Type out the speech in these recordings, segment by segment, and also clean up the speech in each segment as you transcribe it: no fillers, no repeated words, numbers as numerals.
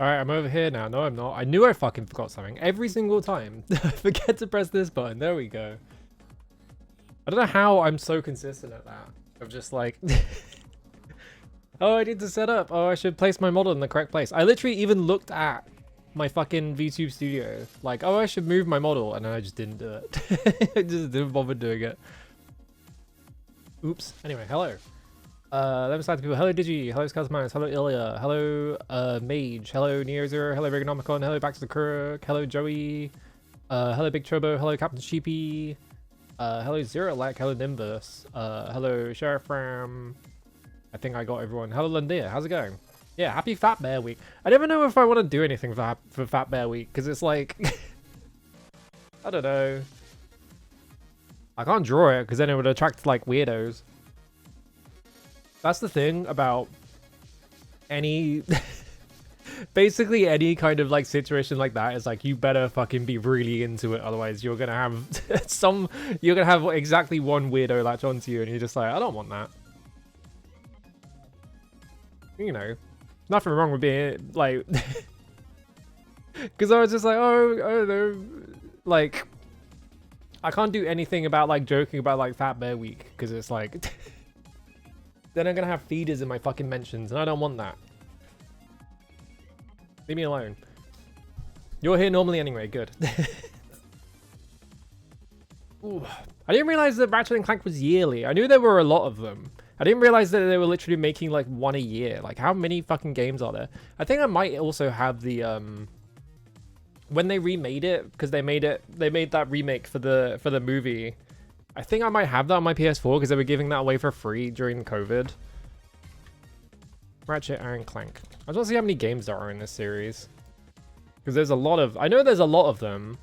Alright, I'm over here now. No, I'm not. I knew I fucking forgot something. Every single time. I forget to press this button. There we go. I don't know how I'm so consistent at that. Of just like... oh, I need to set up. Oh, I should place my model in the correct place. I literally even looked at my fucking VTube studio. Like, oh, I should move my model. And then I just didn't do it. I just didn't bother doing it. Oops. Anyway, hello. Let me start to people. Hello Digi, hello Scasminus, hello Ilya, hello Mage, hello NeoZero, hello Reganomicon, hello Back to the Crook, hello Joey, hello Big Turbo, hello Captain Sheepy, hello Zerolek, hello Nimbus, hello Sheriff Ram. I think I got everyone. Hello Landia, how's it going? Yeah, happy Fat Bear Week. I never know if I want to do anything for Fat Bear Week, because it's like... I don't know. I can't draw it, because then it would attract, like, weirdos. That's the thing about any... basically any kind of, like, situation like that is, like, you better fucking be really into it, otherwise you're gonna have you're gonna have exactly one weirdo latch onto you, and you're just like, I don't want that. You know, nothing wrong with being, like... because I was just like, oh, I don't know, like... I can't do anything about, like, joking about, like, Fat Bear Week, because it's like... then I'm gonna have feeders in my fucking mentions, and I don't want that. Leave me alone. You're here normally anyway, good. Ooh. I didn't realize that Ratchet and Clank was yearly. I knew there were a lot of them. I didn't realize that they were literally making like one a year. Like, how many fucking games are there? I think I might also have the when they remade it, because they made that remake for the movie. I think I might have that on my PS4 because they were giving that away for free during COVID. Ratchet and Clank. I just want to see how many games there are in this series. Because there's a lot of... I know there's a lot of them.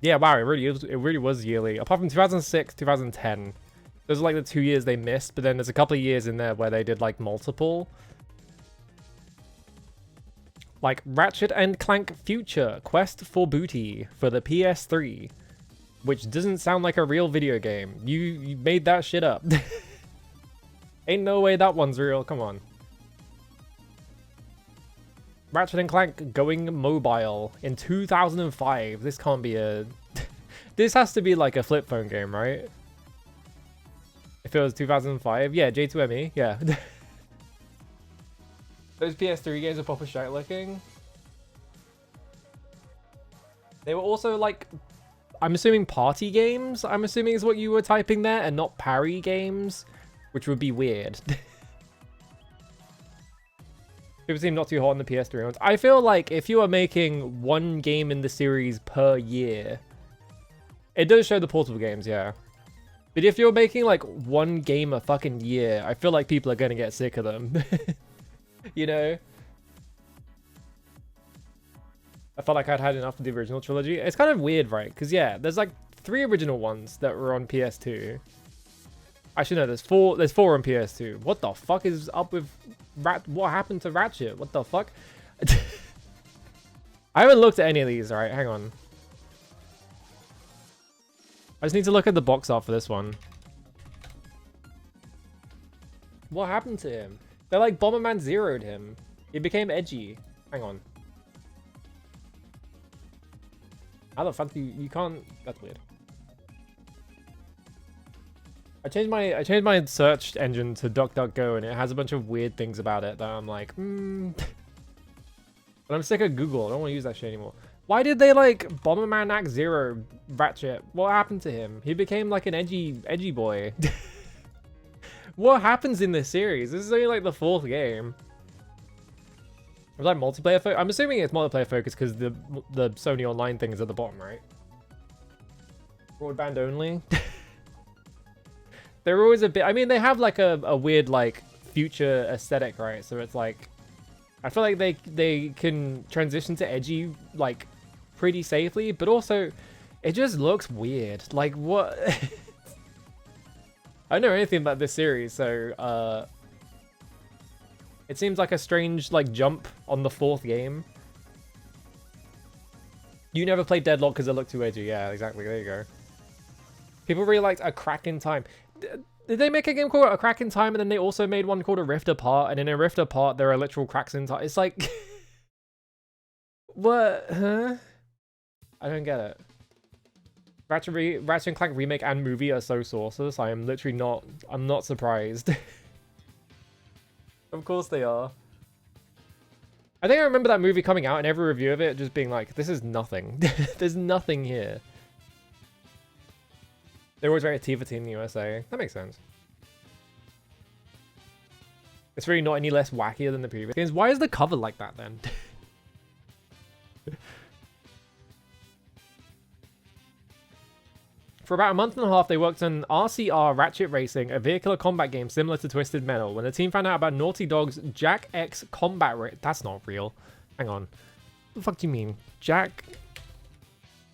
Yeah, wow, it really was yearly. Apart from 2006, 2010. Those are like the 2 years they missed, but then there's a couple of years in there where they did like multiple. Like Ratchet and Clank Future Quest for Booty for the PS3. Which doesn't sound like a real video game. You made that shit up. Ain't no way that one's real. Come on. Ratchet and Clank going mobile in 2005. This can't be a... This has to be like a flip phone game, right? If it was 2005. Yeah, J2ME. Yeah. Those PS3 games are proper shite looking. They were also like... I'm assuming party games, I'm assuming is what you were typing there, and not parry games, which would be weird. People seem not too hot on the PS3 ones. I feel like if you are making one game in the series per year, it does show the portable games, yeah. But if you're making like one game a fucking year, I feel like people are gonna get sick of them. You know? I felt like I'd had enough of the original trilogy. It's kind of weird, right? Because yeah, there's like 3 original ones that were on PS2. Actually, no, there's 4 on PS2. What the fuck is up with what happened to Ratchet? What the fuck? I haven't looked at any of these, alright? Hang on. I just need to look at the box art for this one. What happened to him? They're like Bomberman Zero'd him. He became edgy. Hang on. How the fuck do you can't... That's weird. I changed my search engine to DuckDuckGo and it has a bunch of weird things about it that I'm like, But I'm sick of Google. I don't want to use that shit anymore. Why did they like Bomberman Act Zero Ratchet? What happened to him? He became like an edgy boy. What happens in this series? This is only like the 4th game. Was that multiplayer? I'm assuming it's multiplayer focused because the Sony Online thing is at the bottom, right? Broadband only. They're always a bit. I mean, they have like a weird like future aesthetic, right? So it's like, I feel like they can transition to edgy like pretty safely, but also it just looks weird. Like what? I don't know anything about this series, so it seems like a strange like jump on the 4th game. You never played Deadlock because it looked too edgy. Yeah, exactly. There you go. People really liked A Crack in Time. Did they make a game called A Crack in Time and then they also made one called A Rift Apart? And in A Rift Apart, there are literal cracks in time. It's like... What? Huh? I don't get it. Ratchet and Clank remake and movie are so sauceless. I am literally not... I'm not surprised. Of course they are. I think I remember that movie coming out and every review of it just being like, this is nothing. There's nothing here. They're always very Tifa Team in the USA. That makes sense. It's really not any less wackier than the previous games. Why is the cover like that then? For about a month and a half, they worked on RCR Ratchet Racing, a vehicular combat game similar to Twisted Metal. When the team found out about Naughty Dog's Jack X Combat That's not real. Hang on. What the fuck do you mean? Jack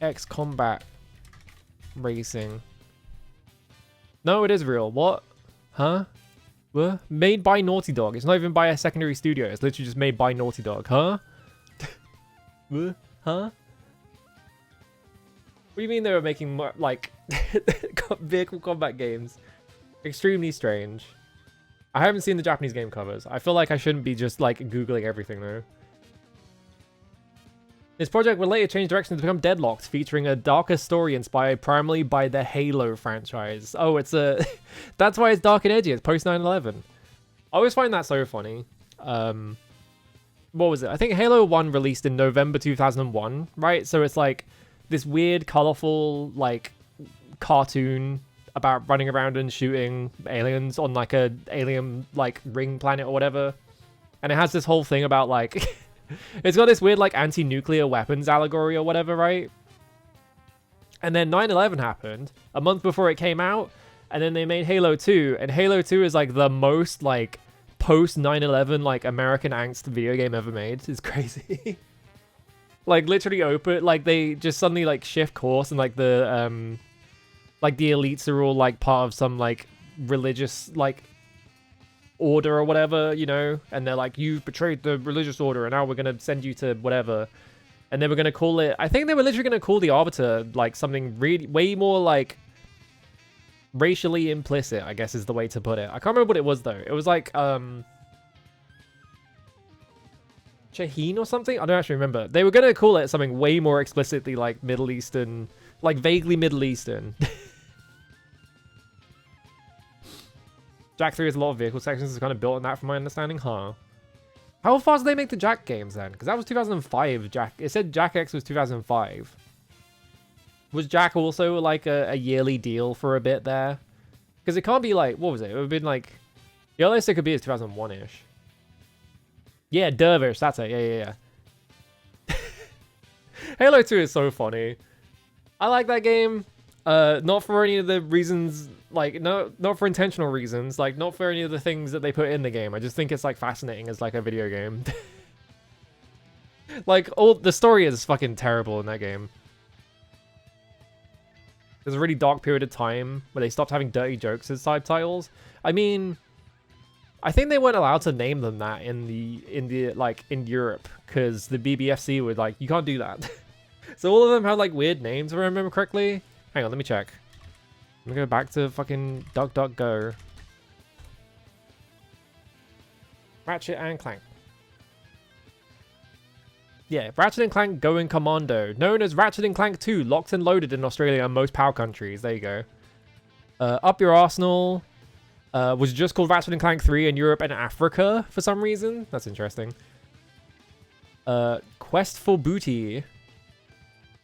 X Combat Racing. No, it is real. What? Huh? What? Made by Naughty Dog. It's not even by a secondary studio. It's literally just made by Naughty Dog. Huh? What? Huh? What do you mean they were making, like, vehicle combat games? Extremely strange. I haven't seen the Japanese game covers. I feel like I shouldn't be just, like, Googling everything, though. This project would later change direction to become Deadlocked, featuring a darker story inspired primarily by the Halo franchise. Oh, it's a... That's why it's dark and edgy. It's post 9/11. I always find that so funny. What was it? I think Halo 1 released in November 2001, right? So it's like this weird, colorful, like, cartoon about running around and shooting aliens on, like, a alien, like, ring planet or whatever. And it has this whole thing about, like... It's got this weird, like, anti-nuclear weapons allegory or whatever, right? And then 9/11 happened a month before it came out, and then they made Halo 2, and Halo 2 is, like, the most, like, post 9/11, like, American angst video game ever made. It's crazy. Like, literally open, like, they just suddenly, like, shift course, and, like, the elites are all, like, part of some, like, religious, like, order or whatever, you know, and they're like, you've betrayed the religious order and now we're gonna send you to whatever, and they were gonna call it, I think they were literally gonna call the Arbiter like something really way more like racially implicit, I guess is the way to put it. I can't remember what it was though. It was like Shaheen or something? I don't actually remember. They were going to call it something way more explicitly like Middle Eastern, like vaguely Middle Eastern. Jak 3 has a lot of vehicle sections. It's kind of built on that from my understanding, huh? How fast did they make the Jak games then? Because that was 2005. Jak. It said Jak X was 2005. Was Jak also like a yearly deal for a bit there? Because it can't be like, what was it? It would have been like, the earliest it could be is 2001-ish. Yeah, Dervish, that's it. Yeah. Halo 2 is so funny. I like that game. Not for any of the reasons, like, no, not for intentional reasons, like, not for any of the things that they put in the game. I just think it's, like, fascinating as, like, a video game. Like, the story is fucking terrible in that game. There's a really dark period of time where they stopped having dirty jokes as subtitles. I mean, I think they weren't allowed to name them that in Europe, because the BBFC would, like, you can't do that. So all of them had, like, weird names, if I remember correctly. Hang on, let me check. I'm gonna go back to fucking DuckDuckGo. Ratchet and Clank. Yeah, Ratchet and Clank Going Commando. Known as Ratchet and Clank 2, locked and loaded in Australia and most PAL countries. There you go. Up Your Arsenal. Was just called Ratchet and Clank 3 in Europe and Africa for some reason. That's interesting. Quest for Booty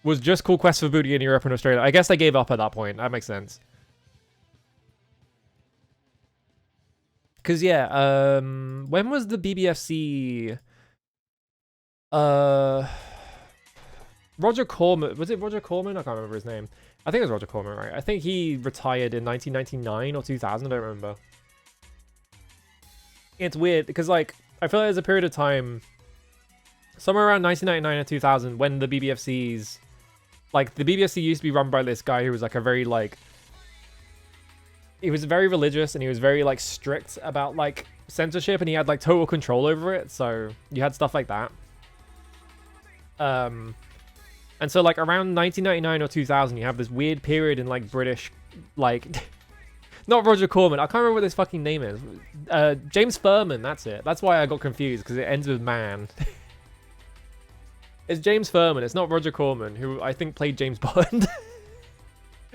was just called Quest for Booty in Europe and Australia. I guess they gave up at that point. That makes sense. Because, yeah, when was the BBFC... Roger Corman... Was it Roger Corman? I can't remember his name. I think it was Roger Corman, right? I think he retired in 1999 or 2000. I don't remember. It's weird, because, like, I feel like there's a period of time... Somewhere around 1999 or 2000 when the BBFCs... Like, the BBFC used to be run by this guy who was, like, a very, like... He was very religious, and he was very, like, strict about, like, censorship, and he had, like, total control over it, so you had stuff like that. And so, like, around 1999 or 2000, you have this weird period in, like, British, like... Not Roger Corman, I can't remember what his fucking name is. James Furman, that's it. That's why I got confused, because it ends with man. It's James Furman, it's not Roger Corman, who I think played James Bond.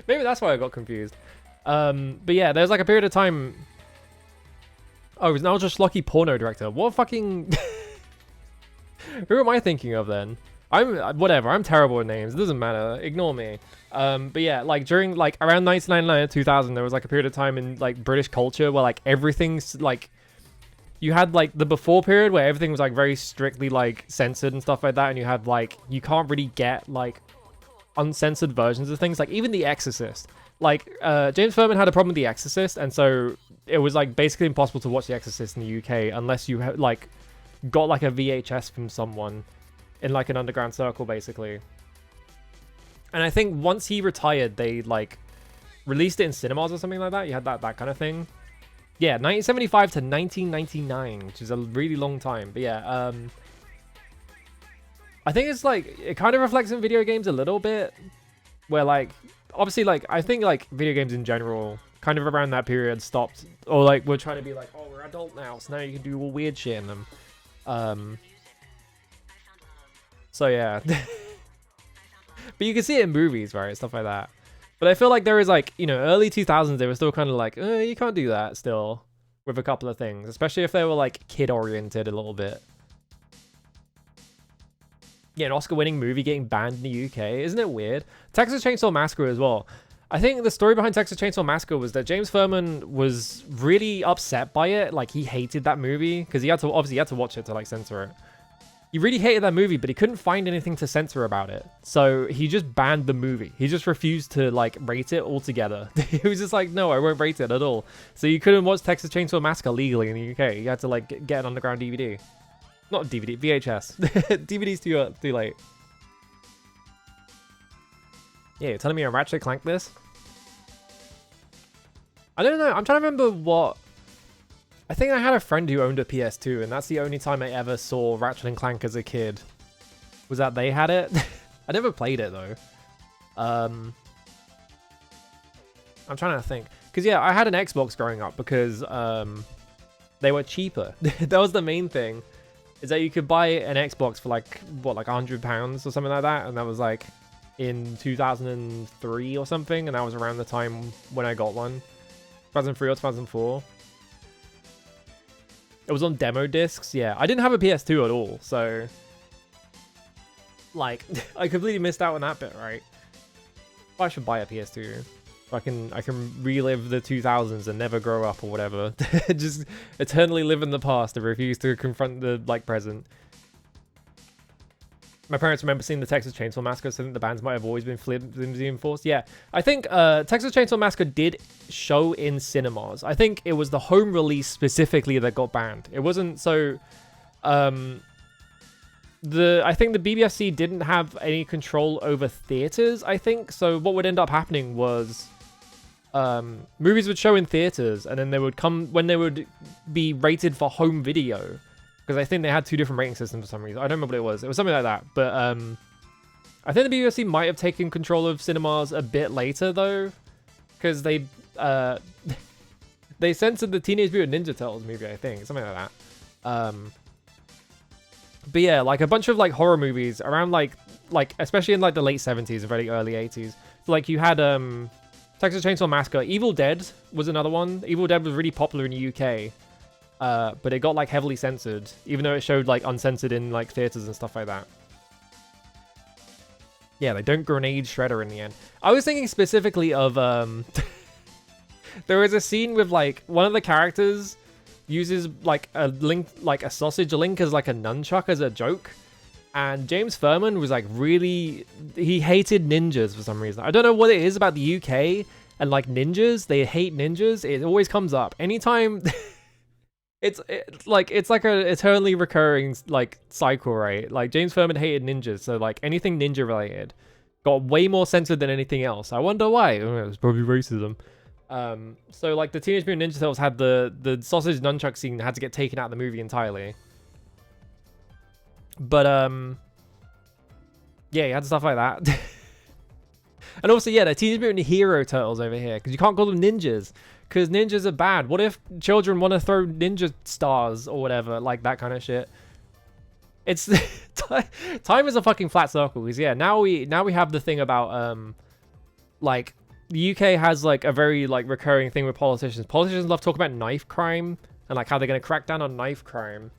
Maybe that's why I got confused. But yeah, there's like a period of time... Oh, he's now just Lucky Porno Director. What fucking... Who am I thinking of then? Whatever, I'm terrible with names, it doesn't matter, ignore me. But yeah, like during, like, around 1999 and 2000, there was like a period of time in, like, British culture where, like, everything's, like... You had, like, the before period where everything was, like, very strictly, like, censored and stuff like that. And you had, like, you can't really get, like, uncensored versions of things. Like, even The Exorcist. Like, James Furman had a problem with The Exorcist. And so it was, like, basically impossible to watch The Exorcist in the UK unless you, like, got, like, a VHS from someone in, like, an underground circle, basically. And I think once he retired, they, like, released it in cinemas or something like that. You had that kind of thing. Yeah, 1975 to 1999, which is a really long time. But yeah, I think it's like, it kind of reflects in video games a little bit. Where like, obviously like, I think like video games in general, kind of around that period stopped. Or like, we're trying to be like, oh, we're adult now, so now you can do all weird shit in them. So yeah. But you can see it in movies, right? Stuff like that. But I feel like there is, like, you know, early 2000s, they were still kind of like, you can't do that still with a couple of things, especially if they were, like, kid-oriented a little bit. Yeah, an Oscar-winning movie getting banned in the UK. Isn't it weird? Texas Chainsaw Massacre as well. I think the story behind Texas Chainsaw Massacre was that James Furman was really upset by it. Like, he hated that movie because he had to watch it to, like, censor it. He really hated that movie, but he couldn't find anything to censor about it. So he just banned the movie. He just refused to, like, rate it altogether. He was just like, no, I won't rate it at all. So you couldn't watch Texas Chainsaw Massacre legally in the UK. You had to, like, get an underground DVD. Not DVD, VHS. DVD's too late. Yeah, you're telling me a Ratchet Clank this? I don't know. I'm trying to remember what... I think I had a friend who owned a PS2, and that's the only time I ever saw Ratchet and Clank as a kid. Was that they had it? I never played it, though. I'm trying to think. Because, yeah, I had an Xbox growing up because they were cheaper. That was the main thing. is that you could buy an Xbox for like what, like £100 or something like that, and that was like in 2003 or something, and that was around the time when I got one, 2003 or 2004. It was on demo discs. Yeah, I didn't have a PS2 at all, so like I completely missed out on that bit, right? I should buy a PS2. I can relive the 2000s and never grow up or whatever. Just eternally live in the past and refuse to confront the like present. My parents remember seeing the Texas Chainsaw Massacre, so I think the bands might have always been flimsy enforced. Yeah, I think Texas Chainsaw Massacre did show in cinemas. I think it was the home release specifically that got banned. It wasn't so... I think the BBFC didn't have any control over theaters, I think. So what would end up happening was movies would show in theaters, and then they would come when they would be rated for home video, because I think they had two different rating systems for some reason. I don't remember what it was. It was something like that. But I think the BBFC might have taken control of cinemas a bit later though, because they they censored the Teenage Mutant Ninja Turtles movie, I think, something like that. But yeah, like a bunch of like horror movies around like especially in like the late 70s and very early 80s. So, like you had Texas Chainsaw Massacre. Evil Dead was another one. Evil Dead was really popular in the UK, but it got like heavily censored, even though it showed like uncensored in like theaters and stuff like that. Yeah, they don't grenade Shredder in the end. I was thinking specifically of there was a scene with like one of the characters uses like a sausage link as like a nunchuck as a joke, and James Furman was like he hated ninjas for some reason. I don't know what it is about the UK and like ninjas. They hate ninjas. It always comes up anytime. it's like a eternally recurring like cycle, right? Like James Furman hated ninjas, so like anything ninja related got way more censored than anything else. I wonder why. It was probably racism. So like the Teenage Mutant Ninja Turtles had the sausage nunchuck scene that had to get taken out of the movie entirely. But yeah, you had stuff like that. And also, yeah, the Teenage Mutant Hero Turtles over here, because you can't call them ninjas, because ninjas are bad. What if children want to throw ninja stars or whatever, like that kind of shit? It's time is a fucking flat circle. Because yeah, now we have the thing about like the UK has like a very like recurring thing with politicians. Politicians love talking about knife crime and like how they're going to crack down on knife crime.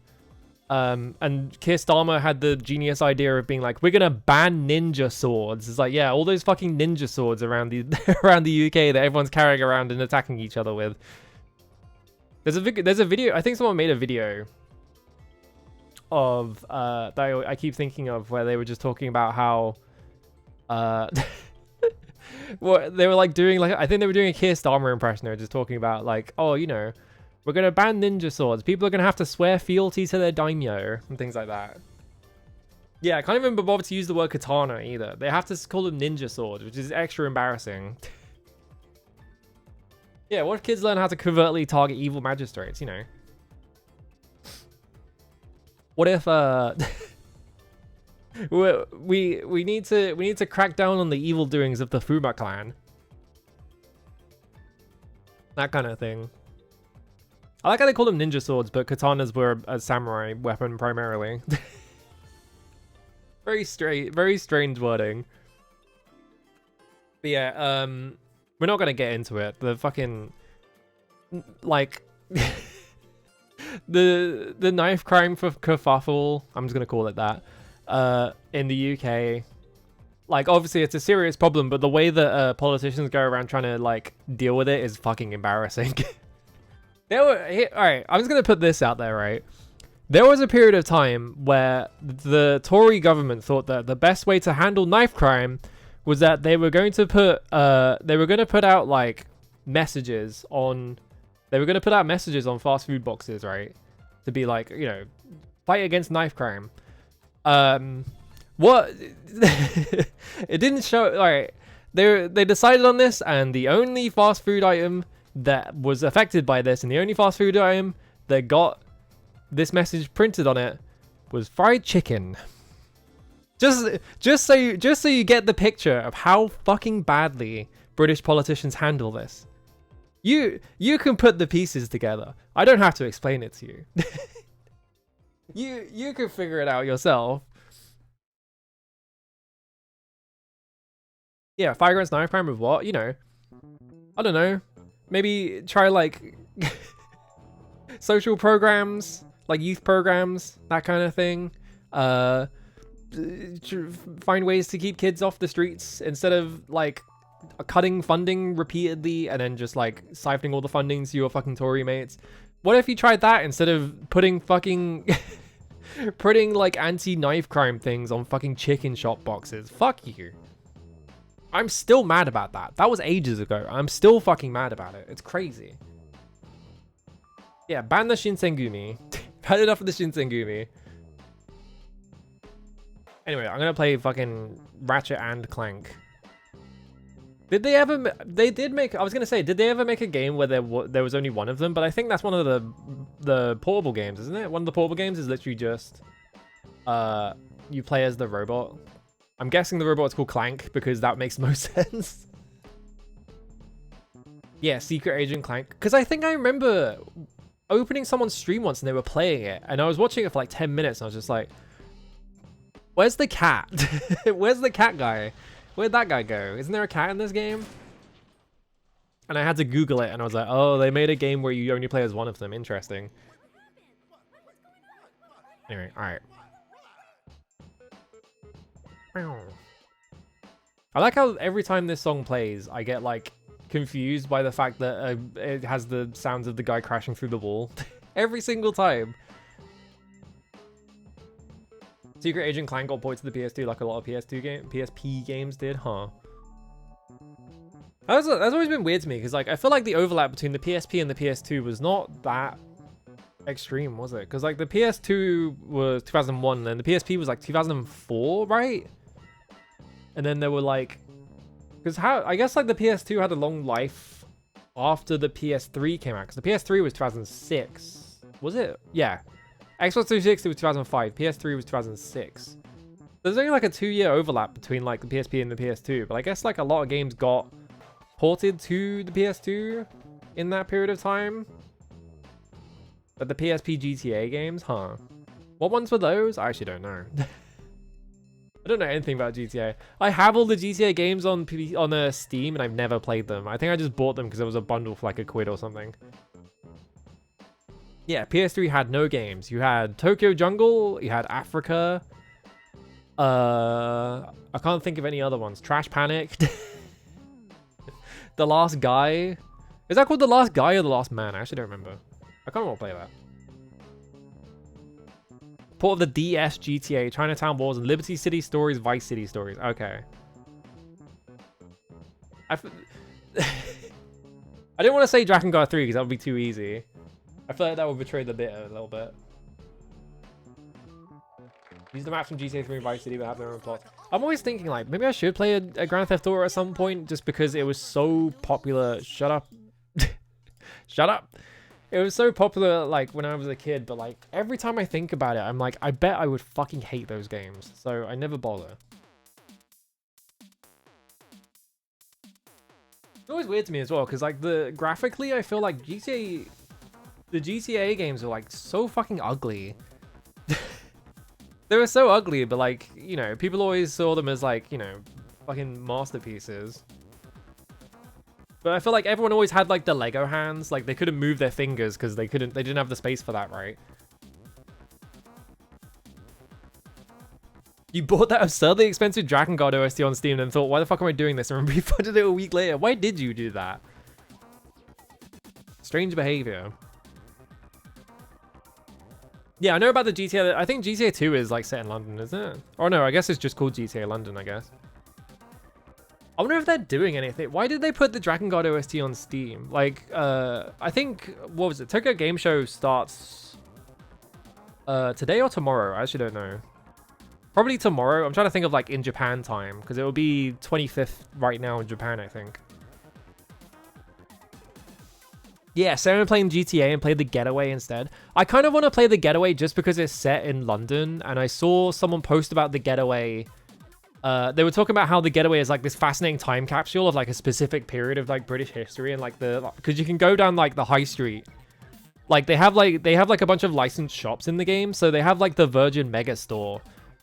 And Keir Starmer had the genius idea of being like, we're going to ban ninja swords. It's like, yeah, all those fucking ninja swords around the around the UK that everyone's carrying around and attacking each other with. There's a video, I think someone made a video of that I keep thinking of, where they were just talking about how well, they were like doing like, I think they were doing a Keir Starmer impression. They were just talking about like, oh, you know, we're going to ban ninja swords. People are going to have to swear fealty to their daimyo and things like that. Yeah, I can't even bother to use the word katana either. They have to call them ninja swords, which is extra embarrassing. Yeah, what if kids learn how to covertly target evil magistrates, you know? What if we need to crack down on the evil doings of the Fuma clan? That kind of thing. I like how they call them ninja swords, but katanas were a samurai weapon primarily. Very strange wording. But yeah, we're not gonna get into it. The fucking like the knife crime for kerfuffle, I'm just gonna call it that, in the UK. Like, obviously it's a serious problem, but the way that politicians go around trying to like deal with it is fucking embarrassing. Alright, I'm just gonna put this out there, right? There was a period of time where the Tory government thought that the best way to handle knife crime was that they were going to put out like messages on fast food boxes, right? To be like, you know, fight against knife crime. What it didn't show. Alright, they decided on this, and the only fast food item that was affected by this, and the only fast food item that got this message printed on it, was fried chicken. Just so you get the picture of how fucking badly British politicians handle this. You can put the pieces together. I don't have to explain it to you. You could figure it out yourself. Yeah, Fire Grants Knife Crime with what? You know, I don't know. Maybe try like social programs, like youth programs, that kind of thing. Find ways to keep kids off the streets instead of like cutting funding repeatedly and then just like siphoning all the funding to your fucking Tory mates. What if you tried that instead of putting fucking putting like anti-knife crime things on fucking chicken shop boxes? Fuck you. I'm still mad about that. That was ages ago. I'm still fucking mad about it. It's crazy. Yeah, ban the Shinsengumi. Ban enough of the Shinsengumi. Anyway, I'm gonna play fucking Ratchet and Clank. Did they ever? They did make. I was gonna say, did they ever make a game where there was only one of them? But I think that's one of the portable games, isn't it? One of the portable games is literally just you play as the robot. I'm guessing the robot's called Clank because that makes most sense. Yeah, Secret Agent Clank. Because I think I remember opening someone's stream once and they were playing it, and I was watching it for like 10 minutes, and I was just like, "Where's the cat? Where's the cat guy? Where'd that guy go? Isn't there a cat in this game?" And I had to Google it, and I was like, "Oh, they made a game where you only play as one of them. Interesting." Anyway, all right. I like how every time this song plays, I get like confused by the fact that it has the sounds of the guy crashing through the wall. Every single time. Secret Agent Clank got ported to the PS2 like a lot of PSP games did, huh? That's always been weird to me because like I feel like the overlap between the PSP and the PS2 was not that extreme, was it? Because like the PS2 was 2001 and the PSP was like 2004, right? And then there were like, because how I guess like the PS2 had a long life after the PS3 came out, because the PS3 was 2006, was it? Yeah, Xbox 360 was 2005, PS3 was 2006. There's only like a 2-year overlap between like the PSP and the PS2, but I guess like a lot of games got ported to the PS2 in that period of time. But the PSP GTA games, huh? What ones were those? I actually don't know. I don't know anything about GTA. I have all the GTA games on Steam, and I've never played them. I think I just bought them because there was a bundle for like £1 or something. Yeah, PS3 had no games. You had Tokyo Jungle, you had Africa. I can't think of any other ones. Trash Panic. The Last Guy. Is that called The Last Guy or The Last Man? I actually don't remember. I can't want to play that. Port of the DS GTA, Chinatown Wars, and Liberty City Stories, Vice City Stories. Okay. I didn't want to say Dragon Guard 3 because that would be too easy. I feel like that would betray the bit a little bit. Use the maps from GTA 3 and Vice City but have their own plots. I'm always thinking like, maybe I should play a Grand Theft Auto at some point just because it was so popular. Shut up. Shut up. It was so popular like when I was a kid, but like every time I think about it, I'm like, I bet I would fucking hate those games. So I never bother. It's always weird to me as well, because like graphically, I feel like the GTA games are like so fucking ugly. They were so ugly, but like, you know, people always saw them as like, you know, fucking masterpieces. But I feel like everyone always had like the Lego hands, like they couldn't move their fingers because they didn't have the space for that, right? You bought that absurdly expensive Dragon Guard OST on Steam and thought, why the fuck am I doing this? And refunded it a week later. Why did you do that? Strange behavior. Yeah, I know about the GTA. I think GTA 2 is like set in London, isn't it? Or no, I guess it's just called GTA London, I guess. I wonder if they're doing anything. Why did they put the Dragon Guard OST on Steam? Like, I think, what was it? Tokyo Game Show starts today or tomorrow? I actually don't know. Probably tomorrow. I'm trying to think of like in Japan time, because it will be 25th right now in Japan, I think. Yeah, so I'm playing GTA and played the Getaway instead. I kind of want to play the Getaway just because it's set in London, and I saw someone post about the Getaway. They were talking about how the Getaway is like this fascinating time capsule of like a specific period of like British history, and like because you can go down like the high street Like they have like a bunch of licensed shops in the game. So they have like the Virgin Mega Store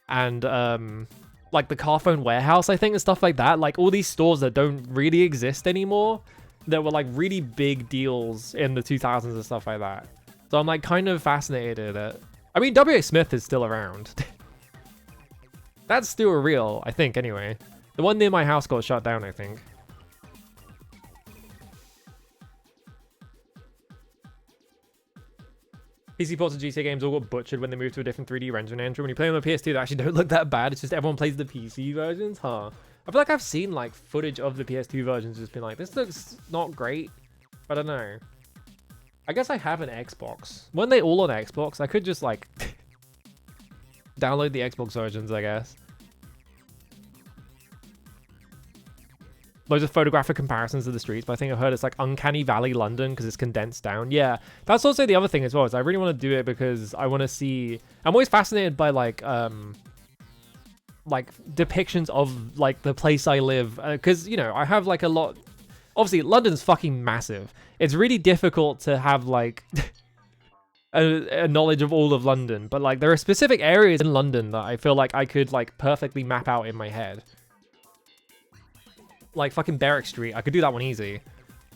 and like the Carphone Warehouse, I think, and stuff like that. Like all these stores that don't really exist anymore, that were like really big deals in the 2000s and stuff like that. So I'm like kind of fascinated at. I mean, W.A. Smith is still around. That's still real, I think. Anyway, the one near my house got shut down, I think. PC ports of GTA games all got butchered when they moved to a different 3D rendering engine. When you play on the PS2, they actually don't look that bad. It's just everyone plays the PC versions, huh? I feel like I've seen like footage of the PS2 versions, just been like, this looks not great. I don't know. I guess I have an Xbox. Weren't they all on Xbox? I could just like download the Xbox versions, I guess. Loads of photographic comparisons of the streets, but I think I've heard it's like Uncanny Valley London because it's condensed down. Yeah, that's also the other thing as well, is I really want to do it because I want to see. I'm always fascinated by like depictions of like the place I live, because you know I have like a lot. Obviously, London's fucking massive. It's really difficult to have like a knowledge of all of London, but like there are specific areas in London that I feel like I could like perfectly map out in my head. Like fucking Berwick Street, I could do that one easy,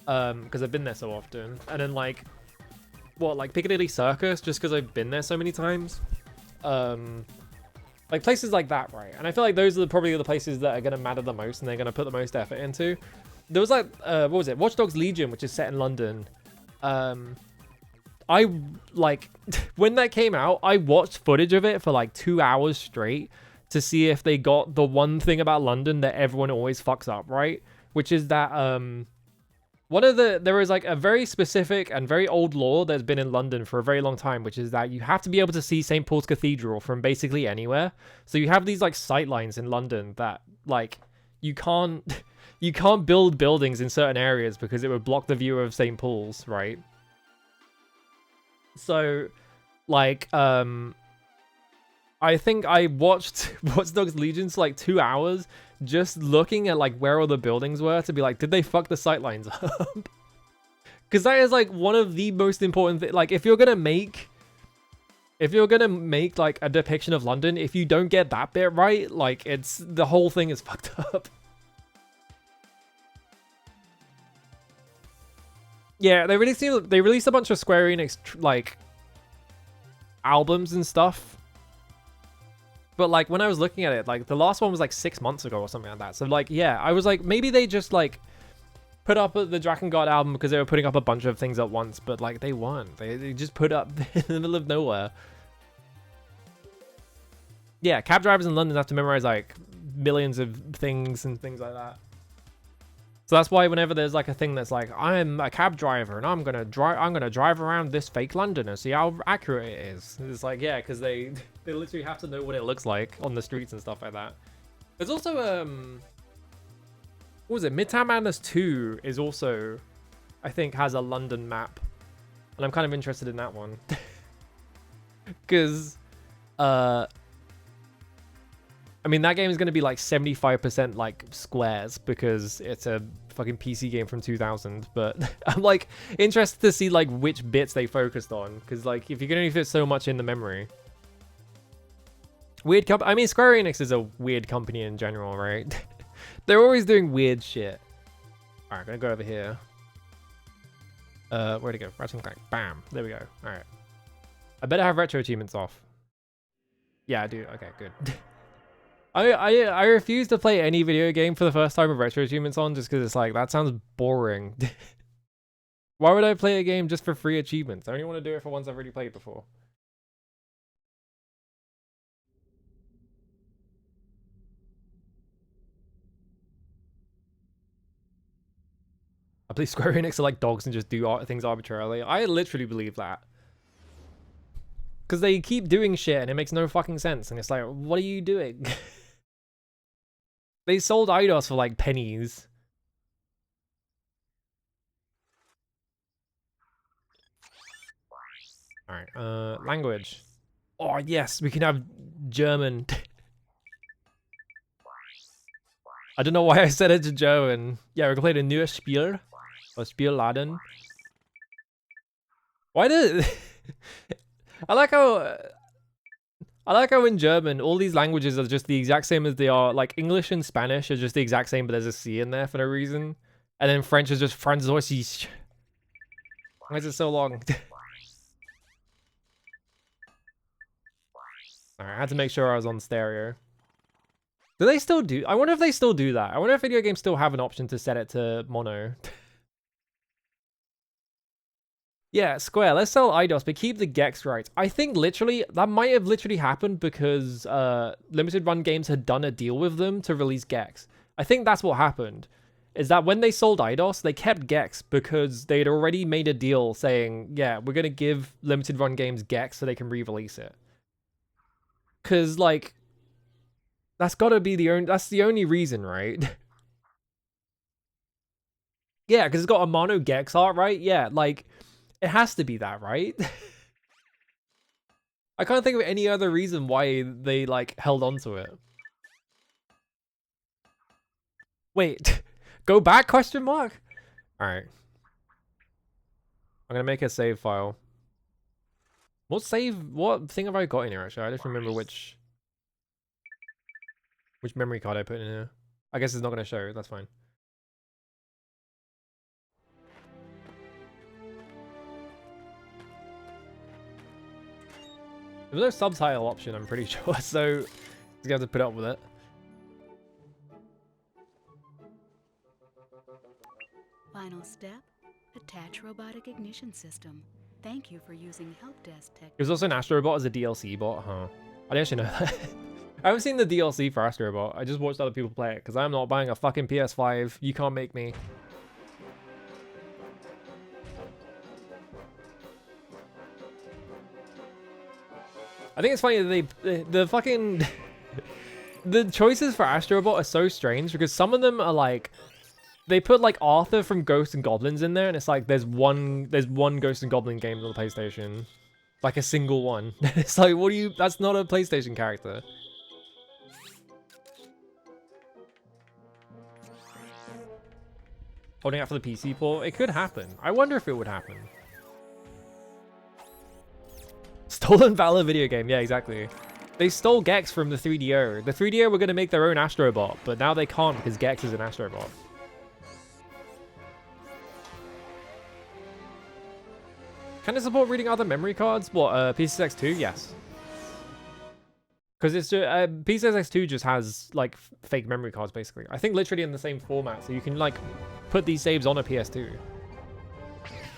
because I've been there so often. And then like, what, like Piccadilly Circus, just because I've been there so many times. Like places like that, right? And I feel like those are probably the places that are gonna matter the most, and they're gonna put the most effort into. There was like, what was it? Watch Dogs Legion, which is set in London. I like when that came out, I watched footage of it for like 2 hours straight to see if they got the one thing about London that everyone always fucks up, right? Which is that there is like a very specific and very old law that's been in London for a very long time, which is that you have to be able to see St. Paul's Cathedral from basically anywhere. So you have these like sight lines in London that like you can't build buildings in certain areas because it would block the view of St. Paul's, right? So like I think I watched Watch Dogs Legion for like 2 hours just looking at like where all the buildings were to be like, did they fuck the sightlines up? Because that is like one of the most important things. Like if you're gonna make like a depiction of London, if you don't get that bit right, like it's the whole thing is fucked up. Yeah, they released a bunch of Square Enix like albums and stuff. But like when I was looking at it, like the last one was like 6 months ago or something like that. So like, yeah, I was like, maybe they just like put up the Drakengard album because they were putting up a bunch of things at once. But like they weren't. They just put up in the middle of nowhere. Yeah, cab drivers in London have to memorize like millions of things and things like that. So that's why whenever there's like a thing that's like, I'm a cab driver and I'm gonna drive around this fake London and see how accurate it is. It's like, yeah, because they literally have to know what it looks like on the streets and stuff like that. There's also what was it? Midtown Madness 2 is also, I think, has a London map, and I'm kind of interested in that one because I mean, that game is going to be like 75% like squares because it's a fucking PC game from 2000. But I'm like interested to see like which bits they focused on, because like if you can only fit so much in the memory. Weird I mean, Square Enix is a weird company in general, right? They're always doing weird shit. All right, gonna go over here. Where'd it go? Ratchet and Clank. Bam. There we go. All right. I better have retro achievements off. Yeah, I do. Okay, good. I refuse to play any video game for the first time with retro achievements on, just because it's like, that sounds boring. Why would I play a game just for free achievements? I only want to do it for ones I've already played before. I believe Square Enix are like dogs and just do things arbitrarily. I literally believe that. Because they keep doing shit and it makes no fucking sense. And it's like, what are you doing? They sold IDOS for like pennies. Alright, language. Oh yes, we can have German. I don't know why I said it to German. Yeah, we can play the newest Spiel. Or Spielladen. Why did... I like how in German, all these languages are just the exact same as they are. Like, English and Spanish are just the exact same, but there's a C in there for no reason. And then French is just Französisch. Why is it so long? Alright, I had to make sure I was on stereo. Do they still do... I wonder if they still do that. I wonder if video games still have an option to set it to mono. Yeah, Square, let's sell IDOS, but keep the Gex rights. I think literally, that might have literally happened because Limited Run Games had done a deal with them to release Gex. I think that's what happened. Is that when they sold IDOS, they kept Gex because they'd already made a deal saying, yeah, we're going to give Limited Run Games Gex so they can re-release it. Because, like, that's got to be that's the only reason, right? Yeah, because it's got a mono Gex art, right? Yeah, like... It has to be that, right? I can't think of any other reason why they, like, held on to it. Wait, go back, question mark? Alright. I'm gonna make a save file. What thing have I got in here, actually? I just remember which memory card I put in here. I guess it's not gonna show, that's fine. There's no subtitle option, I'm pretty sure, so you have to put up with it. Final step, attach robotic ignition system. Thank you for using help desk tech. There's also an Astrobot as a DLC bot, huh? I didn't actually know that. I haven't seen the DLC for Astrobot. I just watched other people play it, because I'm not buying a fucking PS5. You can't make me. I think it's funny that the fucking... the choices for Astrobot are so strange because some of them are like... They put like Arthur from Ghosts and Goblins in there and it's like there's one Ghosts and Goblin game on the PlayStation. Like a single one. It's like, what do you... That's not a PlayStation character. Holding out for the PC port? It could happen. I wonder if it would happen. Stolen Valor video game, yeah, exactly. They stole Gex from the 3DO. The 3DO were going to make their own Astrobot, but now they can't because Gex is an Astrobot. Can it support reading other memory cards? What, PCSX2? Yes. Because it's just, PCSX2 just has, like, fake memory cards, basically. I think literally in the same format, so you can, like, put these saves on a PS2.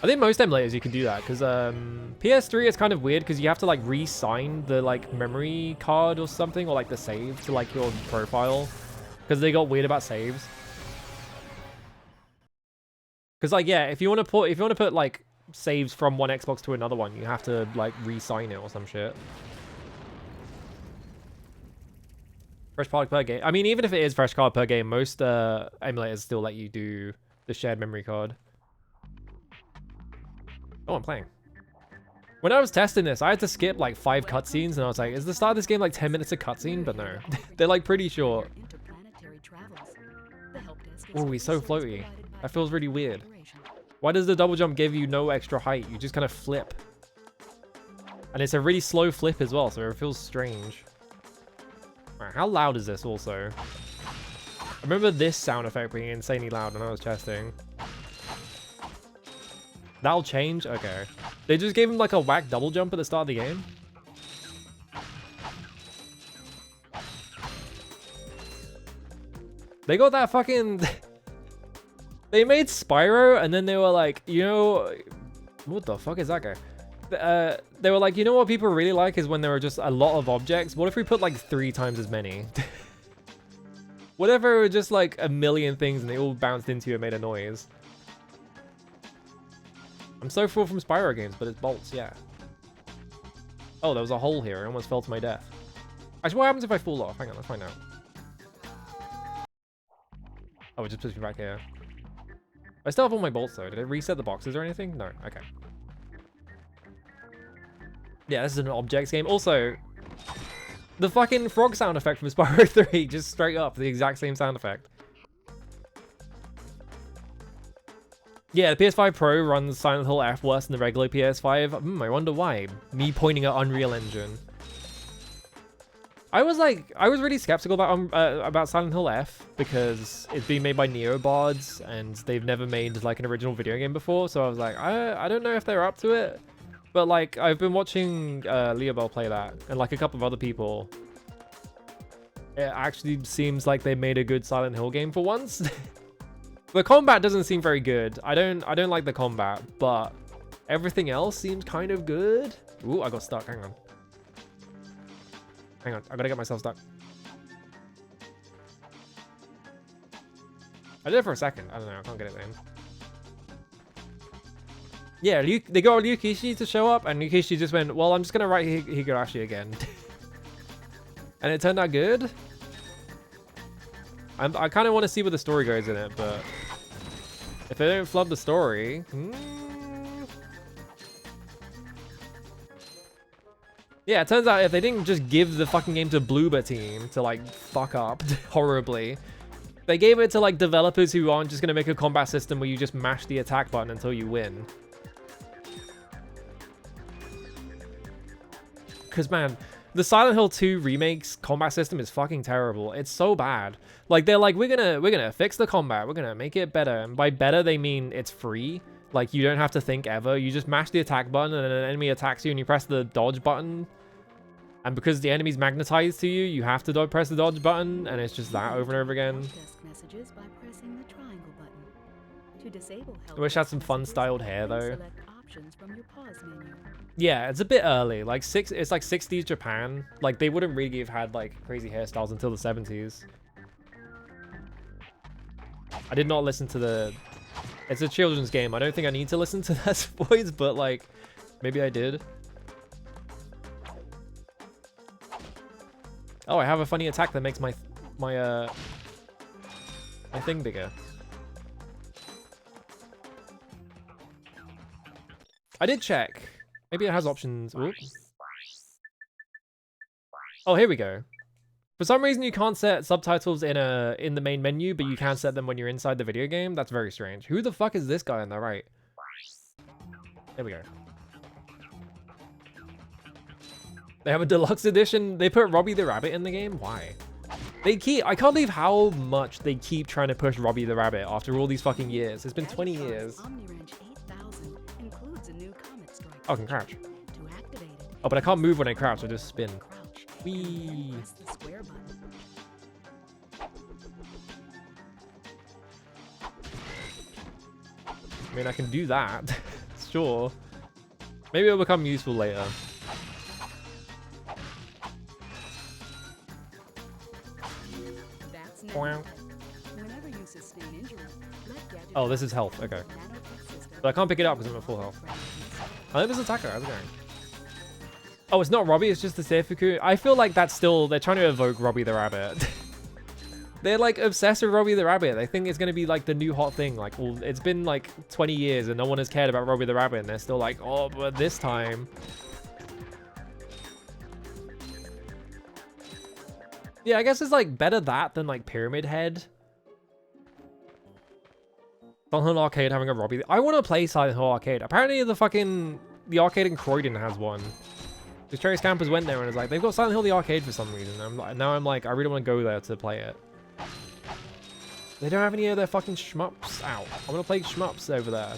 I think most emulators you can do that, because PS3 is kind of weird, because you have to, like, re-sign the, like, memory card or something, or, like, the save to, like, your profile, because they got weird about saves. Because, like, yeah, if you want to put, like, saves from one Xbox to another one, you have to, like, re-sign it or some shit. Fresh card per game. I mean, even if it is fresh card per game, most emulators still let you do the shared memory card. Oh, I'm playing. When I was testing this, I had to skip like 5 cutscenes, and I was like, is the start of this game like 10 minutes of cutscene? But no, they're like pretty short. Oh, he's so floaty. That feels really weird. Why does the double jump give you no extra height? You just kind of flip. And it's a really slow flip as well, so it feels strange. Alright, how loud is this also? I remember this sound effect being insanely loud when I was testing. That'll change? Okay. They just gave him like a whack double jump at the start of the game? They got that fucking... They made Spyro and then they were like, you know... What the fuck is that guy? They were like, you know what people really like is when there are just a lot of objects. What if we put like 3 times as many? What if there were just like a million things and they all bounced into you and made a noise? I'm so full from Spyro games, but it's bolts, yeah. Oh, there was a hole here. I almost fell to my death. Actually, what happens if I fall off? Hang on, let's find out. Oh, it just puts me back here. I still have all my bolts though. Did it reset the boxes or anything? No, okay. Yeah, this is an objects game. Also, the fucking frog sound effect from Spyro 3, just straight up, the exact same sound effect. Yeah, the PS5 Pro runs Silent Hill F worse than the regular PS5. I wonder why. Me pointing at Unreal Engine. I was really skeptical about Silent Hill F because it's being made by Neobods and they've never made like an original video game before. So I was like, I don't know if they're up to it. But like, I've been watching Leobel play that and like a couple of other people. It actually seems like they made a good Silent Hill game for once. The combat doesn't seem very good. I don't like the combat, but everything else seems kind of good. Ooh, I got stuck. Hang on. I gotta get myself stuck. I did it for a second. I don't know. I can't get it in. Yeah, they got Ryukishi to show up, and Ryukishi just went, well, I'm just gonna write Higurashi again. And it turned out good. I kind of want to see where the story goes in it, but if they don't flub the story... Yeah, it turns out if they didn't just give the fucking game to Bloober team to like fuck up horribly, they gave it to like developers who aren't just gonna make a combat system where you just mash the attack button until you win. Because man, the Silent Hill 2 remake's combat system is fucking terrible. It's so bad. Like they're like, we're gonna fix the combat, we're gonna make it better, and by better they mean it's free. Like, you don't have to think ever. You just mash the attack button and an enemy attacks you and you press the dodge button. And because the enemy's magnetized to you, you have to press the dodge button, and it's just that over and over again. Messages by pressing the triangle button. To disable I wish I had some fun styled hair though. select options from your pause menu. Yeah, it's a bit early. Like it's like 60s Japan. Like they wouldn't really have had like crazy hairstyles until the 70s. I did not listen to the... It's a children's game. I don't think I need to listen to that voice, but like, maybe I did. Oh, I have a funny attack that makes my thing bigger. I did check. Maybe it has options. Oops. Oh, here we go. For some reason, you can't set subtitles in the main menu, but you can set them when you're inside the video game. That's very strange. Who the fuck is this guy on the right? There we go. They have a deluxe edition. They put Robbie the Rabbit in the game. Why? I can't believe how much they keep trying to push Robbie the Rabbit after all these fucking years. It's been 20 years. Oh, I can crouch. Oh, but I can't move when I crouch. I just spin. Whee! I mean, I can do that. Sure. Maybe it'll become useful later. Oh, this is health. Okay. But I can't pick it up because I'm at full health. I think this attacker. How's it going? Oh, it's not Robbie. It's just the Seifuku. I feel like that's still... They're trying to evoke Robbie the Rabbit. They're like obsessed with Robbie the Rabbit. They think it's going to be like the new hot thing. Like, well, it's been like 20 years and no one has cared about Robbie the Rabbit. And they're still like, oh, but this time... Yeah, I guess it's like better that than like Pyramid Head. Silent Hill Arcade having a Robbie. I want to play Silent Hill Arcade. Apparently the arcade in Croydon has one. The Cherry Campers went there and was like, they've got Silent Hill the Arcade for some reason. Now I'm like, I really want to go there to play it. They don't have any of their fucking shmups out. I want to play shmups over there.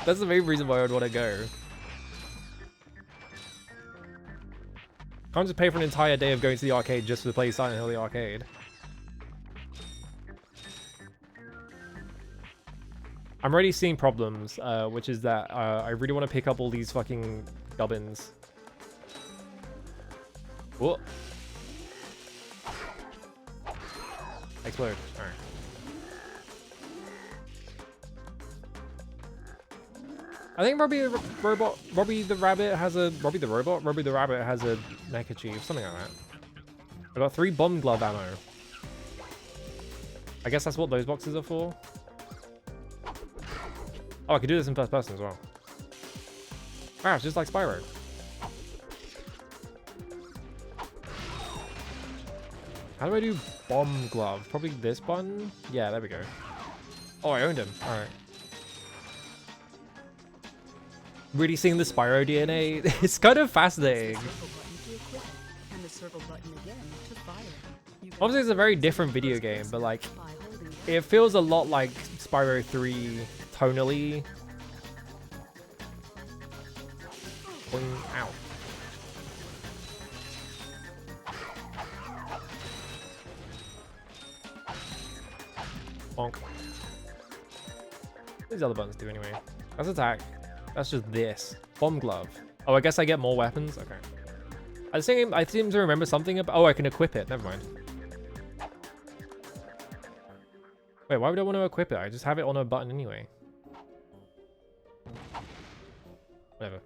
That's the main reason why I would want to go. Can't just pay for an entire day of going to the arcade just to play Silent Hill the Arcade. I'm already seeing problems, which is that I really want to pick up all these fucking gubbins. Whoa. Explode. Alright. I think Robbie the Rabbit has a neckerchief, something like that. I got 3 bomb glove ammo. I guess that's what those boxes are for. Oh, I could do this in first person as well. Wow, it's just like Spyro. How do I do bomb glove? Probably this button? Yeah, there we go. Oh, I owned him. Alright. really seeing the Spyro DNA. It's kind of fascinating. Circle button to equip it, and the circle button again to fire it. You can Obviously, it's a also very use different the video first game, person but like, by holding it. it feels a lot like Spyro 3 tonally. Boing, ow. Bonk. What these other buttons do anyway? That's attack. That's just this. Bomb glove. Oh, I guess I get more weapons? Okay. I seem to remember something about... Oh, I can equip it. Never mind. Wait, why would I want to equip it? I just have it on a button anyway. Whatever.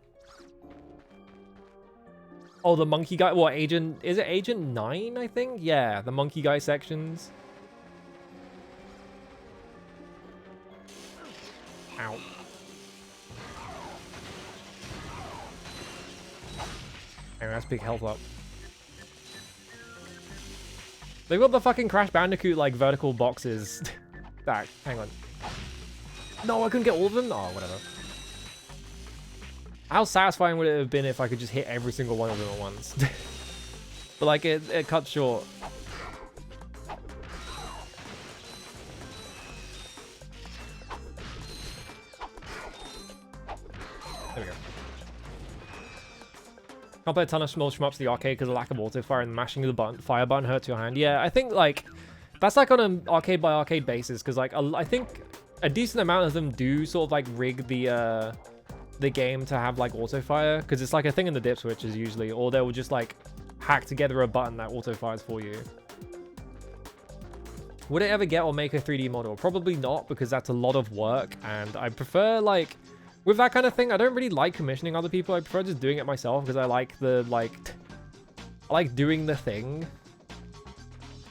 Oh, the monkey guy... What, Agent... Is it Agent 9, I think? Yeah, the monkey guy sections. Ow. Anyway, let's pick health up. They've got the fucking Crash Bandicoot, like, vertical boxes. Back. Hang on. No, I couldn't get all of them? Oh, whatever. How satisfying would it have been if I could just hit every single one of them at once? But, like, it cuts short. There we go. Can't play a ton of small shmups to the arcade because of lack of auto fire and mashing the button, fire button hurts your hand. Yeah, I think like that's like on an arcade by arcade basis because like I think a decent amount of them do sort of like rig the game to have like auto fire because it's like a thing in the dip switches usually, or they will just like hack together a button that auto fires for you. Would it ever get or make a 3D model? Probably not because that's a lot of work, and I prefer like. With that kind of thing, I don't really like commissioning other people. I prefer just doing it myself because I like I like doing the thing.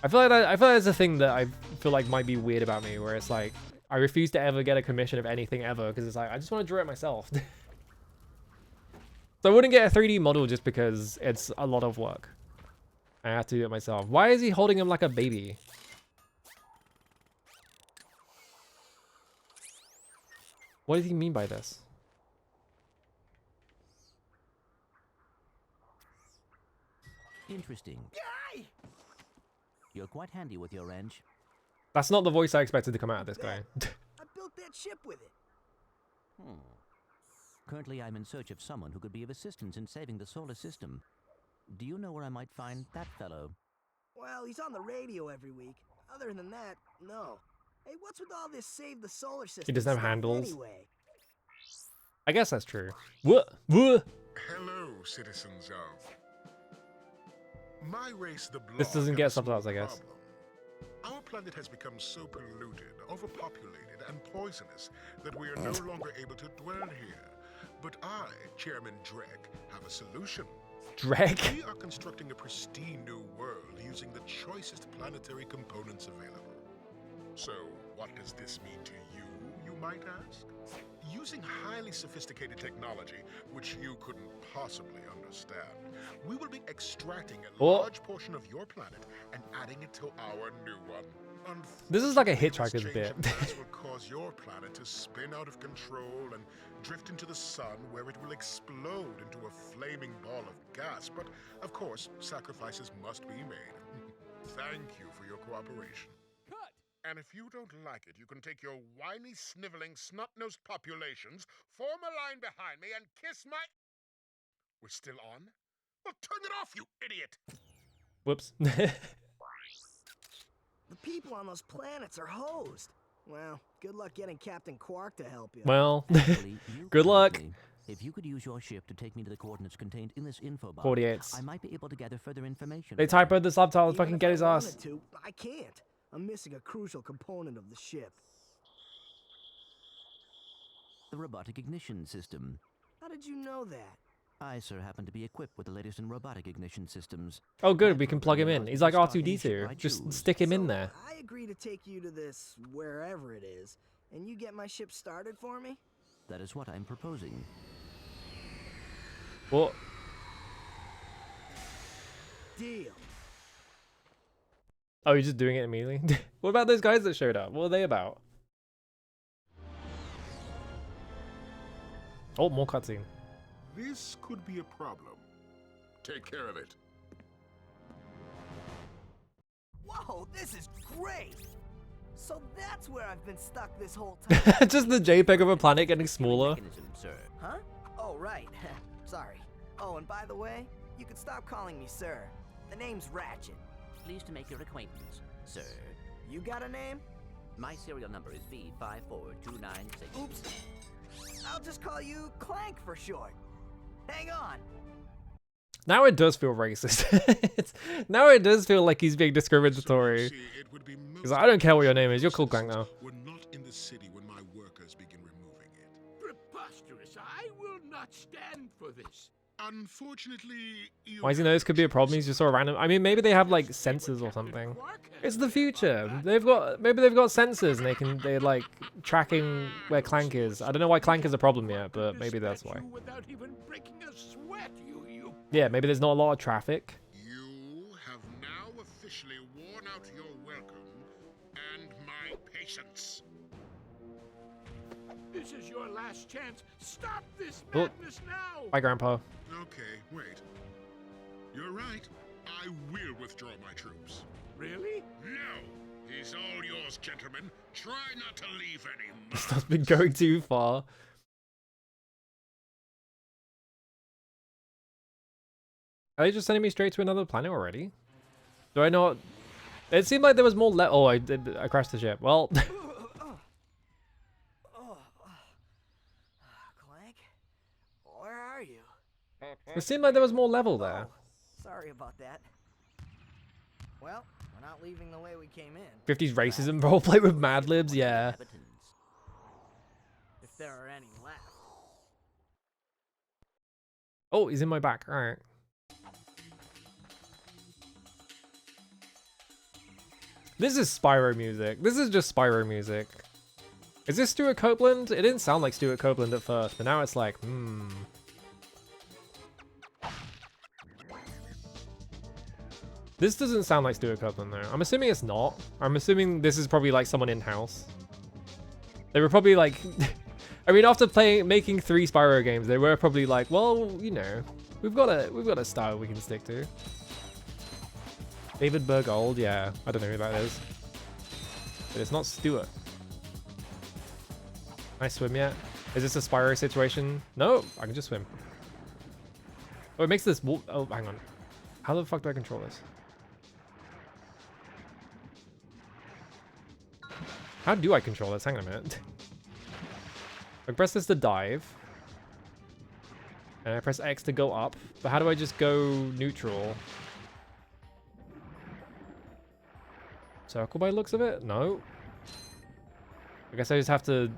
I feel like there's a thing that I feel like might be weird about me, where it's like I refuse to ever get a commission of anything ever because it's like I just want to draw it myself. So I wouldn't get a 3D model just because it's a lot of work. I have to do it myself. Why is he holding him like a baby? What does he mean by this? Interesting. You're quite handy with your wrench. That's not the voice I expected to come out of this guy. I built that ship with it. Currently, I'm in search of someone who could be of assistance in saving the solar system. Do you know where I might find that fellow? Well, he's on the radio every week. Other than that, no. Hey, what's with all this save the solar system? He doesn't have stuff handles. Anyway? I guess that's true. What? What? Hello, citizens of my race, the Blob. This doesn't have get a small subtitles, I guess. problem. Our planet has become so polluted, overpopulated, and poisonous that we are no longer able to dwell here. But I, Chairman Drek, have a solution. Drek? We are constructing a pristine new world using the choicest planetary components available. So, what does this mean to you, you might ask? Using highly sophisticated technology, which you couldn't possibly understand, we will be extracting a large portion of your planet and adding it to our new one. This is like a Hitchhiker's bit. This will cause your planet to spin out of control and drift into the sun, where it will explode into a flaming ball of gas. But, of course, sacrifices must be made. Thank you for your cooperation. And if you don't like it, you can take your whiny, sniveling, snot-nosed populations, form a line behind me, and kiss my... We're still on? Well, turn it off, you idiot! Whoops. The people on those planets are hosed. Well, good luck getting Captain Quark to help you. Well, Actually, you good could luck. help me. If you could use your ship to take me to the coordinates contained in this info box, 48s. I might be able to gather further information. They typoed the subtitles. Even Fucking if get I his ass. wanted to, I can't. I'm missing a crucial component of the ship. The robotic ignition system. How did you know that? I, sir, happen to be equipped with the latest in robotic ignition systems. Oh, good. We can plug him in. He's like R2D2. Just choose. stick him in So, there. I agree to take you to this wherever it is, and you get my ship started for me? That is what I'm proposing. What? Deal. Oh, you're just doing it immediately? What about those guys that showed up? What are they about? Oh, more cutscene. This could be a problem. Take care of it. Whoa, this is great! So that's where I've been stuck this whole time. Just the JPEG of a planet getting smaller. Mechanism, sir. Huh? Oh, right. Sorry. Oh, and by the way, you can stop calling me sir. The name's Ratchet. Pleased to make your acquaintance, sir. You got a name? My serial number is B54296. Oops. I'll just call you Clank for short. Hang on. Now it does feel racist. Now it does feel like he's being discriminatory. See, it would be Because I don't care what your name is. You're called Clank now. We're not in the city when my workers begin removing it. Preposterous! I will not stand for this. Unfortunately, you Why does he know this could be a problem? He's just sort of random. I mean, maybe they have like sensors or something. It's the future. Maybe they've got sensors and they're like tracking where Clank is. I don't know why Clank is a problem yet, but maybe that's why. Without even breaking a sweat, you. Yeah, maybe there's not a lot of traffic. You have now officially worn out your welcome and my patience. This is your last chance. Stop this Oh. madness now. Bye, Grandpa. Okay, wait. You're right. I will withdraw my troops. Really? No, he's all yours, gentlemen. Try not to leave any This mark. has been going too far. Are they just sending me straight to another planet already? Do I not? It seemed like there was more oh, I crashed the ship. Well, Clank? Where are you? it seemed like there was more level there. Oh, sorry about that. Well, we're not leaving the way we came in. 50s racism roleplay with Mad Libs, yeah. Inhabitants. If there are any left. Oh, he's in my back. All right. This is Spyro music. This is just Spyro music. Is this Stuart Copeland? It didn't sound like Stuart Copeland at first, but now it's like, This doesn't sound like Stuart Copeland though. I'm assuming it's not. I'm assuming this is probably like someone in-house. They were probably like, I mean, after making 3 Spyro games, they were probably like, well, you know, we've got a style we can stick to. David Bergold, yeah, I don't know who that is. But it's not Stuart. Can I swim yet? Is this a Spyro situation? No, I can just swim. Oh, it makes this oh, hang on. How the fuck do I control this? How do I control this? Hang on a minute. I press this to dive. And I press X to go up. But how do I just go neutral? Circle by the looks of it? No. I guess I just have to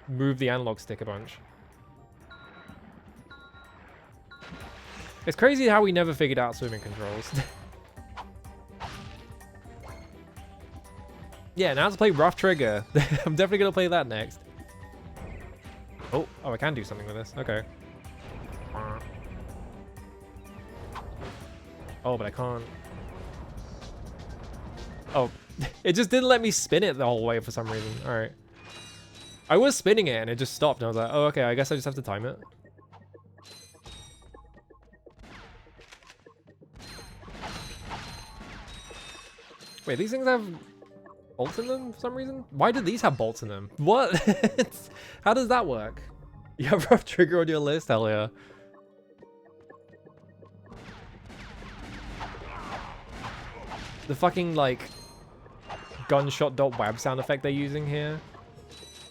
move the analog stick a bunch. It's crazy how we never figured out swimming controls. Yeah, now to play Rough Trigger. I'm definitely going to play that next. Oh, I can do something with this. Okay. Oh, but I can't. Oh, it just didn't let me spin it the whole way for some reason. All right. I was spinning it and it just stopped. And I was like, oh, okay, I guess I just have to time it. Wait, these things have bolts in them for some reason? Why do these have bolts in them? What? How does that work? You have Rough Trigger on your list? Hell yeah. The fucking, like, gunshot.wab sound effect they're using here.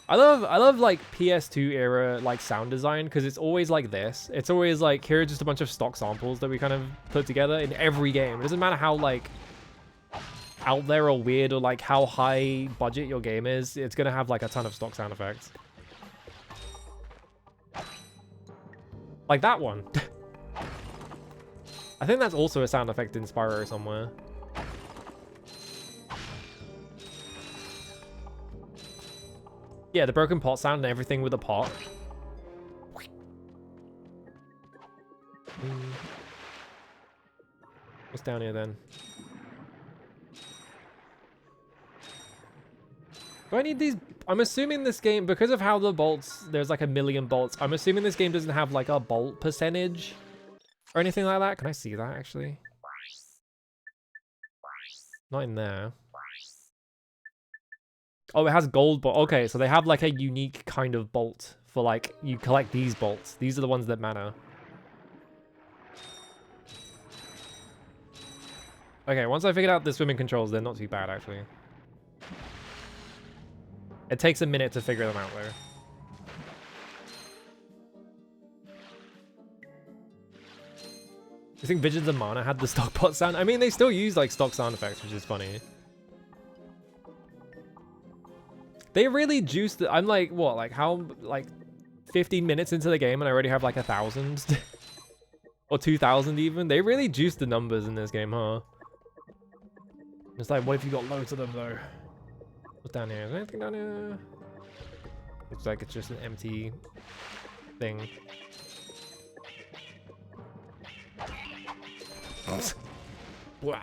I love like PS2 era like sound design because it's always like this. It's always like, here are just a bunch of stock samples that we kind of put together in every game. It doesn't matter how like out there or weird or like how high budget your game is, it's gonna have like a ton of stock sound effects. Like that one. I think that's also a sound effect in Spyro somewhere. Yeah, the broken pot sound and everything with a pot. What's down here then? Do I need these? I'm assuming this game, because of how the bolts, there's like a million bolts. I'm assuming this game doesn't have like a bolt percentage or anything like that. Can I see that actually? Not in there. Oh, it has gold bolt. Okay, so they have like a unique kind of bolt for like, you collect these bolts. These are the ones that matter. Okay, once I figured out the swimming controls, they're not too bad actually. It takes a minute to figure them out though. You think Visions of Mana had the stock bot sound? I mean, they still use like stock sound effects, which is funny. They really juiced it. I'm like, what, like how, like 15 minutes into the game and I already have like 1,000 or 2,000 even. They really juiced the numbers in this game, huh? It's like, what if you got loads of them though? What's down here? Is there anything down here? Looks like it's just an empty thing. Wow.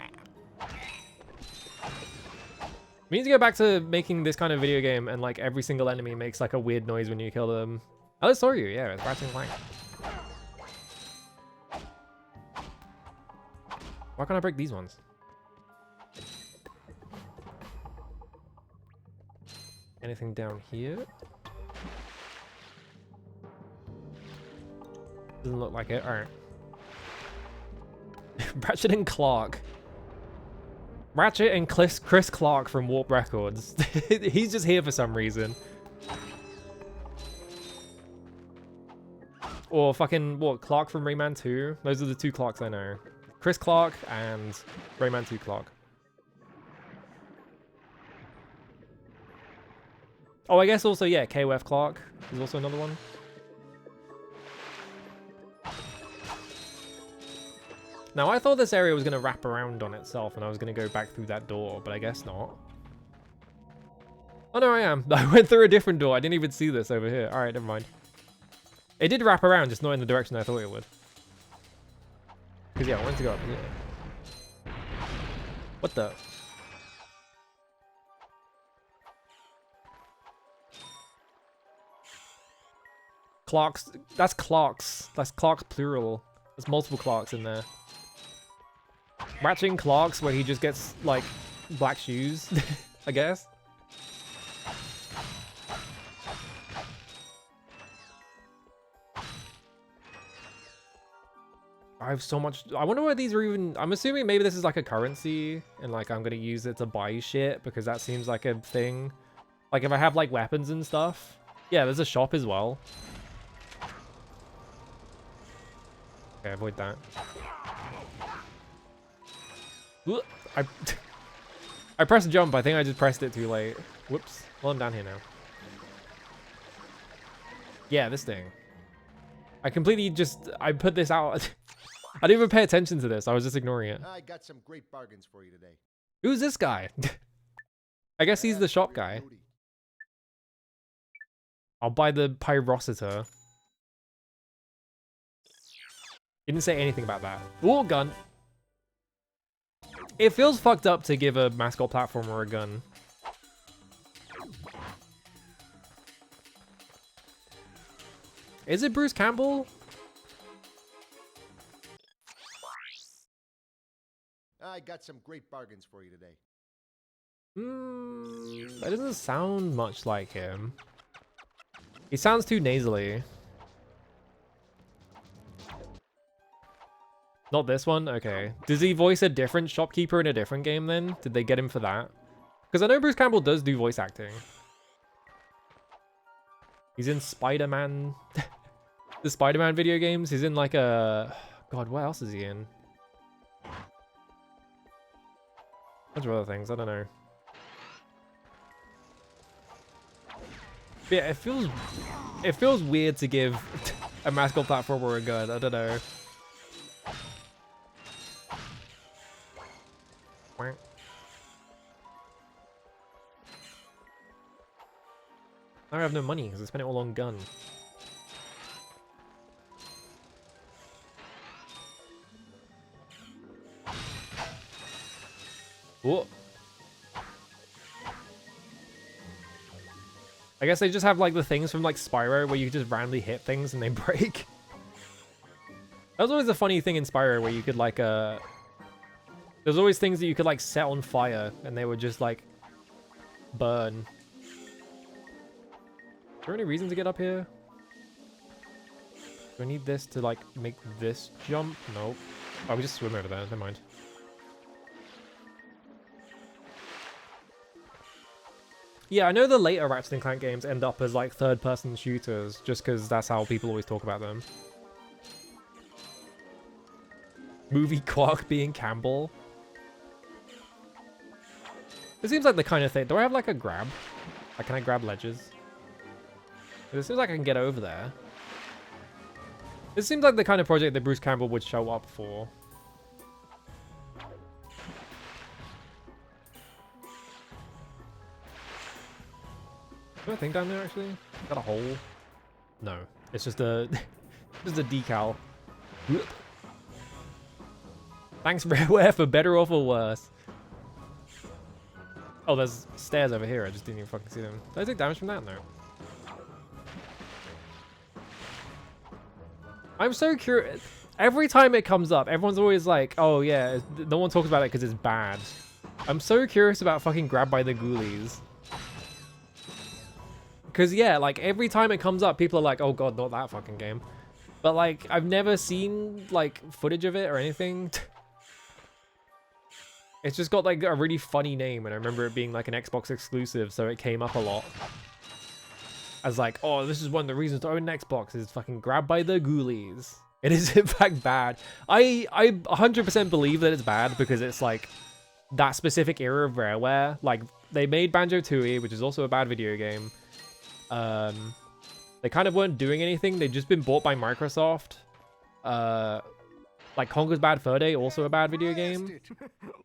We need to go back to making this kind of video game and like every single enemy makes like a weird noise when you kill them. Oh, that's Soryu, yeah, it's Ratchet and Clank. Why can't I break these ones? Anything down here? Doesn't look like it. Alright. Ratchet and Clark. Ratchet and Chris Clark from Warp Records. He's just here for some reason. Or fucking, what, Clark from Rayman 2? Those are the two Clarks I know. Chris Clark and Rayman 2 Clark. Oh, I guess also, yeah, KOF Clark is also another one. Now, I thought this area was going to wrap around on itself and I was going to go back through that door, but I guess not. Oh, no, I am. I went through a different door. I didn't even see this over here. All right, never mind. It did wrap around, just not in the direction I thought it would. Because, yeah, I wanted to go up here. What the? Clarks. That's Clarks. That's Clarks plural. There's multiple Clarks in there. Ratchet and Clarks, where he just gets, like, black shoes, I guess. I have so much. I wonder why these are even. I'm assuming maybe this is like a currency and like I'm gonna use it to buy shit because that seems like a thing. Like if I have like weapons and stuff. Yeah, there's a shop as well. Okay, avoid that. I pressed jump. I think I just pressed it too late. Whoops. Well, I'm down here now. Yeah, this thing. I completely just. I put this out. I didn't even pay attention to this. I was just ignoring it. I got some great bargains for you today. Who's this guy? I guess he's the shop guy. I'll buy the Pyrocitor. He didn't say anything about that. Ooh, gun. It feels fucked up to give a mascot platformer a gun. Is it Bruce Campbell? I got some great bargains for you today. That doesn't sound much like him. He sounds too nasally. Not this one? Okay. Does he voice a different shopkeeper in a different game then? Did they get him for that? Because I know Bruce Campbell does do voice acting. He's in Spider-Man. The Spider-Man video games. He's in like a... God, what else is he in? Bunch of other things, I don't know. But yeah, it feels weird to give a mascot platformer a gun, I don't know. Now I have no money because I spent it all on gun. Whoa. I guess they just have like the things from like Spyro where you just randomly hit things and they break. That was always a funny thing in Spyro where you could like there's always things that you could like set on fire and they would just like burn. Is there any reason to get up here? Do I need this to like make this jump? Nope. Oh, we just swim over there, never mind. Yeah, I know the later Ratchet and Clank games end up as like third-person shooters, just because that's how people always talk about them. Movie Quark being Campbell. It seems like the kind of thing. Do I have like a grab? Like, can I grab ledges? It seems like I can get over there. It seems like the kind of project that Bruce Campbell would show up for. Is there a thing down there actually? Got a hole? No, it's just a just a decal. Thanks, Rareware, for better or for worse. Oh, there's stairs over here. I just didn't even fucking see them. Did I take damage from that? No. I'm so curious. Every time it comes up, everyone's always like, oh yeah, no one talks about it because it's bad. I'm so curious about fucking Grabbed by the Ghoulies. Because yeah, like every time it comes up, people are like, oh god, not that fucking game. But like, I've never seen like footage of it or anything. It's just got like a really funny name, and I remember it being like an Xbox exclusive, so it came up a lot. As like, oh, this is one of the reasons to own an Xbox is fucking Grabbed by the Ghoulies. It is in fact bad. I 100% believe that it's bad because it's like that specific era of Rareware. Like they made Banjo-Tooie, which is also a bad video game. They kind of weren't doing anything. They'd just been bought by Microsoft. Like Conker's Bad Fur Day, also a bad video game.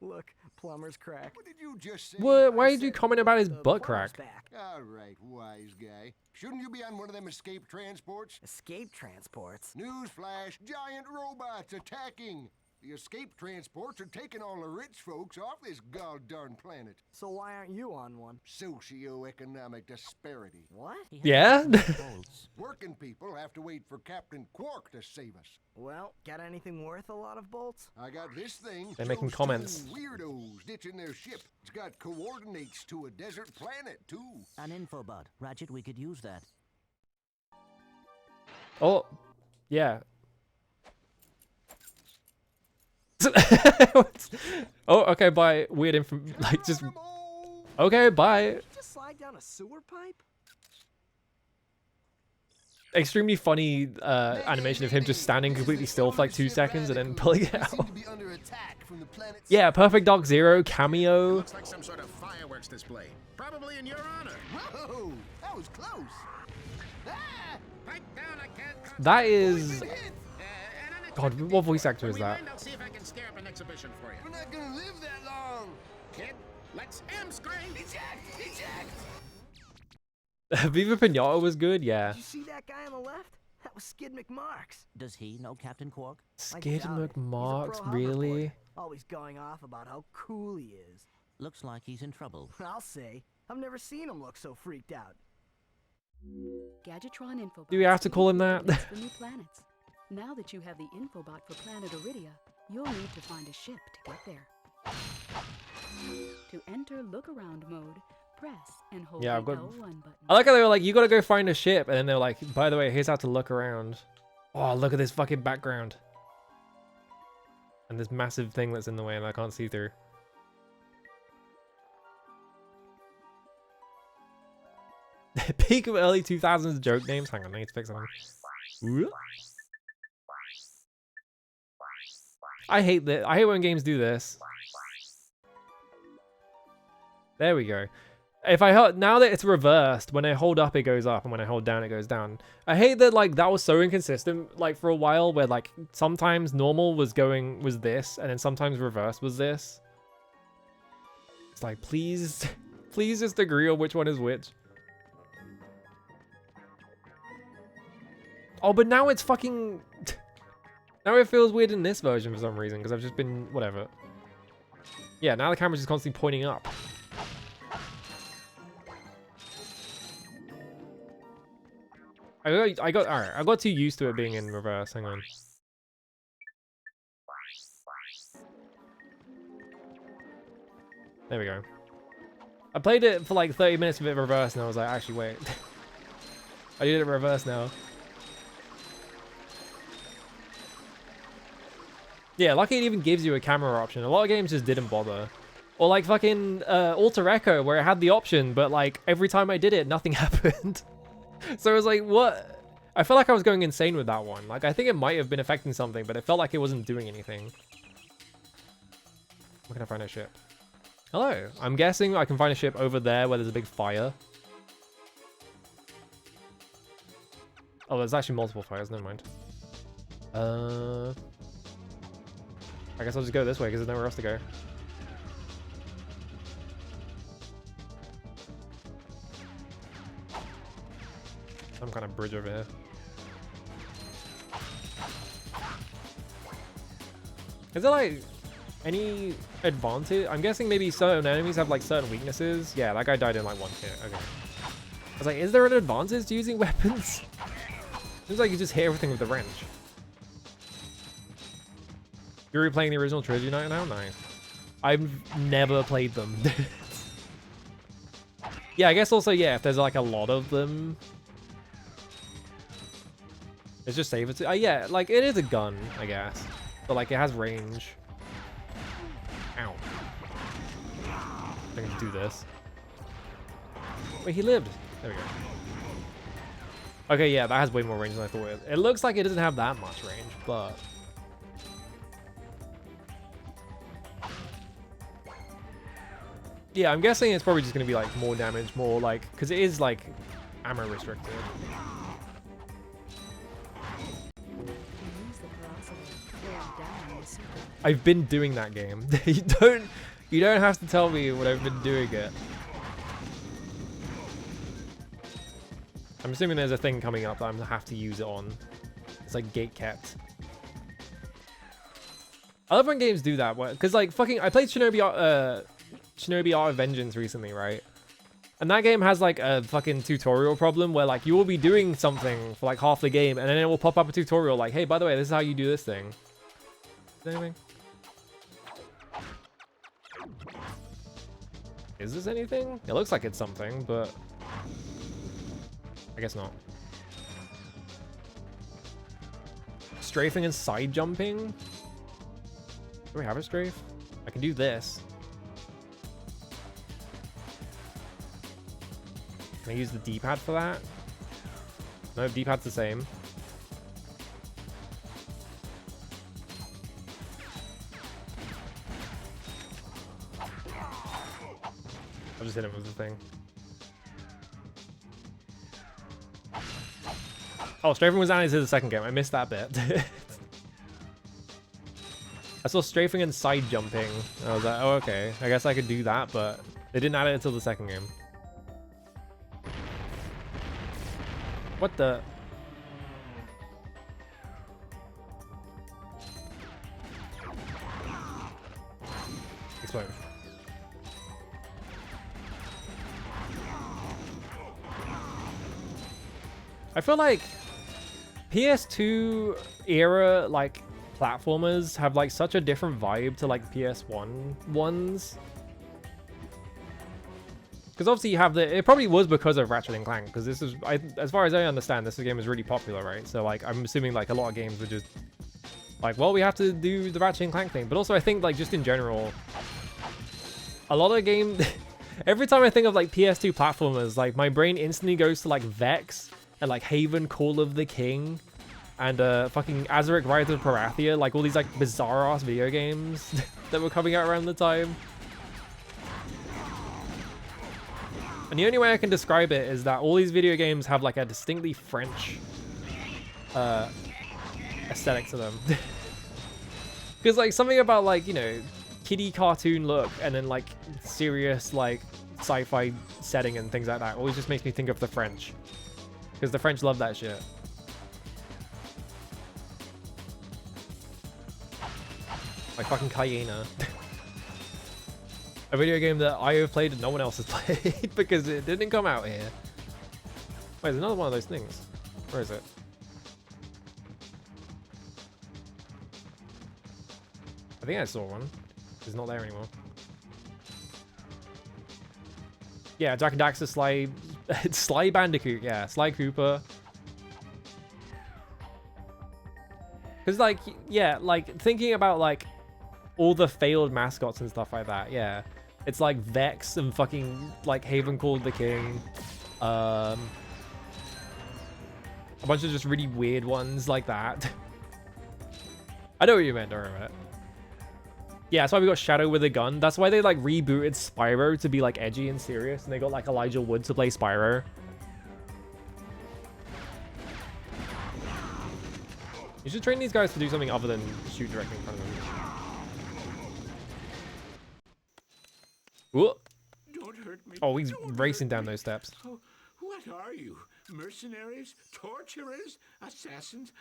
Look, plumber's crack. What did you just say? What? Why did you comment about his butt crack? All right, wise guy. Shouldn't you be on one of them escape transports? Escape transports? Newsflash, giant robots attacking. The escape transports are taking all the rich folks off this god-darn planet. So why aren't you on one? Socioeconomic disparity. What? Yeah? Working people have to wait for Captain Quark to save us. Well, got anything worth a lot of bolts? I got this thing. They're making Shows comments. two weirdos ditching their ship. It's got coordinates to a desert planet, too. An infobot. Ratchet, we could use that. Oh, yeah. Oh, okay, bye. Weird info. Like, just. Okay, bye. Did you just slide down a sewer pipe? Extremely funny animation of him just standing completely still for like 2 seconds and then pulling it out. Yeah, Perfect Dark Zero cameo. Looks like some sort of fireworks display. Probably in your honor. Whoa, that was close. Ah! Pipe down, I can't. That is. An God, what voice actor is When we that? land, I'll see if I can scare up an exhibition for you. We're not gonna live that long. Kid, let's M-screen. Eject! Eject! Viva Pinata was good, yeah. Did you see that guy on the left? That was Skid McMarks. Does he know Captain Quark? Skid doubt it. He's a McMarks, pro hover really? boy, always going off about how cool he is. Looks like he's in trouble. I'll say, I've never seen him look so freaked out. Gadgetron Infobot. Do we have to call him that? For new planets. Now that you have the Infobot for planet Iridia, you'll need to find a ship to get there. To enter look-around mode, press and hold Yeah, the I've got- L1 button. I like how they were like, you gotta go find a ship. And then they're like, by the way, here's how to look around. Oh, look at this fucking background. And this massive thing that's in the way and I can't see through. Peak of early 2000s joke names. Hang on, I need to pick something. I hate that. I hate when games do this. There we go. If I hold, now that it's reversed, when I hold up it goes up and when I hold down it goes down. I hate that like that was so inconsistent like for a while where like sometimes normal was this and then sometimes reverse was this. It's like please please just agree on which one is which. Oh, but now it's fucking now it feels weird in this version for some reason because I've just been whatever. Yeah, now the camera's just constantly pointing up. I got all right. I got too used to it being in reverse. Hang on. There we go. I played it for like 30 minutes of it in reverse, and I was like, actually, wait. I did it in reverse now. Yeah, lucky it even gives you a camera option. A lot of games just didn't bother. Or like fucking Alter Echo, where it had the option, but like every time I did it, nothing happened. So I was like, what? I felt like I was going insane with that one. Like, I think it might have been affecting something, but it felt like it wasn't doing anything. Where can I find a ship? Hello. I'm guessing I can find a ship over there where there's a big fire. Oh, there's actually multiple fires. Never mind. I guess I'll just go this way because there's nowhere else to go. Some kind of bridge over here. Is there like any advantage? I'm guessing maybe certain enemies have like certain weaknesses. Yeah, that guy died in like one hit. Okay. I was like, is there an advantage to using weapons? Seems like you just hit everything with the wrench. You're replaying the original trilogy now? Nice. I've never played them. Yeah, I guess also, yeah, if there's like a lot of them, it's just safer to... yeah, like, it is a gun, I guess. But, like, it has range. Ow. I can do this. Wait, he lived. There we go. Okay, yeah, that has way more range than I thought it. It looks like it doesn't have that much range, but... yeah, I'm guessing it's probably just going to be, like, more damage, more, like... because it is, like, ammo restricted. I've been doing that game. You don't have to tell me what I've been doing it. I'm assuming there's a thing coming up that I'm gonna have to use it on. It's like gate kept. I love when games do that, because like fucking I played Shinobi Art of Vengeance recently, right? And that game has like a fucking tutorial problem where like you will be doing something for like half the game and then it will pop up a tutorial like, hey, by the way, this is how you do this thing. Is anything? Is this anything? It looks like it's something, but I guess not. Strafing and side jumping? Do we have a strafe? I can do this. Can I use the D-pad for that? No, D-pad's the same. I'll just hit him with the thing. Oh, strafing was added to the second game. I missed that bit. I saw strafing and side jumping. I was like, oh, okay. I guess I could do that, but they didn't add it until the second game. What the? Explode. I feel like PS2 era like platformers have like such a different vibe to like PS1 ones. Because obviously you have the, it probably was because of Ratchet and Clank, because this is, as far as I understand, this game is really popular, right? So like I'm assuming like a lot of games were just like, well, we have to do the Ratchet and Clank thing. But also I think like just in general, a lot of games, every time I think of like PS2 platformers, like my brain instantly goes to like Vex and like Haven Call of the King and fucking Azaric Rise of Parathia, like all these like bizarre ass video games that were coming out around the time. And the only way I can describe it is that all these video games have like a distinctly French aesthetic to them. Because like something about like, you know, kiddie cartoon look and then like serious like sci-fi setting and things like that always just makes me think of the French. Because the French love that shit. Like fucking Cayena. A video game that I have played and no one else has played because it didn't come out here. Wait, there's another one of those things. Where is it? I think I saw one. It's not there anymore. Yeah, Jack and Daxter, Sly... Sly Bandicoot, yeah. Sly Cooper. Because, like, yeah, like, thinking about, like, all the failed mascots and stuff like that, yeah. It's like Vex and fucking, like, Haven Called the King. A bunch of just really weird ones like that. I know what you meant, don't worry about it. Yeah, that's why we got Shadow with a gun. That's why they, like, rebooted Spyro to be, like, edgy and serious. And they got, like, Elijah Wood to play Spyro. You should train these guys to do something other than shoot directly in front of them. Whoa. Don't hurt me. Oh, he's Don't racing hurt down me. those steps. Oh, what are you? Mercenaries? Torturers? Assassins?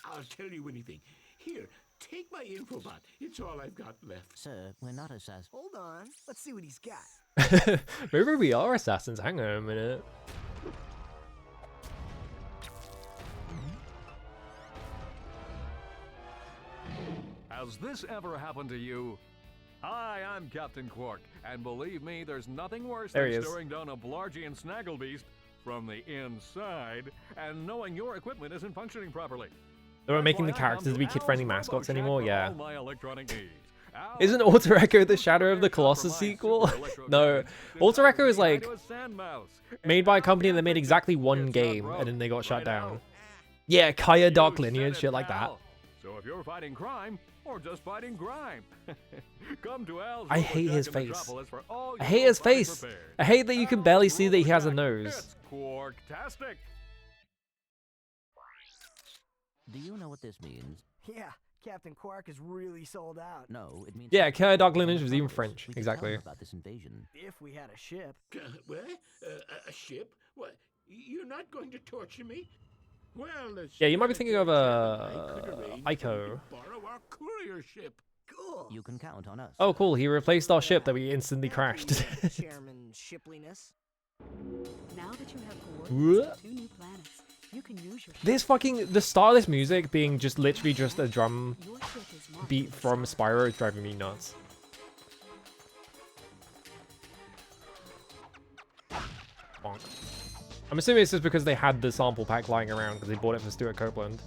I'll tell you anything. Here, take my infobot. It's all I've got left. Sir, we're not assassins. Hold on. Let's see what he's got. Maybe we are assassins. Hang on a minute. Has this ever happened to you? Hi, I'm Captain Quark, and believe me, there's nothing worse There he than is. staring down a Blargian snagglebeast from the inside and knowing your equipment isn't functioning properly. They weren't That's making the why I come characters to be Al's kid-friendly Robo mascots Shack anymore. for Yeah. all my electronic needs. Al Isn't is Alter Echo the super Shadow of the shop for Colossus my sequel? super electro No. gadgets Alter Echo is designed like to a sand mouse. made by a company And that made now exactly it's one not game broke. and then they got shut Right, down. Al? Yeah, Kaya Dark You Lineage, said shit it, like that. pal. So if you're fighting crime or just fighting grime, come to Al's I Robo hate Shack his in face. Metropolis for all I your hate his fighting face. repairs. I hate that you can barely see that he has a Robo nose. It's Quarktastic. Do you know what this means? Yeah, Captain Quark is really sold out. No, it means... Yeah, Kaya Dark Lineage was even Metropolis. French. We could tell Exactly. them about this invasion. If we had a ship. What? A ship? What? You're not going to torture me? Well, Yeah, you might be thinking of, Ico. Ico. Borrow our courier ship. Cool. You can count on us. Oh, cool. He replaced our ship that we instantly Thank crashed. you, Chairman Shipliness. Now that you have What? coordinates to 2 new planets, you can use your This fucking... The start of this music being just literally just a drum Your ship is marked beat with a from star. Spyro is driving me nuts. Bonk. I'm assuming it's just because they had the sample pack lying around because they bought it for Stuart Copeland.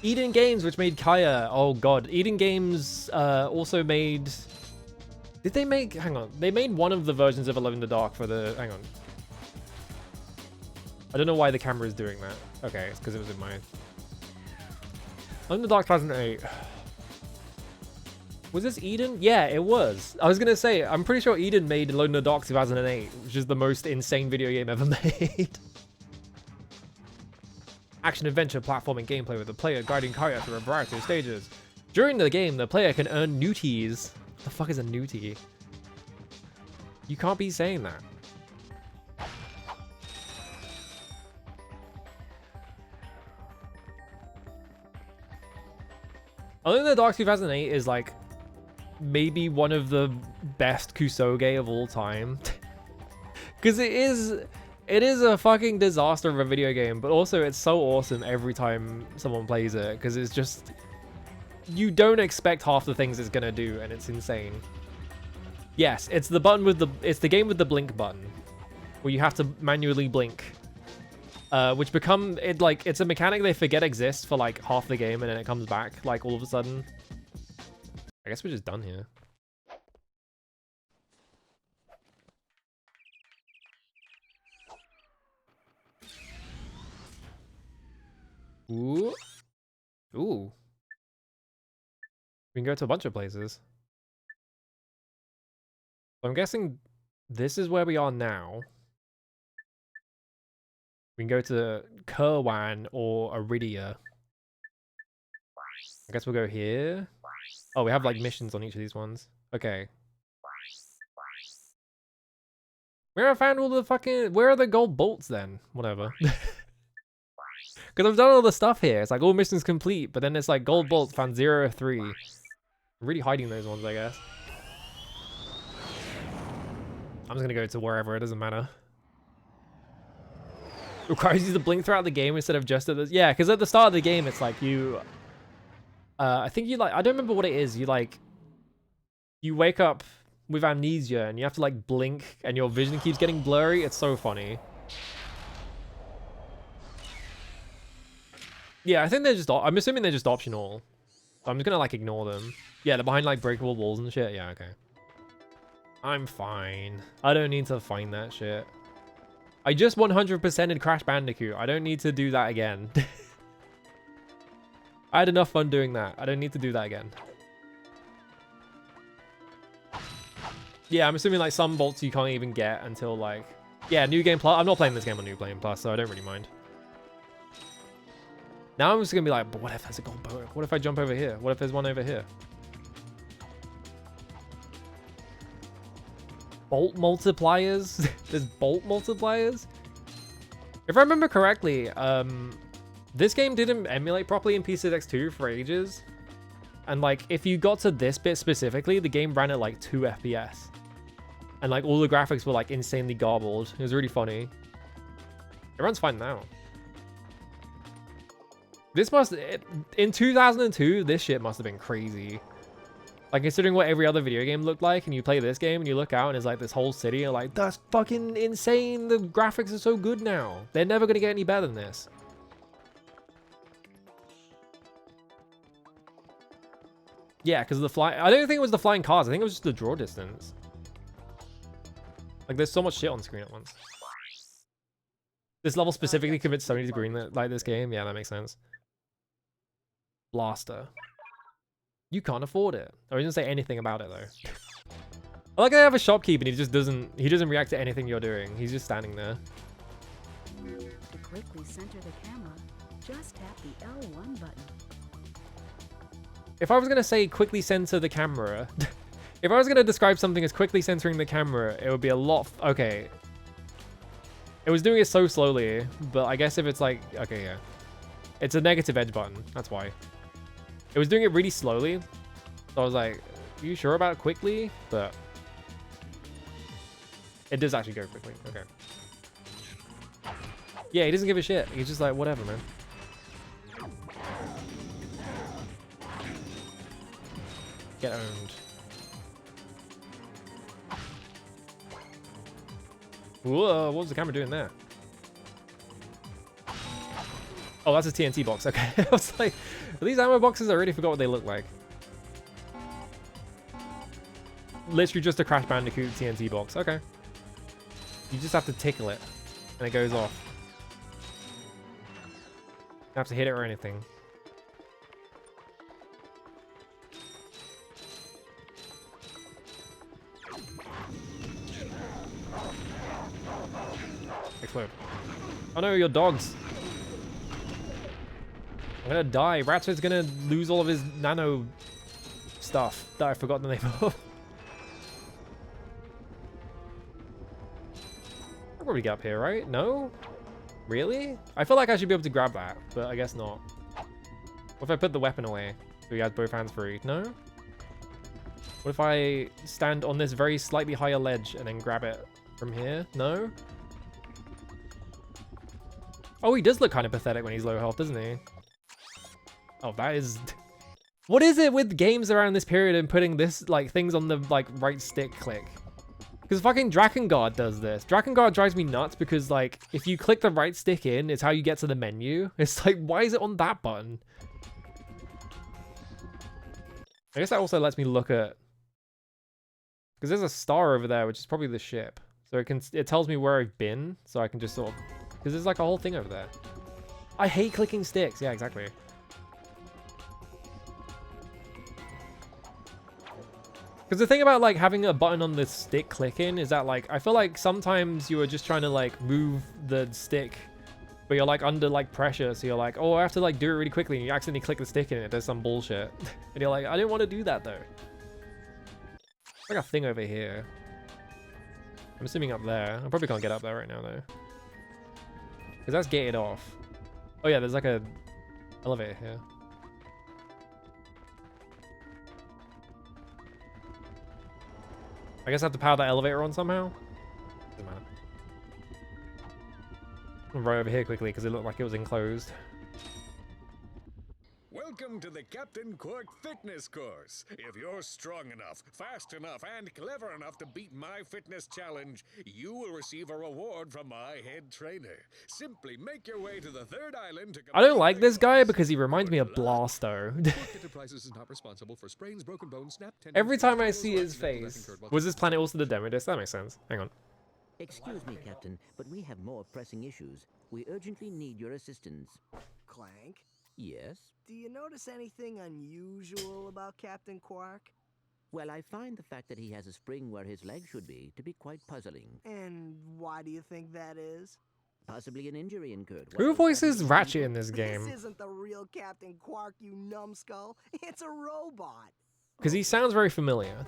Eden Games, which made Kaya. Oh god. Eden Games also made... Did they make... Hang on. They made one of the versions of Alone in the Dark for the... Hang on. I don't know why the camera is doing that. Okay, it's because it was in my... Alone in the Dark 2008. Was this Eden? Yeah, it was. I was going to say, I'm pretty sure Eden made Alone in the Dark 2008, which is the most insane video game ever made. Action-adventure platforming gameplay with the player guiding Kaya through a variety of stages. During the game, the player can earn newties. What the fuck is a newtie? You can't be saying that. Alone in the Dark 2008 is like maybe one of the best Kusoge of all time. Because it is a fucking disaster of a video game, but also it's so awesome every time someone plays it, because it's just... You don't expect half the things it's gonna do, and it's insane. Yes, it's the button with the... It's the game with the blink button, where you have to manually blink. Which become... It's a mechanic they forget exists for like half the game, and then it comes back, like, all of a sudden. I guess we're just done here. Ooh. Ooh. We can go to a bunch of places. So I'm guessing this is where we are now. We can go to Kerwan or Aridia. I guess we'll go here. Oh, we have like missions on each of these ones. Okay. Where I found all the fucking... Where are the gold bolts then? Whatever. Because I've done all the stuff here. It's like all missions complete, but then it's like gold bolts found 0 of 3. I'm really hiding those ones, I guess. I'm just gonna go to wherever, it doesn't matter. Requires you to blink throughout the game instead of just at the... Yeah, because at the start of the game, it's like you... I think you like... I don't remember what it is. You like... You wake up with amnesia and you have to like blink and your vision keeps getting blurry. It's so funny. Yeah, I think they're just... I'm assuming they're just optional. So I'm just gonna like ignore them. Yeah, they're behind like breakable walls and shit. Yeah, okay. I'm fine. I don't need to find that shit. I just 100%ed Crash Bandicoot. I don't need to do that again. I had enough fun doing that. I don't need to do that again. Yeah, I'm assuming like some bolts you can't even get until like... Yeah, New Game Plus. I'm not playing this game on New Game Plus, so I don't really mind. Now I'm just going to be like, but what if there's a gold boat? What if I jump over here? What if there's one over here? Bolt multipliers? There's bolt multipliers? If I remember correctly, this game didn't emulate properly in PCX2 for ages. And like, if you got to this bit specifically, the game ran at like 2 FPS. And like, all the graphics were like insanely garbled. It was really funny. It runs fine now. This must... in 2002, this shit must have been crazy. Like, considering what every other video game looked like, and you play this game, and you look out, and it's like this whole city, and you're like, that's fucking insane. The graphics are so good now. They're never going to get any better than this. Yeah, because of the fly... I don't think it was the flying cars. I think it was just the draw distance. Like, there's so much shit on screen at once. This level specifically convinced Sony to green like this game. Yeah, that makes sense. Blaster. You can't afford it. I didn't say anything about it though. I like I have a shopkeep and he doesn't react to anything you're doing. He's just standing there. To quickly center the camera, just tap the L1 button. If I was gonna say quickly center the camera, if I was gonna describe something as quickly centering the camera, it would be a lot. Okay. It was doing it so slowly, but I guess if it's like, okay, yeah. It's a negative edge button, that's why. It was doing it really slowly, so I was like, are you sure about quickly? But it does actually go quickly, okay. Yeah, he doesn't give a shit. He's just like, whatever, man. Get owned. Whoa, what was the camera doing there? Oh, that's a TNT box. Okay. I was like, are these ammo boxes? I already forgot what they look like. Literally just a Crash Bandicoot TNT box. Okay. You just have to tickle it, and it goes off. You don't have to hit it or anything. Explode. Oh no, your dogs. I'm gonna die. Ratchet's gonna lose all of his nano stuff that I forgot the name of. I'll probably get up here, right? No? Really? I feel like I should be able to grab that, but I guess not. What if I put the weapon away so he has both hands free? No? What if I stand on this very slightly higher ledge and then grab it from here? No? Oh, he does look kind of pathetic when he's low health, doesn't he? Oh, that is... What is it with games around this period and putting this, like, things on the, like, right stick click? Because fucking Drakengard does this. Drakengard drives me nuts because, like, if you click the right stick in, it's how you get to the menu. It's like, why is it on that button? I guess that also lets me look at... Because there's a star over there, which is probably the ship. So it tells me where I've been, so I can just sort of... Because there's, like, a whole thing over there. I hate clicking sticks. Yeah, exactly. Because the thing about, like, having a button on the stick clicking is that, like, I feel like sometimes you are just trying to, like, move the stick, but you're, like, under, like, pressure. So you're like, oh, I have to, like, do it really quickly. And you accidentally click the stick and it does some bullshit. And you're like, I didn't want to do that, though. There's, like, a thing over here. I'm assuming up there. I probably can't get up there right now, though. Because that's gated off. Oh, yeah, there's, like, a elevator here. I guess I have to power that elevator on somehow. Doesn't matter. Right over here quickly because it looked like it was enclosed. Welcome to the Captain Quark Fitness Course. If you're strong enough, fast enough, and clever enough to beat my fitness challenge, you will receive a reward from my head trainer. Simply make your way to the third island to I don't like this guy because he reminds me of Blasto. Enterprises is not responsible for sprains, broken bones, snap tendons. Every time I see his face. Was this planet also the demo disc? That makes sense. Hang on. Excuse me, Captain, but we have more pressing issues. We urgently need your assistance. Clank, Yes? do you notice anything unusual about Captain Quark? Well, I find the fact that he has a spring where his leg should be to be quite puzzling. And why do you think that is? Possibly an injury incurred. Who voices Ratchet in this game? This isn't the real Captain Quark, you numbskull. It's a robot. Because he sounds very familiar.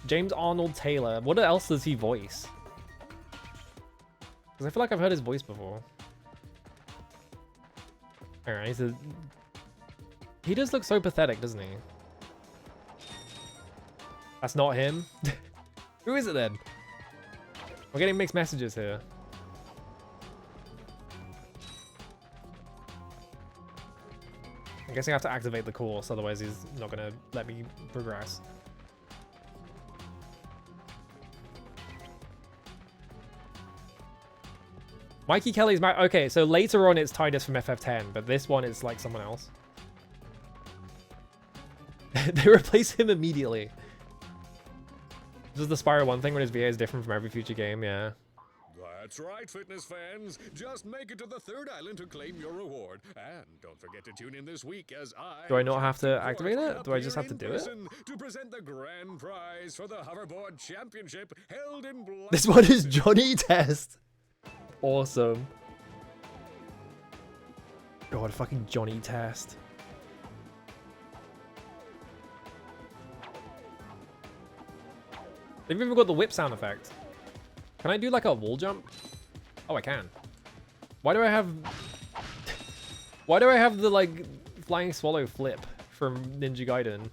James Arnold Taylor. What else does he voice? Because I feel like I've heard his voice before. Alright, so he does look so pathetic, doesn't he? That's not him. Who is it then? We're getting mixed messages here. I'm guessing I have to activate the course, otherwise he's not gonna let me progress. Mikey Kelly's back. Okay, so later on it's Titus from FF10, but this one is like someone else. They replace him immediately. This is the Spyro 1 thing when his VA is different from every future game, yeah. That's right, fitness fans. Just make it to the third island to claim your reward. And don't forget to tune in this week as Do I not have to activate it? Do I just have to do it? To present the grand prize for the Hoverboard Championship held in Black. This one is Johnny Test. Awesome. God, fucking Johnny Test. They've even got the whip sound effect. Can I do like a wall jump? Oh, I can. Why do I have... Why do I have the like flying swallow flip from Ninja Gaiden?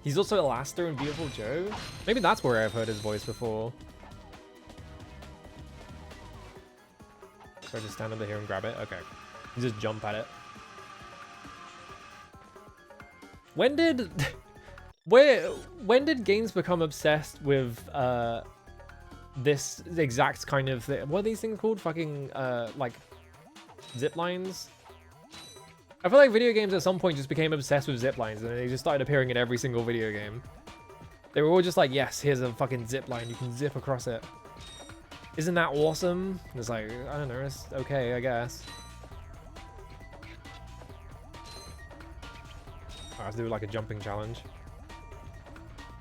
He's also Elaster in Beautiful Joe? Maybe that's where I've heard his voice before. So I just stand under here and grab it? Okay. You just jump at it. When did... when did games become obsessed with this exact kind of thing? What are these things called? Fucking, like, zip lines? I feel like video games at some point just became obsessed with zip lines and they just started appearing in every single video game. They were all just like, yes, here's a fucking zip line, you can zip across it. Isn't that awesome? It's like, I don't know, it's okay, I guess. I have to do like a jumping challenge.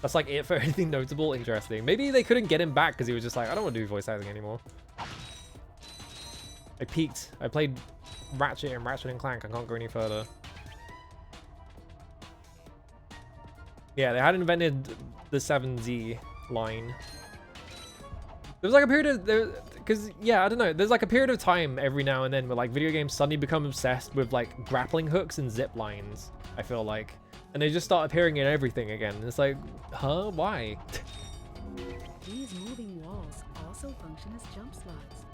That's like it for anything notable, interesting. Maybe they couldn't get him back because he was just like, I don't want to do voice acting anymore. I peaked. I played Ratchet and Clank. I can't go any further. Yeah, they had invented the 7Z line. There was like a period of because yeah, I don't know. There's like a period of time every now and then where like video games suddenly become obsessed with like grappling hooks and zip lines. I feel like, and they just start appearing in everything again. And it's like, huh? Why? These moving walls also function as jump slots.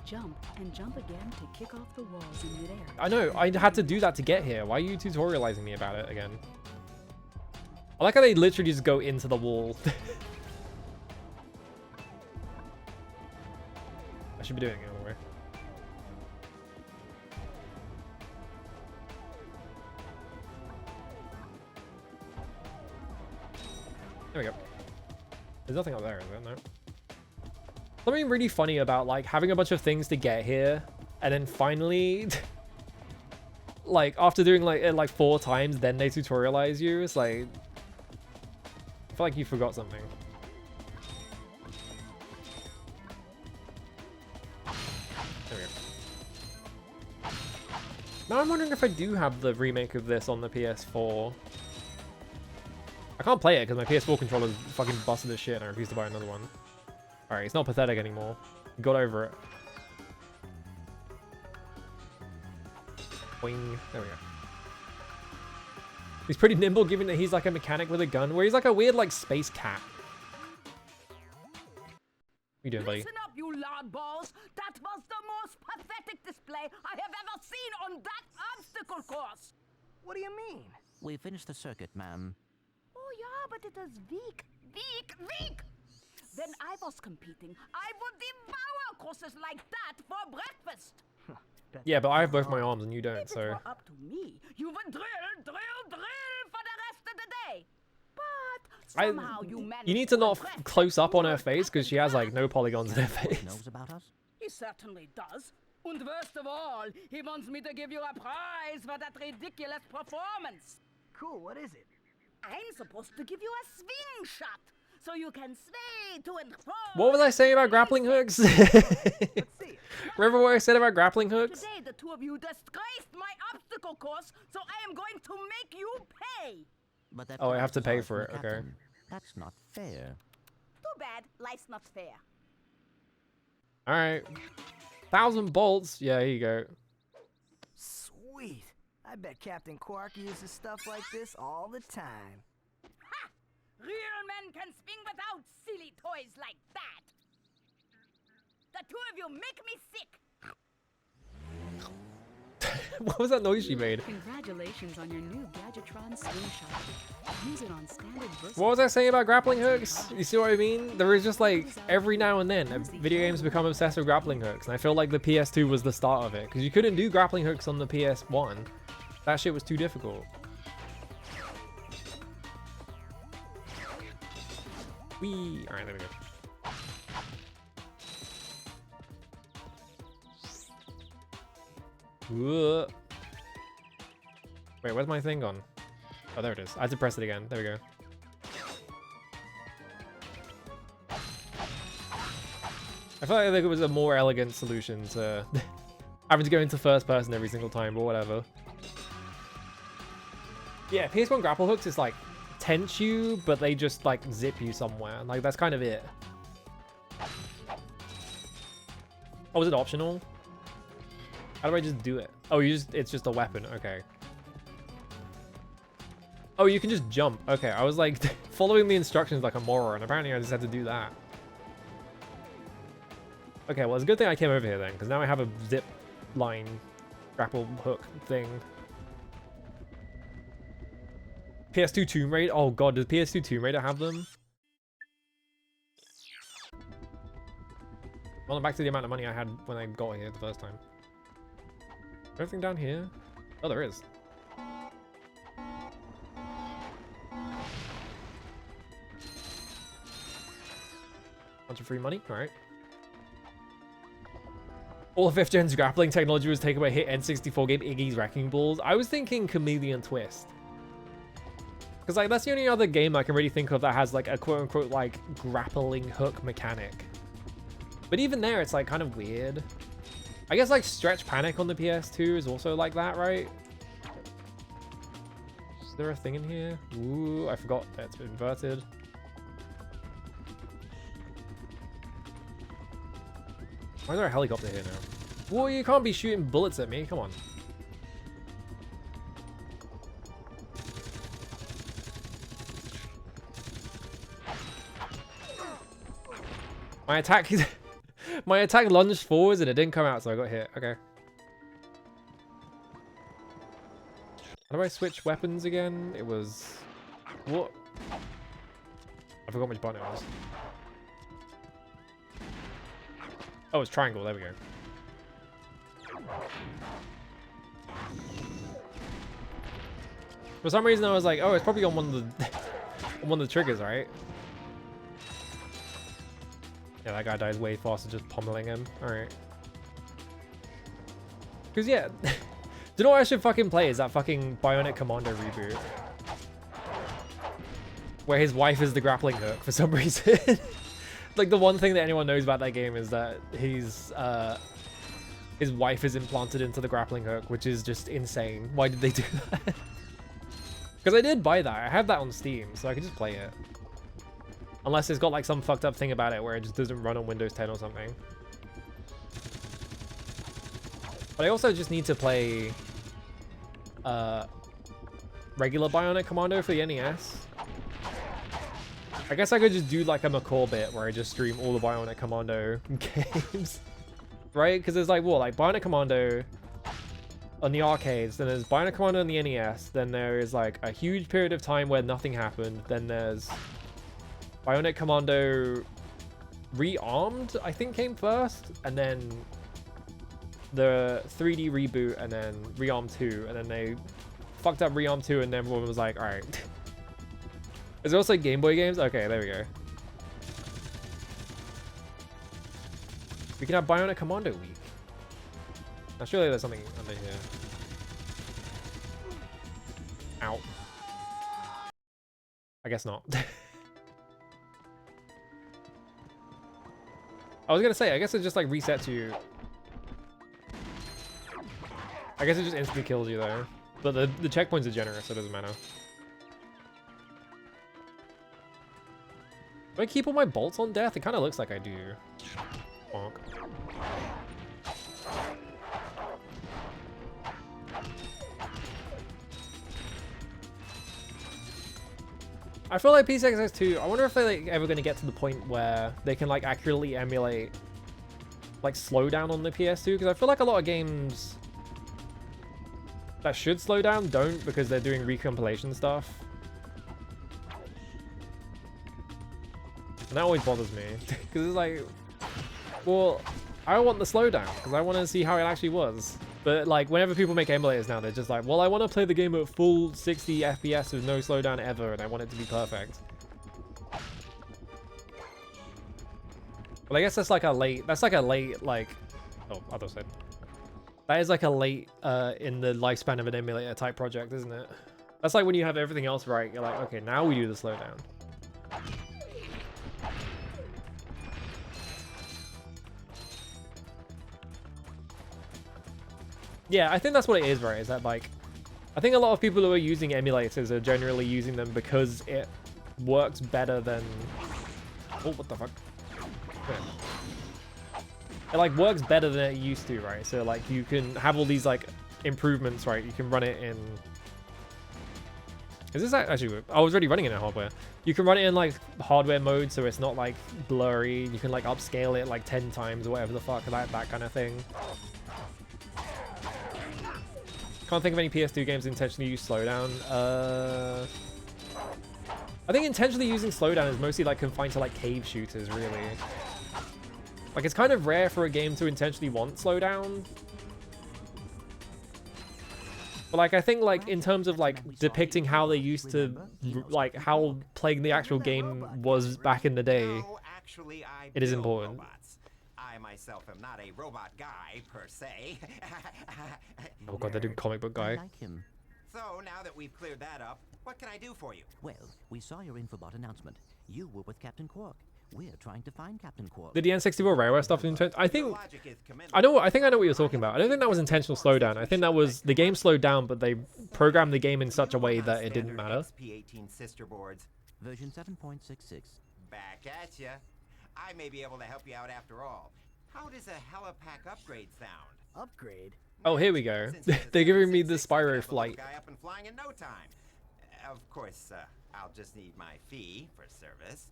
Jump and jump again to kick off the walls in midair. I know. I had to do that to get here. Why are you tutorializing me about it again? I like how they literally just go into the wall. I should be doing it anyway. There we go. There's nothing up there, is there? No. Something really funny about like having a bunch of things to get here and then finally like after doing like it like 4 times then they tutorialize you. It's like I feel like you forgot something. There we go. Now I'm wondering if I do have the remake of this on the PS4. I can't play it because my PS4 controller's fucking busted as shit and I refuse to buy another one. Alright, it's not pathetic anymore. Got over it. Boing. There we go. He's pretty nimble given that he's like a mechanic with a gun, where he's like a weird like space cat. What you doing, buddy? Listen up, you loud balls. That was the most pathetic display I have ever seen on that obstacle course. What do you mean? We finished the circuit, ma'am. Oh yeah, but it is weak. When I was competing, I would devour courses like that for breakfast. Yeah, but I have both my arms and you don't, If it so. were up to me, you would drill for the rest of the day. But somehow you managed You need to not impress close up on her poor face because she has like no polygons in her face. Knows about us? He certainly does. And worst of all, he wants me to give you a prize for that ridiculous performance. Cool, what is it? I'm supposed to give you a swing shot, so you can sway to and fro. What was I saying about grappling hooks? Remember what I said about grappling hooks? Today, the two of you disgraced my obstacle course, so I am going to make you pay. But that Oh, I have to comes pay aside for from it, the okay. captain. That's not fair. Too bad, life's not fair. Alright. 1,000 bolts. Yeah, here you go. Sweet. I bet Captain Quark uses stuff like this all the time. Ha! Real men can swing without silly toys like that. The two of you make me sick. What was that noise she made? Congratulations on your new Gadgetron swing shot. Use it on standard versus. What was I saying about grappling hooks? You see what I mean? There is just like, every now and then, video games become obsessed with grappling hooks. And I feel like the PS2 was the start of it. Because you couldn't do grappling hooks on the PS1. That shit was too difficult. Whee! Alright, there we go. Whoa. Wait, where's my thing gone? Oh, there it is. I had to press it again. There we go. I feel like there was a more elegant solution to having to go into first person every single time, or whatever. Yeah, PS1 grapple hooks is like tense you, but they just like zip you somewhere. Like that's kind of it. Oh, is it optional? How do I just do it? Oh, it's just a weapon. Okay. Oh, you can just jump. Okay, I was like following the instructions like a moron. Apparently I just had to do that. Okay, well, it's a good thing I came over here then, because now I have a zip line grapple hook thing. PS2 Tomb Raider? Oh god, does PS2 Tomb Raider have them? Well, I'm back to the amount of money I had when I got here the first time. Anything down here? Oh, there is. Bunch of free money, alright. All of 5th Gen's grappling technology was taken by hit N64 game Iggy's Wrecking Balls. I was thinking Chameleon Twist. Because like that's the only other game I can really think of that has like a quote-unquote like grappling hook mechanic. But even there, it's like kind of weird. I guess like Stretch Panic on the PS2 is also like that, right? Is there a thing in here? Ooh, I forgot that's inverted. Why is there a helicopter here now? Whoa, you can't be shooting bullets at me. Come on. My attack my attack lunged forwards and it didn't come out, so I got hit. Okay. How do I switch weapons again? It was... What? I forgot which button it was. Oh, it's triangle. There we go. For some reason, I was like, oh, it's probably on one of the on one of the triggers, right? Yeah, that guy dies way faster just pummeling him. All right. Because yeah, do you know what I should fucking play? Is that fucking Bionic Commando reboot, where his wife is the grappling hook for some reason. Like the one thing that anyone knows about that game is that his wife is implanted into the grappling hook, which is just insane. Why did they do that? Because I did buy that. I have that on Steam, so I could just play it. Unless it's got like some fucked up thing about it where it just doesn't run on Windows 10 or something. But I also just need to play regular Bionic Commando for the NES. I guess I could just do like a McCall bit where I just stream all the Bionic Commando games. Right? Because there's like, what, like Bionic Commando on the arcades, then there's Bionic Commando on the NES, then there is like a huge period of time where nothing happened, then there's Bionic Commando Rearmed, I think, came first, and then the 3D reboot, and then Rearmed 2, and then they fucked up Rearmed 2, and then everyone was like, alright. Is there also Game Boy games? Okay, there we go. We can have Bionic Commando Week. Now, surely there's something under here. Ow. I guess not. I was gonna say, I guess it just like resets you. I guess it just instantly kills you though. But the checkpoints are generous, so it doesn't matter. Do I keep all my bolts on death? It kind of looks like I do. Bonk. I feel like PCXX2, I wonder if they're like ever going to get to the point where they can like accurately emulate like slowdown on the PS2, because I feel like a lot of games that should slow down don't, because they're doing recompilation stuff. And that always bothers me, because it's like, well, I want the slowdown, because I want to see how it actually was. But like, whenever people make emulators now, they're just like, well, I want to play the game at full 60 FPS with no slowdown ever, and I want it to be perfect. Well, I guess that's like a late, like, oh, other side. That is like a late in the lifespan of an emulator type project, isn't it? That's like when you have everything else right, you're like, okay, now we do the slowdown. Yeah, I think that's what it is, right? Is that like, I think a lot of people who are using emulators are generally using them because it works better than... Oh, what the fuck? It like works better than it used to, right? So like you can have all these like improvements, right? You can run it in... Is this actually... I was already running it in hardware. You can run it in like hardware mode, so it's not like blurry. You can like upscale it like 10 times or whatever the fuck, that kind of thing. Can't think of any PS2 games that intentionally use slowdown. I think intentionally using slowdown is mostly like confined to like cave shooters, really. Like it's kind of rare for a game to intentionally want slowdown. But like I think like in terms of like depicting how they used to, like how playing the actual game was back in the day, it is important. I myself am not a robot guy, per se. Oh god, they're doing comic book guy. I like him. So, now that we've cleared that up, what can I do for you? Well, we saw your Infobot announcement. You were with Captain Quark. We're trying to find Captain Quark. Did the N64 Rareware stuff I think... I think I know what you're talking about. I don't think that was intentional slowdown. I think that was... The game slowed down, but they programmed the game in such a way that it didn't matter. XP18 sister boards. Version 7.66. Back at ya. I may be able to help you out after all. How does a helipack upgrade sound? Upgrade? Oh, here we go. They're giving me the Spyro flight. Guy up and flying in no time. Of course, I'll just need my fee for service.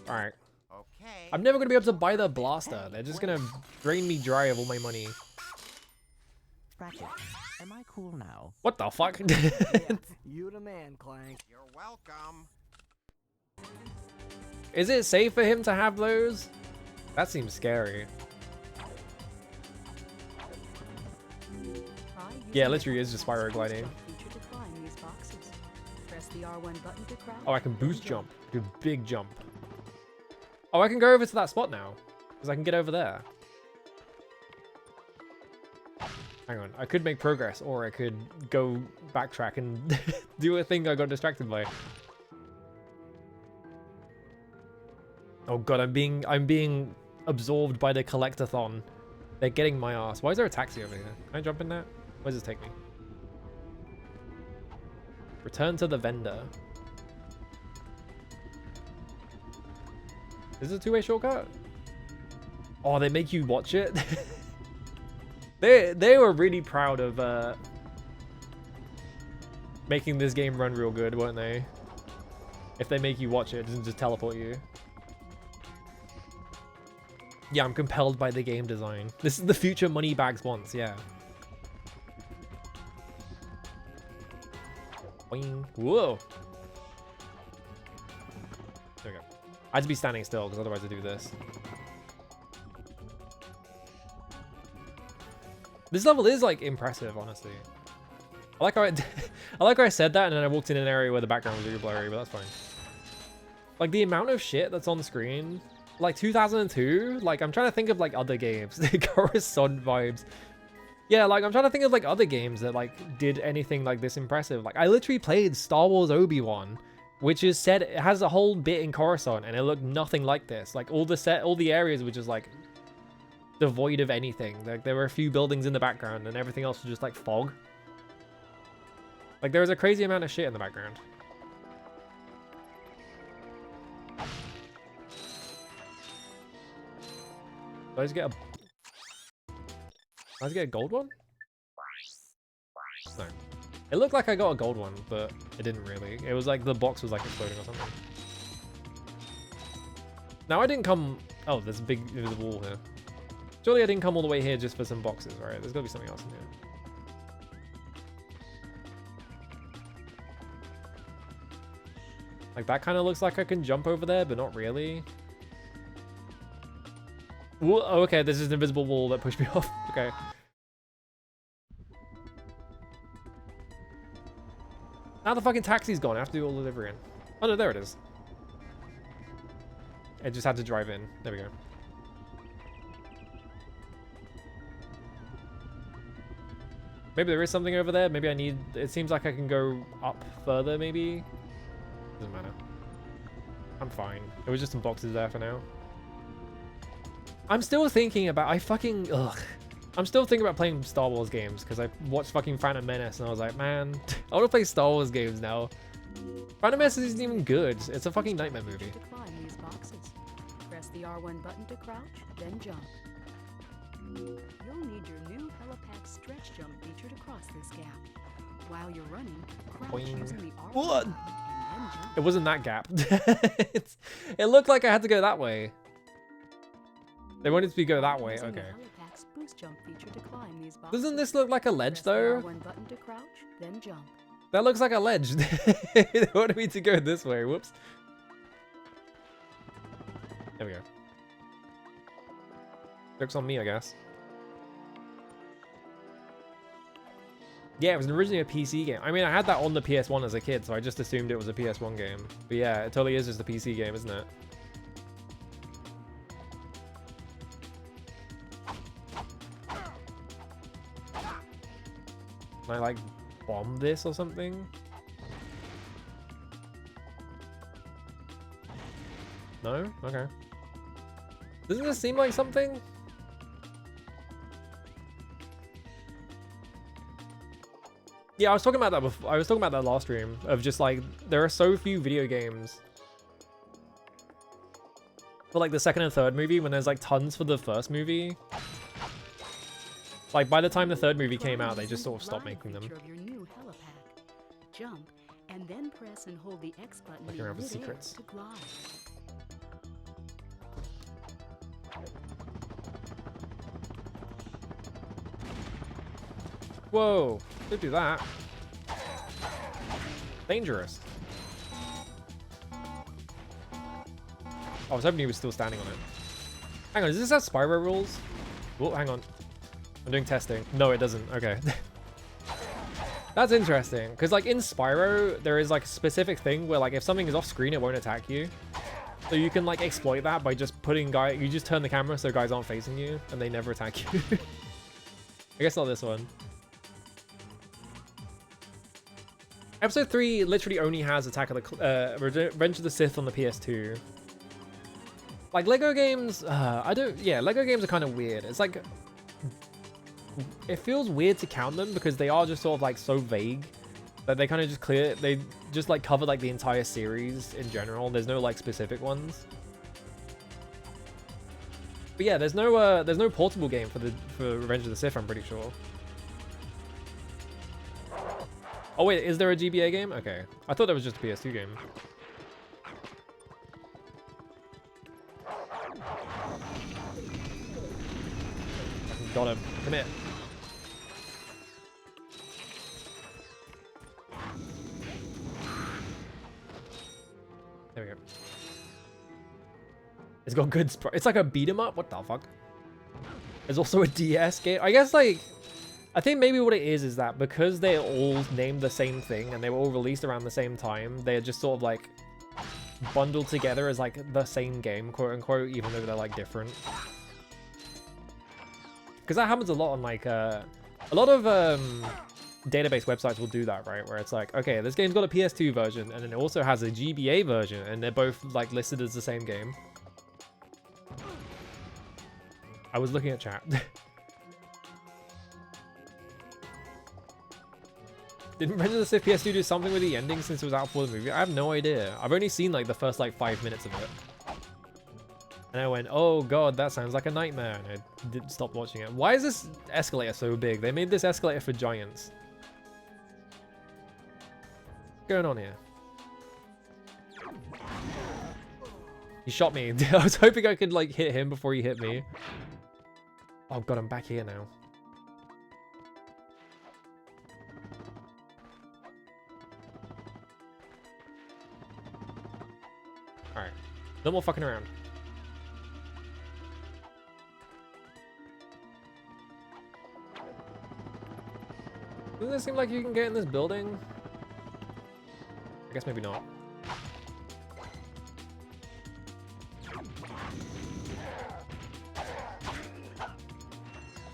Alright. Okay. I'm never going to be able to buy the blaster. They're just going to drain me dry of all my money. Ratchet, am I cool now? What the fuck? Yeah, you the man, Clank. You're welcome. Is it safe for him to have those? That seems scary. Yeah, literally is just Spyro gliding. Oh, I can boost jump. Do a big jump. Oh, I can go over to that spot now. Because I can get over there. Hang on. I could make progress, or I could go backtrack and do a thing I got distracted by. Oh god, I'm being absorbed by the collectathon. They're getting my ass. Why is there a taxi over here? Can I jump in that? Where does this take me? Return to the vendor. Is this a two-way shortcut? Oh, they make you watch it? They were really proud of making this game run real good, weren't they? If they make you watch it, it doesn't just teleport you. Yeah, I'm compelled by the game design. This is the future Moneybags wants, yeah. Boing. Whoa. There we go. I had to be standing still because otherwise I do this. This level is like impressive, honestly. I like how I like how I said that and then I walked in an area where the background was really blurry, but that's fine. Like the amount of shit that's on the screen, like 2002. Like I'm trying to think of like other games, the Coruscant vibes. Yeah, like I'm trying to think of like other games that like did anything like this impressive. Like I literally played Star Wars Obi-Wan, which is said it has a whole bit in Coruscant and it looked nothing like this. Like all the areas were just like devoid of anything. Like there were a few buildings in the background and everything else was just like fog. Like there was a crazy amount of shit in the background. Did I just get a... Did I just get a gold one? No. It looked like I got a gold one, but it didn't really. It was like the box was like exploding or something. Now I didn't come... Oh, there's a big invisible wall here. Surely I didn't come all the way here just for some boxes, right? There's gotta be something else in here. Like that kind of looks like I can jump over there, but not really. Ooh, oh, okay, this is an invisible wall that pushed me off. Okay. Now the fucking taxi's gone. I have to do all the delivering. Oh no, there it is. I just had to drive in. There we go. Maybe there is something over there. Maybe I need... It seems like I can go up further, maybe. Doesn't matter. I'm fine. There was just some boxes there for now. I'm still thinking about... I'm still thinking about playing Star Wars games because I watched fucking Phantom Menace and I was like, man, I want to play Star Wars games now. Phantom Menace isn't even good. It's a fucking nightmare movie. To climb these boxes. Press the R1 button to crouch, then jump. You'll need your new helipack stretch jump feature to cross this gap. While you're running, crouch Boing. using the R1 What? button and then jump. It wasn't that gap. It looked like I had to go that way. They wanted to go that way. Using the Okay. helipack's boost jump feature to climb these boxes. Doesn't this look like a ledge Press the though? R1 button to crouch, then jump. That looks like a ledge. They wanted me to go this way. Whoops. There we go. Joke's on me, I guess. Yeah, it was originally a PC game. I mean, I had that on the PS1 as a kid, so I just assumed it was a PS1 game. But yeah, it totally is just a PC game, isn't it? Can I, like, bomb this or something? No? Okay. Doesn't this seem like something? Yeah, I was talking about that before. I was talking about that last stream of just like there are so few video games for like the second and third movie when there's like tons for the first movie. Like by the time the third movie came out, they just sort of stopped making them. Of your new helipack. Jump and then press and hold the X button Looking in around for midair secrets. to glide. Whoa! Don't do that. Dangerous. Oh, I was hoping he was still standing on it. Hang on, does this have Spyro rules? Oh, hang on. I'm doing testing. No, it doesn't. Okay. That's interesting. Because, like, in Spyro, there is, like, a specific thing where, like, if something is off screen, it won't attack you. So you can, like, exploit that by just putting you just turn the camera so guys aren't facing you, and they never attack you. I guess not this one. Episode 3 literally only has Attack of the... Revenge of the Sith on the PS2. Like, Lego games... Yeah, Lego games are kind of weird. It's like... It feels weird to count them because they are just sort of, like, so vague. That they kind of just They just, like, cover, like, the entire series in general. There's no, like, specific ones. But yeah, there's no portable game for Revenge of the Sith, I'm pretty sure. Oh wait, is there a GBA game? Okay. I thought that was just a PS2 game. Got him. Come here. There we go. It's got good sprite. It's like a beat 'em up. What the fuck? There's also a DS game. I guess like, I think maybe what it is that because they're all named the same thing and they were all released around the same time, they're just sort of like bundled together as like the same game, quote unquote, even though they're like different. Because that happens a lot on like a lot of database websites will do that, right? Where it's like, okay, this game's got a PS2 version and then it also has a GBA version and they're both like listed as the same game. I was looking at chat. Didn't Revenge of the Sith PS2 do something with the ending since it was out before the movie? I have no idea. I've only seen like the first like 5 minutes of it. And I went, oh god, that sounds like a nightmare. And I didn't stop watching it. Why is this escalator so big? They made this escalator for giants. What's going on here? He shot me. I was hoping I could like hit him before he hit me. Oh god, I'm back here now. Alright. No more fucking around. Doesn't it seem like you can get in this building? I guess maybe not.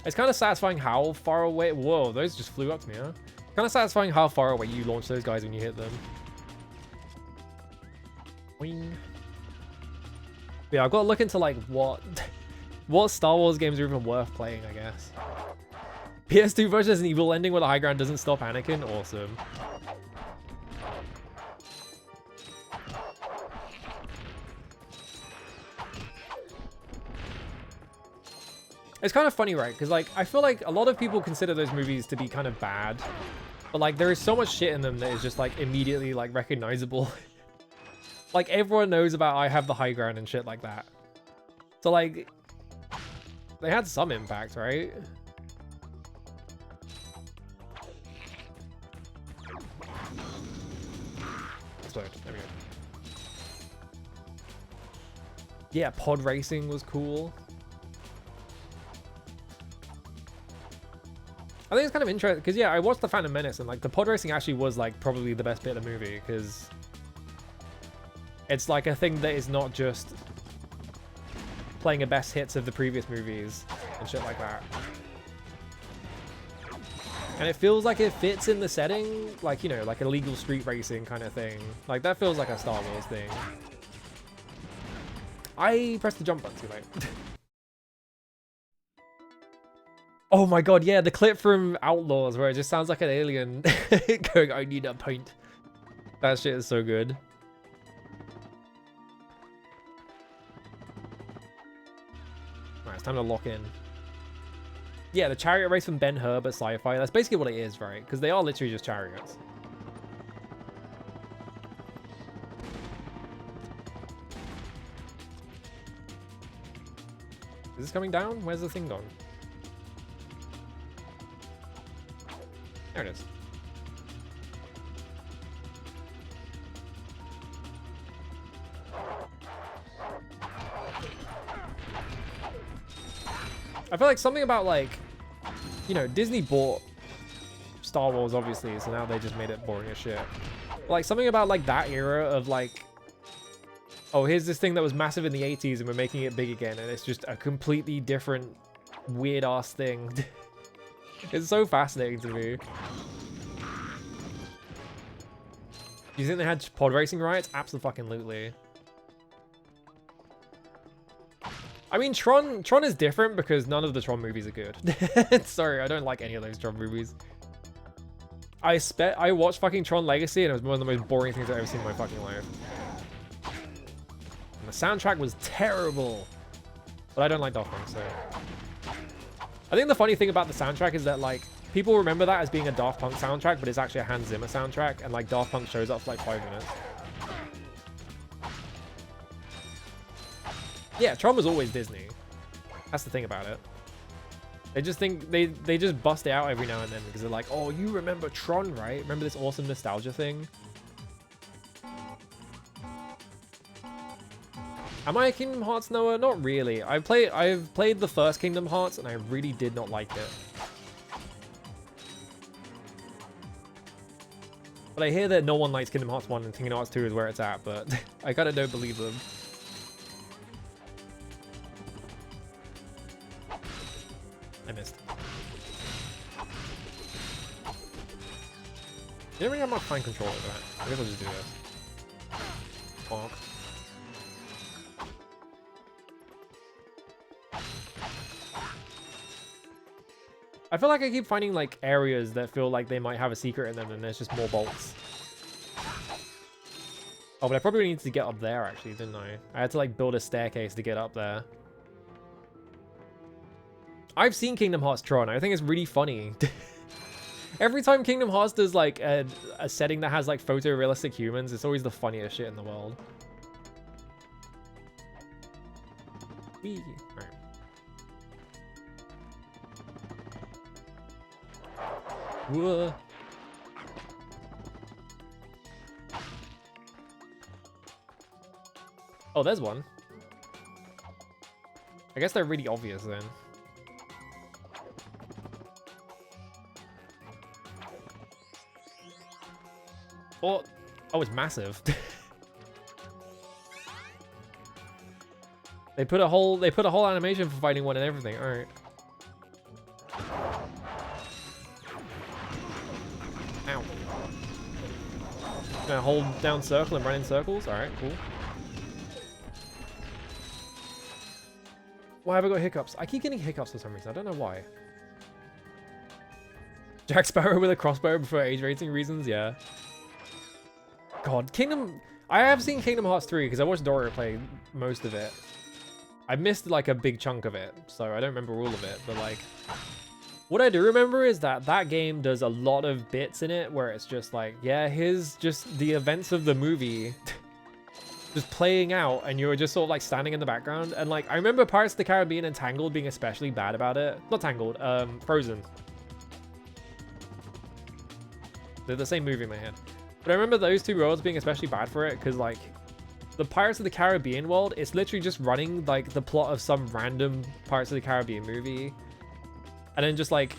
It's kind of satisfying how far away... Whoa, those just flew up to me, huh? Kind of satisfying how far away you launch those guys when you hit them. Boing. Yeah, I've got to look into like what Star Wars games are even worth playing, I guess. PS2 version has an evil ending where the high ground doesn't stop Anakin. Awesome. It's kind of funny, right? Because like I feel like a lot of people consider those movies to be kind of bad, but like there is so much shit in them that is just like immediately like recognizable. Like everyone knows about I have the high ground and shit like that. So like they had some impact, right? Explode. There we go. Yeah, pod racing was cool. I think it's kind of interesting because yeah, I watched The Phantom Menace and like the pod racing actually was like probably the best bit of the movie because it's like a thing that is not just playing a best hits of the previous movies and shit like that. And it feels like it fits in the setting, like, you know, like illegal street racing kind of thing. Like that feels like a Star Wars thing. I pressed the jump button too late. Oh my god, yeah, the clip from Outlaws where it just sounds like an alien going, I need a pint. That shit is so good. Alright, it's time to lock in. Yeah, the chariot race from Ben-Hur at Sci-Fi, that's basically what it is, right? Because they are literally just chariots. Is this coming down? Where's the thing gone? There it is. I feel like something about like, you know, Disney bought Star Wars obviously, so now they just made it boring as shit. But like something about like that era of like, oh, here's this thing that was massive in the 80s and we're making it big again and it's just a completely different weird ass thing. It's so fascinating to me. Do you think they had pod racing riots? Absolutely. I mean, Tron is different because none of the Tron movies are good. Sorry, I don't like any of those Tron movies. I watched fucking Tron Legacy and it was one of the most boring things I've ever seen in my fucking life. And the soundtrack was terrible. But I don't like Daft Punk, so... I think the funny thing about the soundtrack is that, like, people remember that as being a Daft Punk soundtrack, but it's actually a Hans Zimmer soundtrack, and, like, Daft Punk shows up for, like, 5 minutes. Yeah, Tron was always Disney. That's the thing about it. They just think, they just bust it out every now and then because they're like, oh, you remember Tron, right? Remember this awesome nostalgia thing? Am I a Kingdom Hearts knower? Not really. I've played the first Kingdom Hearts and I really did not like it. But I hear that no one likes Kingdom Hearts 1 and Kingdom Hearts 2 is where it's at, but I kinda don't believe them. I missed. You don't really have much fine control over that. I guess I'll just do this. Bonk. I feel like I keep finding like areas that feel like they might have a secret in them and there's just more bolts. Oh, but I probably needed to get up there actually, didn't I? I had to like build a staircase to get up there. I've seen Kingdom Hearts Tron. I think it's really funny. Every time Kingdom Hearts does like a setting that has like photorealistic humans, it's always the funniest shit in the world. Whee. All right. Whoa. Oh, there's one. I guess they're really obvious then. Oh, it's massive. They put a whole animation for fighting one and everything. All right. Ow. Gonna hold down circle and run in circles. All right, cool. Why have I got hiccups? I keep getting hiccups for some reason. I don't know why. Jack Sparrow with a crossbow for age rating reasons. Yeah. God, I have seen Kingdom Hearts 3 because I watched Dora play most of it. I missed like a big chunk of it, so I don't remember all of it, but like... What I do remember is that that game does a lot of bits in it where it's just like, yeah, here's just the events of the movie just playing out and you're just sort of like standing in the background. And like, I remember Pirates of the Caribbean and Tangled being especially bad about it. Not Tangled, Frozen. They're the same movie in my head. But I remember those two worlds being especially bad for it because like the Pirates of the Caribbean world, it's literally just running like the plot of some random Pirates of the Caribbean movie. And then just like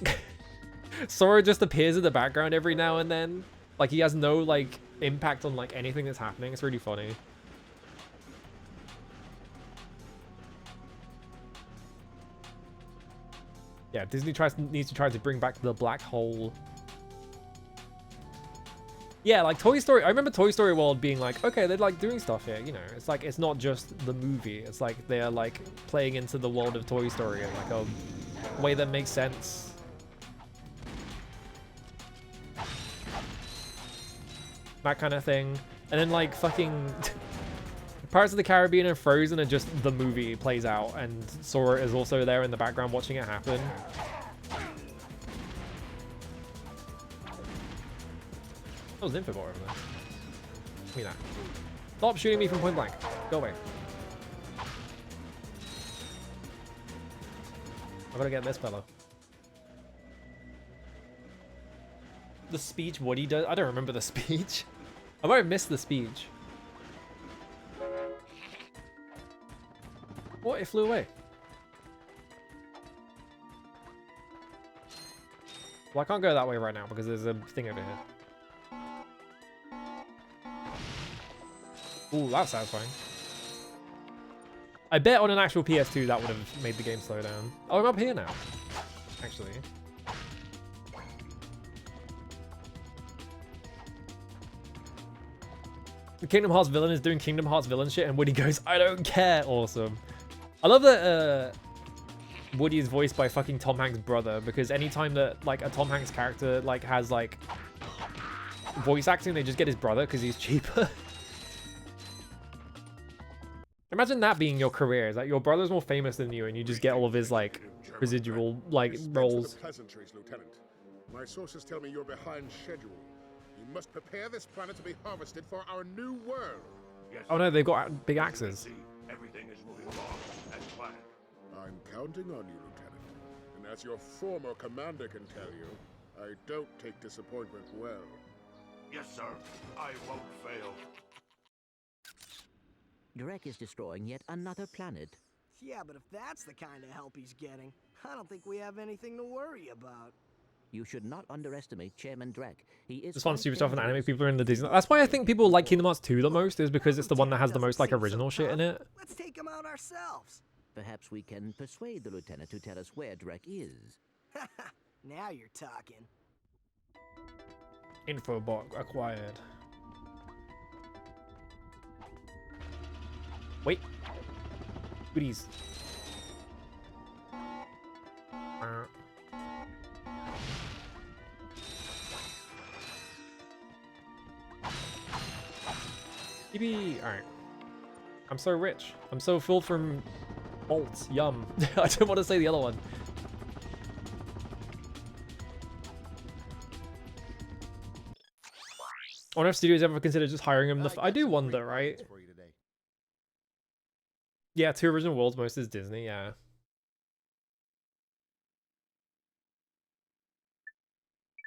Sora just appears in the background every now and then. Like he has no like impact on like anything that's happening. It's really funny. Yeah, Disney needs to try to bring back the black hole. Yeah, like Toy Story. I remember Toy Story World being like, okay, they're like doing stuff here, you know. It's like, it's not just the movie. It's like they're like playing into the world of Toy Story in like a way that makes sense. That kind of thing. And then like fucking Pirates of the Caribbean and Frozen are just the movie plays out and Sora is also there in the background watching it happen. That was Infobot over there. Give me that. Stop shooting me from point blank. Go away. I gotta get this fellow. The speech Woody does? I don't remember the speech. I might have missed the speech. What? It flew away. Well, I can't go that way right now because there's a thing over here. Ooh, that's satisfying. I bet on an actual PS2 that would have made the game slow down. Oh, I'm up here now. Actually. The Kingdom Hearts villain is doing Kingdom Hearts villain shit and Woody goes, I don't care. Awesome. I love that Woody is voiced by fucking Tom Hanks' brother because anytime that like a Tom Hanks character like has like voice acting, they just get his brother because he's cheaper. Imagine that being your career. Is that your brother's more famous than you, and you just get all of his like residual like Dispense with roles. the pleasantries, Lieutenant. My sources tell me you're behind schedule. You must prepare this planet to be harvested for our new world. Yes, Oh no, they've got big axes. everything is moving along as planned. I'm counting on you, Lieutenant. And as your former commander can tell you, I don't take disappointment well. Yes, sir. I won't fail. Drek is destroying yet another planet. Yeah, but if that's the kind of help he's getting, I don't think we have anything to worry about. You should not underestimate Chairman Drek. He is Just fun quite stupid stuff and anime dangerous. people are in the Disney. That's why I think people like Kingdom Hearts 2 the most, is because it's the one that has the most like original shit in it. Let's take him out ourselves. Perhaps we can persuade the lieutenant to tell us where Drek is. Now you're talking. Infobot acquired. Wait. Goodies. Yippee! Alright. I'm so rich. I'm so full from bolts. Yum. I didn't want to say the other one. I wonder if studios ever consider just hiring him. I do wonder, right? Yeah, 2 original worlds, most is Disney, yeah.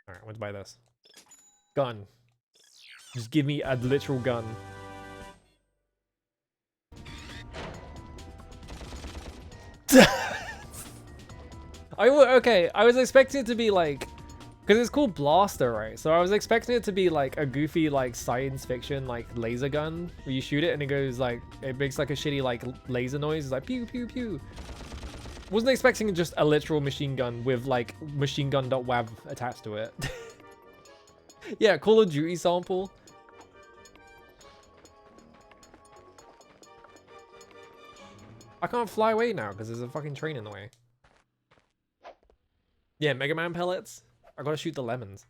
Alright, I want to buy this. Gun. Just give me a literal gun. Okay, I was expecting it to be like, because it's called Blaster, right? So I was expecting it to be like a goofy like science fiction like laser gun where you shoot it and it goes like, it makes like a shitty like laser noise. It's like pew pew pew. Wasn't expecting just a literal machine gun with like machine gun.wav attached to it. Yeah, Call of Duty sample. I can't fly away now because there's a fucking train in the way. Yeah, Mega Man pellets. I gotta shoot the lemons.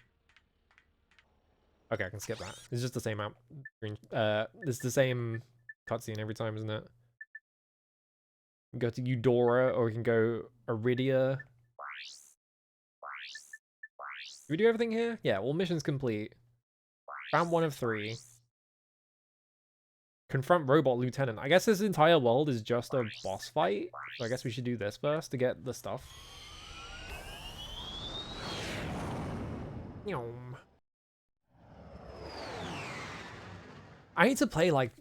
Okay, I can skip that. It's just the same out. It's the same cutscene every time, isn't it? We can go to Eudora or we can go Iridia. Do we do everything here? Yeah, all missions complete. Found 1 of 3. Confront Robot Lieutenant. I guess this entire world is just a boss fight. So I guess we should do this first to get the stuff. I need to play like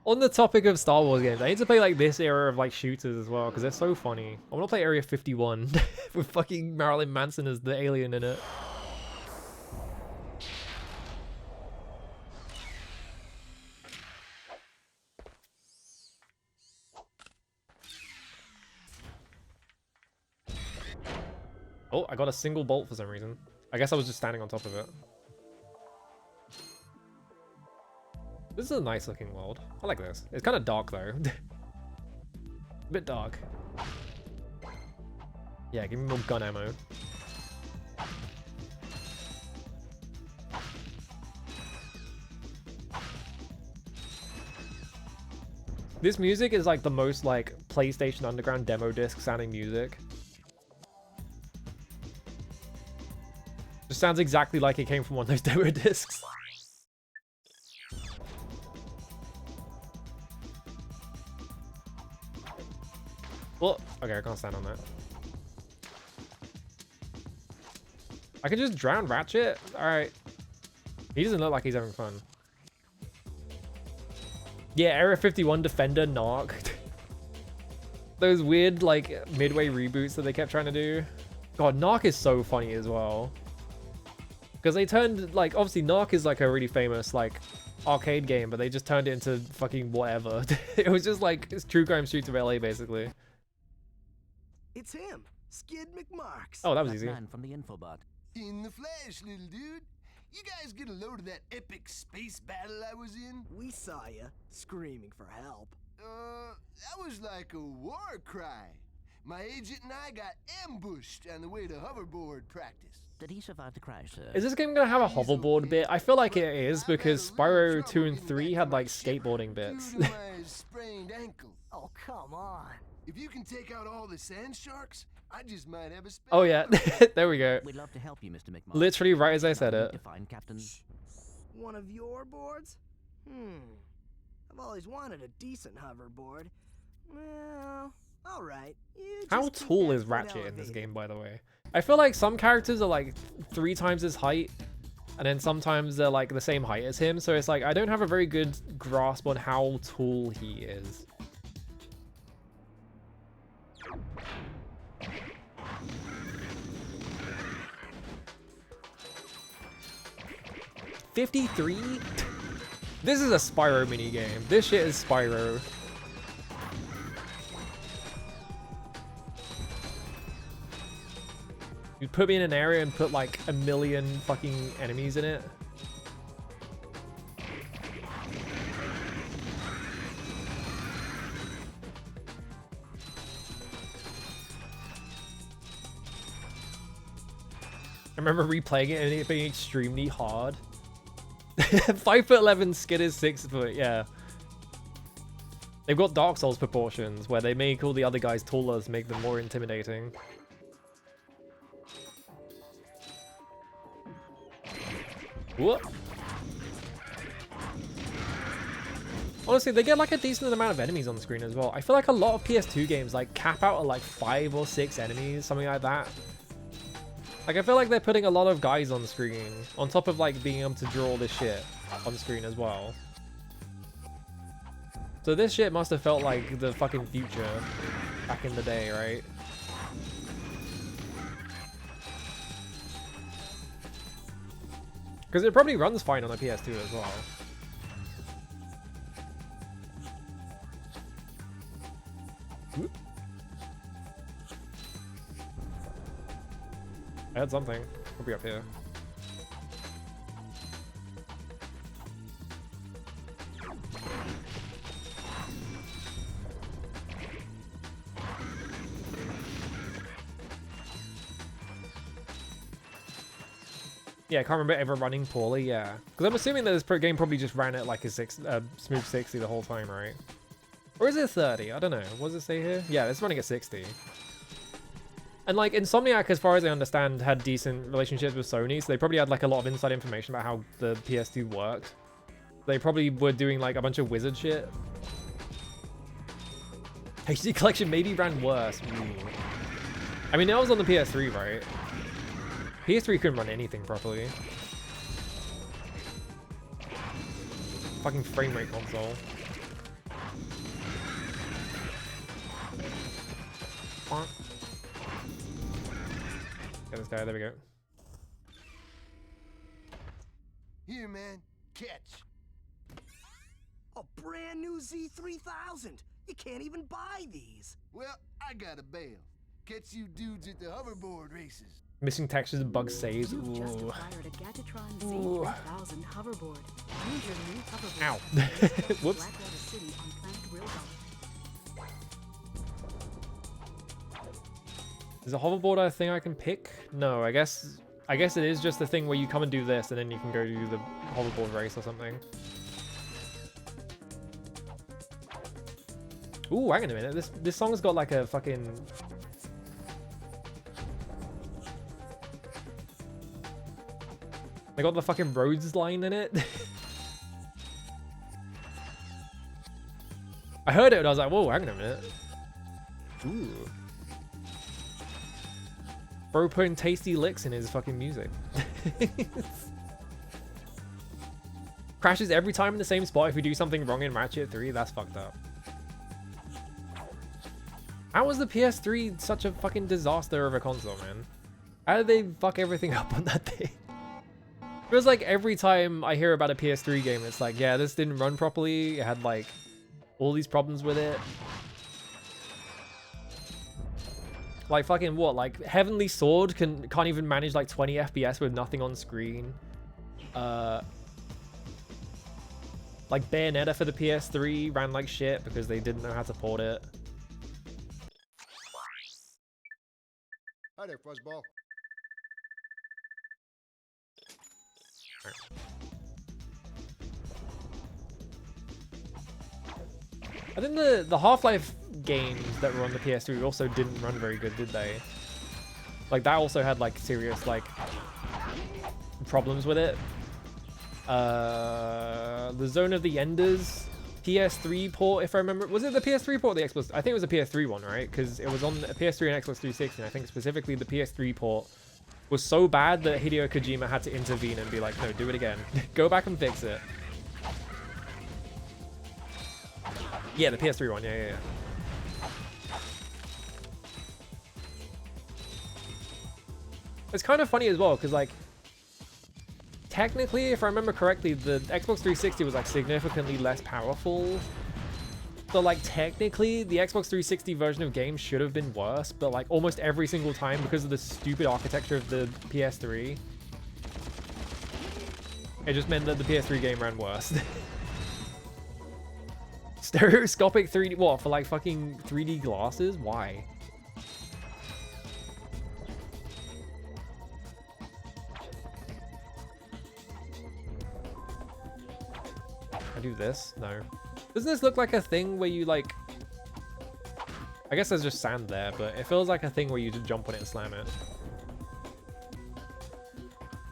on the topic of Star Wars games, I need to play like this era of like shooters as well because they're so funny. I want to play Area 51 with fucking Marilyn Manson as the alien in it. Oh, I got a single bolt for some reason. I guess I was just standing on top of it. This is a nice looking world. I like this. It's kind of dark though. A bit dark. Yeah, give me more gun ammo. This music is like the most like PlayStation Underground demo disc sounding music. Just sounds exactly like it came from one of those demo discs. Well, okay, I can't stand on that. I can just drown Ratchet? Alright. He doesn't look like he's having fun. Yeah, Area 51 Defender Narc. Those weird, like, midway reboots that they kept trying to do. God, Narc is so funny as well. Because they turned, like, obviously Narc is, like, a really famous, like, arcade game, but they just turned it into fucking whatever. It was just, like, it's True Crime Streets of LA, basically. It's him, Skid McMarks. Oh, that was easy. Man from the infobot. In the flesh, little dude. You guys get a load of that epic space battle I was in? We saw you, screaming for help. That was like a war cry. My agent and I got ambushed on the way to hoverboard practice. Did he survive the crash, sir? Is this game gonna have a hoverboard bit? I feel like it is because Spyro 2 and 3 had like skateboarding bits. Due to my sprained ankle. Oh, come on. If you can take out all the sand sharks, I just might have a spare. Oh yeah, there we go. We'd love to help you, Mr. McMahon. Literally right as I said it. To find Captain. One of your boards? I've always wanted a decent hoverboard. Well, alright. How tall is Ratchet in this game, by the way? I feel like some characters are like 3 times his height, and then sometimes they're like the same height as him, so it's like I don't have a very good grasp on how tall he is. $53? This is a Spyro minigame. This shit is Spyro. You put me in an area and put like a million fucking enemies in it. I remember replaying it and it being extremely hard. 5'11" Skid is 6 foot, yeah. They've got Dark Souls proportions where they make all the other guys taller to make them more intimidating. Whoop. Honestly, they get like a decent amount of enemies on the screen as well. I feel like a lot of PS2 games like cap out at like 5 or 6 enemies, something like that. Like I feel like they're putting a lot of guys on screen, on top of like being able to draw all this shit on screen as well. So this shit must have felt like the fucking future back in the day, right? Because it probably runs fine on a PS2 as well. Whoop. I had something. We'll be up here. Yeah, I can't remember ever running poorly, yeah. Because I'm assuming that this game probably just ran at like a smooth 60 the whole time, right? Or is it 30? I don't know. What does it say here? Yeah, it's running at 60. And like Insomniac, as far as I understand, had decent relationships with Sony, so they probably had like a lot of inside information about how the PS2 worked. They probably were doing like a bunch of wizard shit. HD Collection maybe ran worse. Ooh. I mean, that was on the PS3, right? PS3 couldn't run anything properly. Fucking frame rate console. Get this guy, there we go. Here, man, catch. A brand new Z3000. You can't even buy these. Well, I got a bail. Catch you dudes at the hoverboard races. Missing textures and bug saves. You've just Ooh. acquired a Gadgetron Z3000 hoverboard. Use your new hoverboard. Ow. Whoops. Blackwater City on Clank Railroad. Is a hoverboard a thing I can pick? No, I guess it is just the thing where you come and do this and then you can go do the hoverboard race or something. Ooh, hang on a minute. This song's got like a fucking... They got the fucking roads line in it. I heard it and I was like, whoa, hang on a minute. Ooh. Bro putting tasty licks in his fucking music. Crashes every time in the same spot if we do something wrong in Ratchet 3. That's fucked up. How was the PS3 such a fucking disaster of a console, man? How did they fuck everything up on that thing? It feels like every time I hear about a PS3 game, it's like, yeah, this didn't run properly. It had like all these problems with it. Like fucking what? Like Heavenly Sword can't even manage like 20 FPS with nothing on screen. Like Bayonetta for the PS3 ran like shit because they didn't know how to port it. Hi there, Fuzzball. I think the Half-Life games that were on the PS3 also didn't run very good, did they? Like that also had like serious like problems with it. The Zone of the Enders PS3 port, if I remember. Was it the PS3 port or the Xbox? I think it was the PS3 one, right? Because it was on the PS3 and Xbox 360. And I think specifically the PS3 port was so bad that Hideo Kojima had to intervene and be like, no, do it again. Go back and fix it. Yeah, the PS3 one. Yeah. It's kind of funny as well, because like, technically, if I remember correctly, the Xbox 360 was like significantly less powerful. So like technically, the Xbox 360 version of games should have been worse, but like almost every single time, because of the stupid architecture of the PS3, it just meant that the PS3 game ran worse. Stereoscopic 3D, what, for like fucking 3D glasses? Why? I do this? No. Doesn't this look like a thing where you like... I guess there's just sand there, but it feels like a thing where you just jump on it and slam it.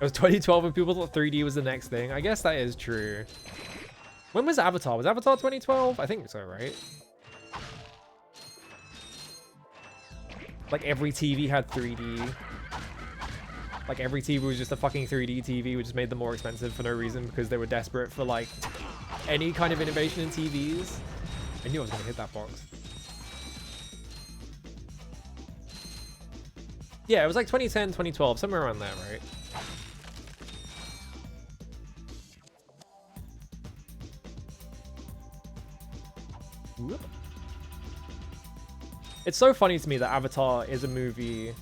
It was 2012 and people thought 3D was the next thing. I guess that is true. When was Avatar? Was Avatar 2012? I think so, right? Like every TV had 3D. Like every TV was just a fucking 3D TV, which just made them more expensive for no reason because they were desperate for like any kind of innovation in TVs. I knew I was gonna hit that box. Yeah, it was like 2010, 2012, somewhere around there, right? Whoop. It's so funny to me that Avatar is a movie.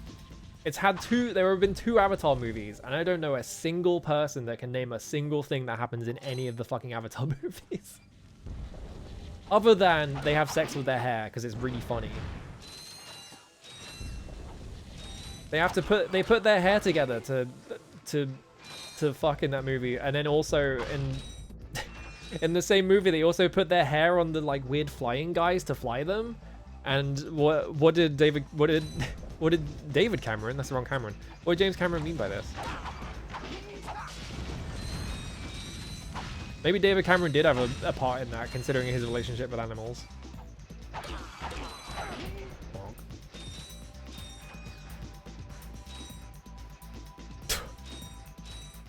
It's had there have been 2 Avatar movies, and I don't know a single person that can name a single thing that happens in any of the fucking Avatar movies. Other than they have sex with their hair, because it's really funny. They put their hair together to fuck in that movie, and then also in the same movie they also put their hair on the like weird flying guys to fly them. And what did David Cameron, that's the wrong Cameron, what did James Cameron mean by this? Maybe David Cameron did have a part in that, considering his relationship with animals.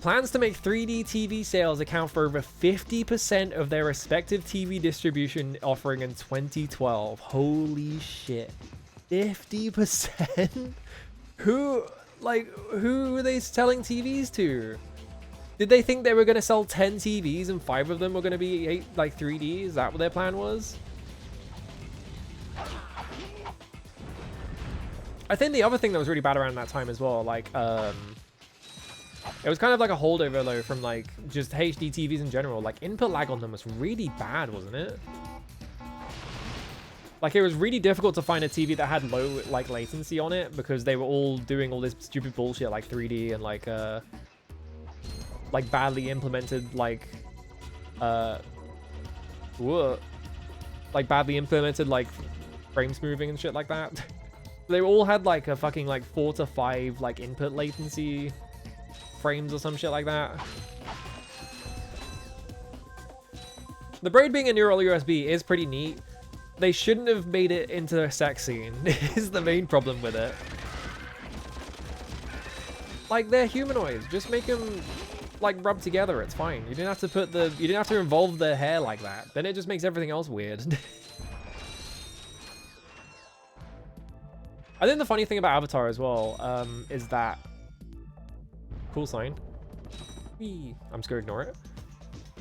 Plans to make 3D TV sales account for over 50% of their respective TV distribution offering in 2012. Holy shit. 50%? Who are they selling TVs to? Did they think they were going to sell 10 TVs and 5 of them were going to be 3D? Is that what their plan was? I think the other thing that was really bad around that time as well, like, it was kind of like a holdover though from like just HD TVs in general. Like input lag on them was really bad, wasn't it? Like it was really difficult to find a TV that had low like latency on it because they were all doing all this stupid bullshit like 3D and like badly implemented like badly implemented like frame smoothing and shit like that. They all had like a fucking like 4 to 5 like input latency frames or some shit like that. The braid being a neural USB is pretty neat. They shouldn't have made it into a sex scene is the main problem with it. Like they're humanoids, just make them like rub together, it's fine. You didn't have to involve their hair like that. Then it just makes everything else weird. I think the funny thing about Avatar as well is that cool sign. Whee. I'm just gonna ignore it.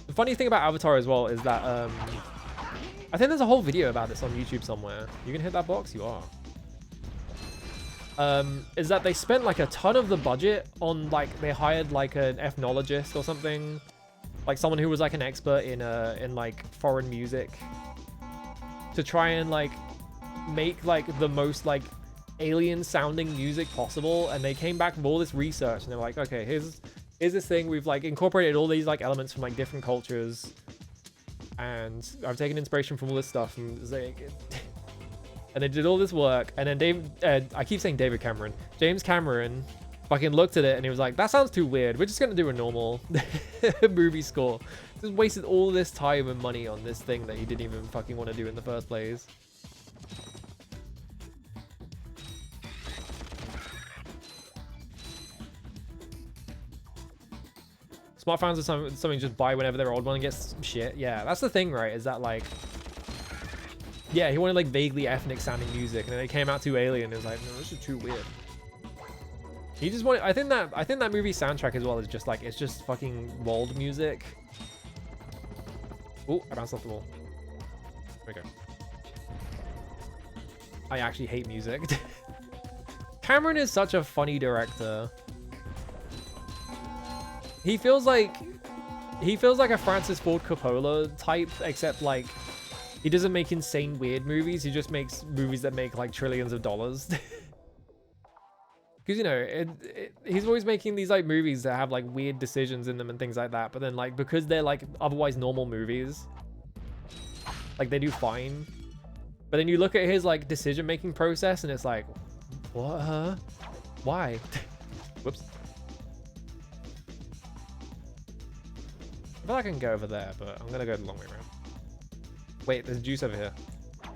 The funny thing about Avatar as well is that I think there's a whole video about this on YouTube somewhere. You can hit that box? You are. Is that they spent like a ton of the budget on like they hired like an ethnologist or something, like someone who was like an expert in like foreign music, to try and like make like the most like alien sounding music possible, and they came back with all this research, and they're like, okay, here's this thing, we've like incorporated all these like elements from like different cultures, and I've taken inspiration from all this stuff, and it's like, and they did all this work, and then I keep saying David Cameron, James Cameron fucking looked at it and he was like, that sounds too weird, we're just gonna do a normal movie score. Just wasted all this time and money on this thing that he didn't even fucking want to do in the first place. Smartphones are something you just buy whenever their old one gets shit. Yeah, that's the thing, right? Is that like, yeah, he wanted like vaguely ethnic sounding music, and then it came out too alien. It was like, no, this is too weird. He just wanted. I think that movie soundtrack as well is just like, it's just fucking world music. Oh, I bounced off the wall. Okay. I actually hate music. Cameron is such a funny director. He feels like a Francis Ford Coppola type, except like he doesn't make insane weird movies. He just makes movies that make like trillions of dollars. Because, you know, he's always making these like movies that have like weird decisions in them and things like that. But then like, because they're like otherwise normal movies, like they do fine. But then you look at his like decision making process and it's like, what? Huh? Why? Whoops. I feel like I can go over there, but I'm gonna go the long way around. Wait, there's juice over here. How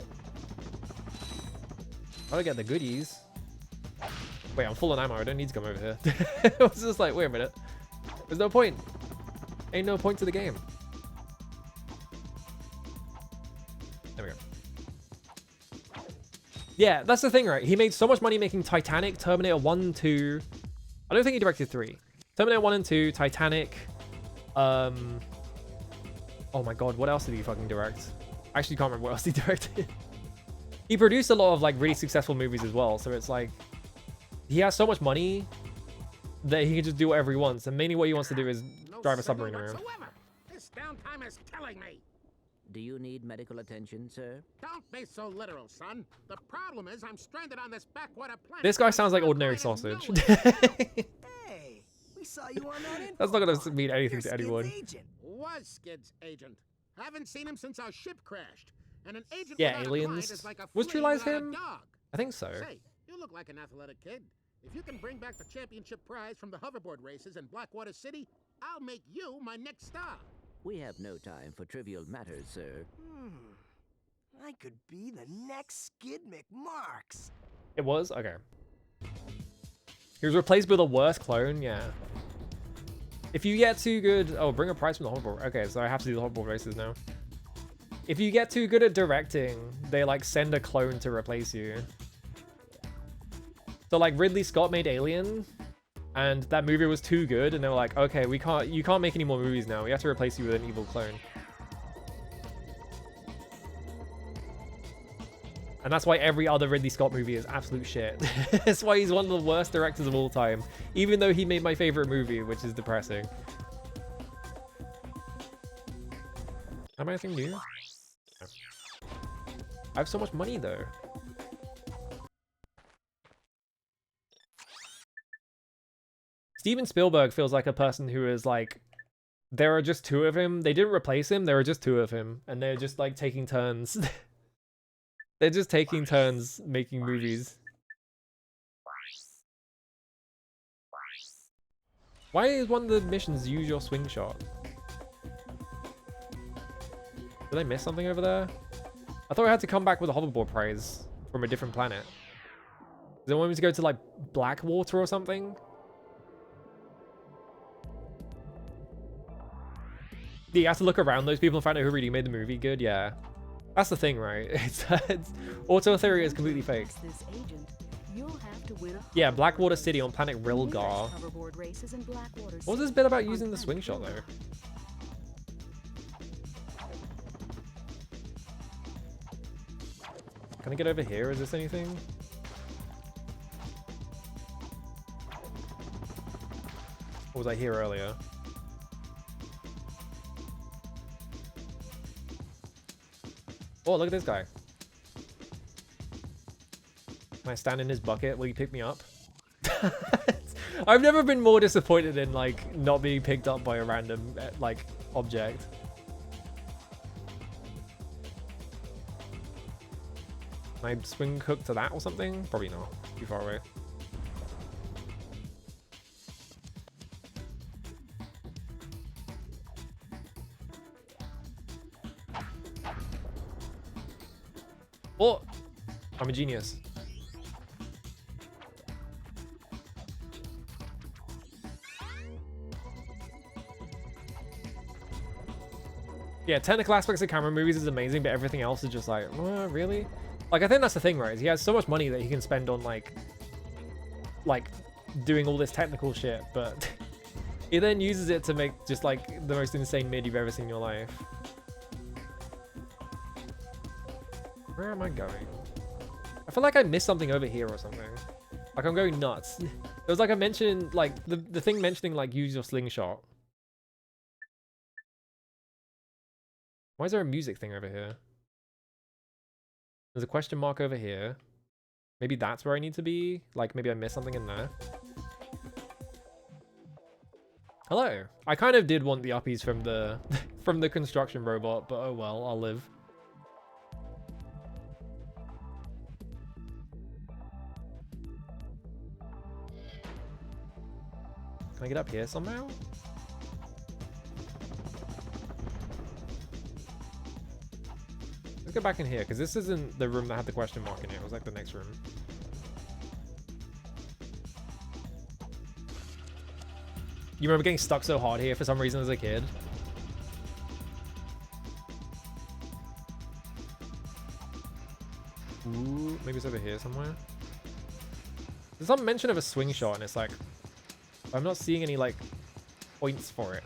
do I get the goodies? Wait, I'm full on ammo. I don't need to come over here. I was just like, wait a minute. There's no point. Ain't no point to the game. There we go. Yeah, that's the thing, right? He made so much money making Titanic, Terminator 1, 2. I don't think he directed 3. Terminator 1 and 2, Titanic. Oh my god, what else did he fucking direct? I actually can't remember what else he directed. He produced a lot of like really successful movies as well, so it's like he has so much money that he can just do whatever he wants, and mainly what he wants to do is drive a submarine around. This downtime is killing me. Do you need medical attention, sir? Don't be so literal, son. The problem is I'm stranded on this backwater planet. This guy sounds like ordinary sausage. Hey, we saw you on that info. That's not gonna mean anything to anyone. Agent. Was Skid's agent. Haven't seen him since our ship crashed. And an agent Yeah, without aliens. a client is like a Was flea True Lies without a him? dog. I think so. Say, you look like an athletic kid. If you can bring back the championship prize from the hoverboard races in Blackwater City, I'll make you my next star. We have no time for trivial matters, sir. I could be the next Skid McMarks. It was? Okay. He was replaced with a worse clone? Yeah. If you get too good... Oh, bring a prize from the hoverboard. Okay, so I have to do the hoverboard races now. If you get too good at directing, they like send a clone to replace you. So like Ridley Scott made Alien, and that movie was too good, and they were like, okay, you can't make any more movies now. We have to replace you with an evil clone. And that's why every other Ridley Scott movie is absolute shit. That's why he's one of the worst directors of all time, even though he made my favorite movie, which is depressing. Am I anything new? No. I have so much money though. Steven Spielberg feels like a person who is like, there are just two of him. They didn't replace him. There are just two of him, and they're just like taking turns. They're just taking turns making movies. Why is one of the missions use your swing shot? Did I miss something over there? I thought I had to come back with a hoverboard prize from a different planet. Does it want me to go to like Blackwater or something? Yeah, you have to look around those people and find out who really made the movie good. Yeah. That's the thing, right? It's Auto Theory is completely fake. Yeah, Blackwater City on planet Rilgar. What was this bit about using the swing shot though? Can I get over here? Is this anything? Or was I here earlier? Oh, look at this guy. Can I stand in his bucket? Will you pick me up? I've never been more disappointed in like not being picked up by a random like object. Can I swing hook to that or something? Probably not. Too far away. Oh! I'm a genius. Yeah, technical aspects of camera movies is amazing, but everything else is just like, really? Like, I think that's the thing, right? He has so much money that he can spend on, like doing all this technical shit, but he then uses it to make just, like, the most insane mid you've ever seen in your life. Where am I going? I feel like I missed something over here or something. Like, I'm going nuts. There was, like, a mention, like, the thing mentioning, like, use your slingshot. Why is there a music thing over here? There's a question mark over here. Maybe that's where I need to be. Like, maybe I missed something in there. Hello. I kind of did want the uppies from the from the construction robot, but oh well, I'll live. Can I get up here somehow? Let's go back in here, because this isn't the room that had the question mark in it. It was like the next room. You remember getting stuck so hard here for some reason as a kid? Ooh, maybe it's over here somewhere. There's some mention of a swing shot, and it's like, I'm not seeing any, like, points for it.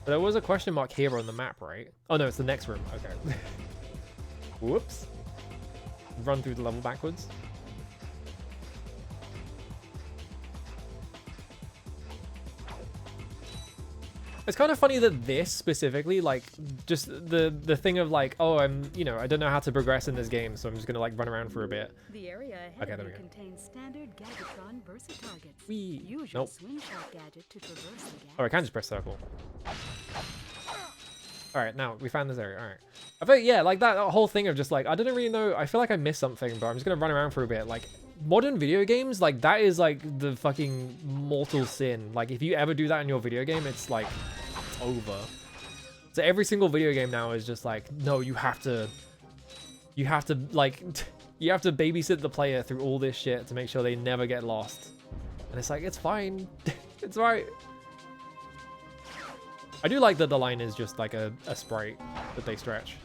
But there was a question mark here on the map, right? Oh no, it's the next room. Okay. Whoops. Run through the level backwards. It's kind of funny that this specifically, like, just the thing of like, oh, you know, I don't know how to progress in this game, so I'm just gonna like run around for a bit. The area ahead of you contains standard Gadgetron Versa targets. Use your swingshot gadget to traverse the gap. Oh, I can just press circle. All right, now we found this area. All right, I feel yeah, like that whole thing of just like I don't really know. I feel like I missed something, but I'm just gonna run around for a bit. Like modern video games, like that is like the fucking mortal sin. Like if you ever do that in your video game, it's like it's over. So every single video game now is just like, no, you have to like you have to babysit the player through all this shit to make sure they never get lost. And it's like, it's fine. It's right. I do like that the line is just like a sprite that they stretch.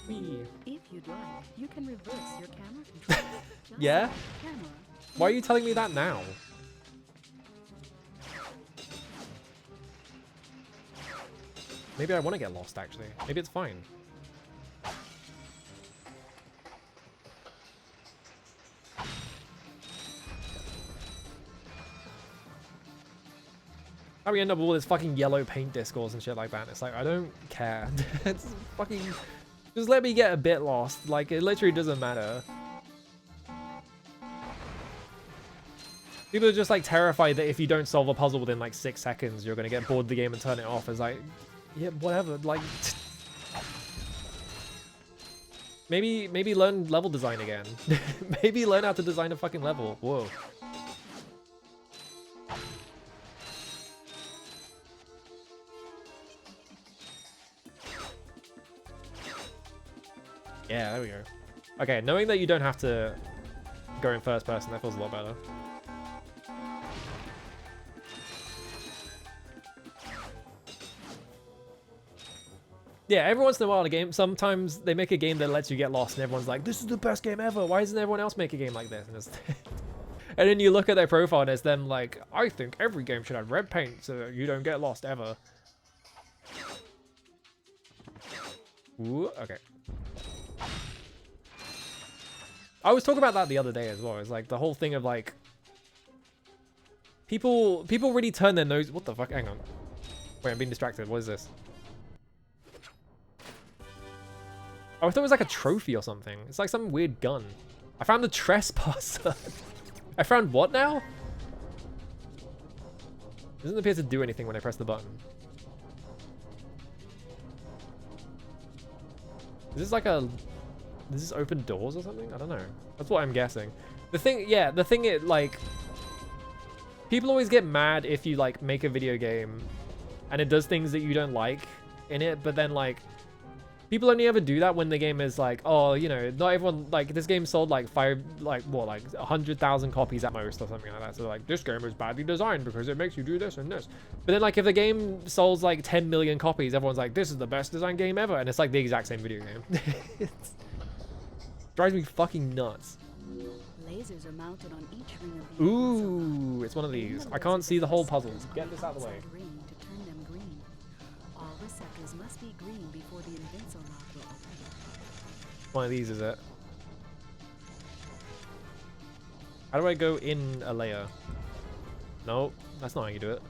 Whee. If you'd like, you can reverse your camera control. Yeah? Camera. Why are you telling me that now? Maybe I want to get lost, actually. Maybe it's fine. How we end up with all this fucking yellow paint discourse and shit like that. It's like, I don't care. It's fucking... Just let me get a bit lost. Like, it literally doesn't matter. People are just, like, terrified that if you don't solve a puzzle within, like, 6 seconds, you're gonna get bored of the game and turn it off. It's like, yeah, whatever. Like... Maybe learn level design again. Maybe learn how to design a fucking level. Whoa. Yeah, there we go. Okay, knowing that you don't have to go in first person, that feels a lot better. Yeah, every once in a while, sometimes they make a game that lets you get lost, and everyone's like, this is the best game ever. Why doesn't everyone else make a game like this? And, and then you look at their profile, and it's them like, I think every game should have red paint so that you don't get lost ever. Ooh, okay. I was talking about that the other day as well. It's like the whole thing of like people really turn their nose. What the fuck? Hang on. Wait, I'm being distracted. What is this? Oh, I thought it was like a trophy or something. It's like some weird gun. I found the trespasser. I found what now? Doesn't appear to do anything when I press the button. Is this like a... Does this open doors or something? I don't know. That's what I'm guessing. The thing, yeah, the thing it like... People always get mad if you like make a video game and it does things that you don't like in it, but then like... People only ever do that when the game is like, oh, you know, not everyone, like, this game sold like 100,000 copies at most or something like that. So like, this game is badly designed because it makes you do this and this. But then like, if the game sells like 10 million copies, everyone's like, this is the best designed game ever. And it's like the exact same video game. It drives me fucking nuts. Lasers are mounted on each ring of the Ooh, it's one of these. I can't see the whole puzzles. Get this out of the way. ring to turn them green. All receptors must be green before the invincible lock will open. One of these, is it? How do I go in a layer? No, that's not how you do it.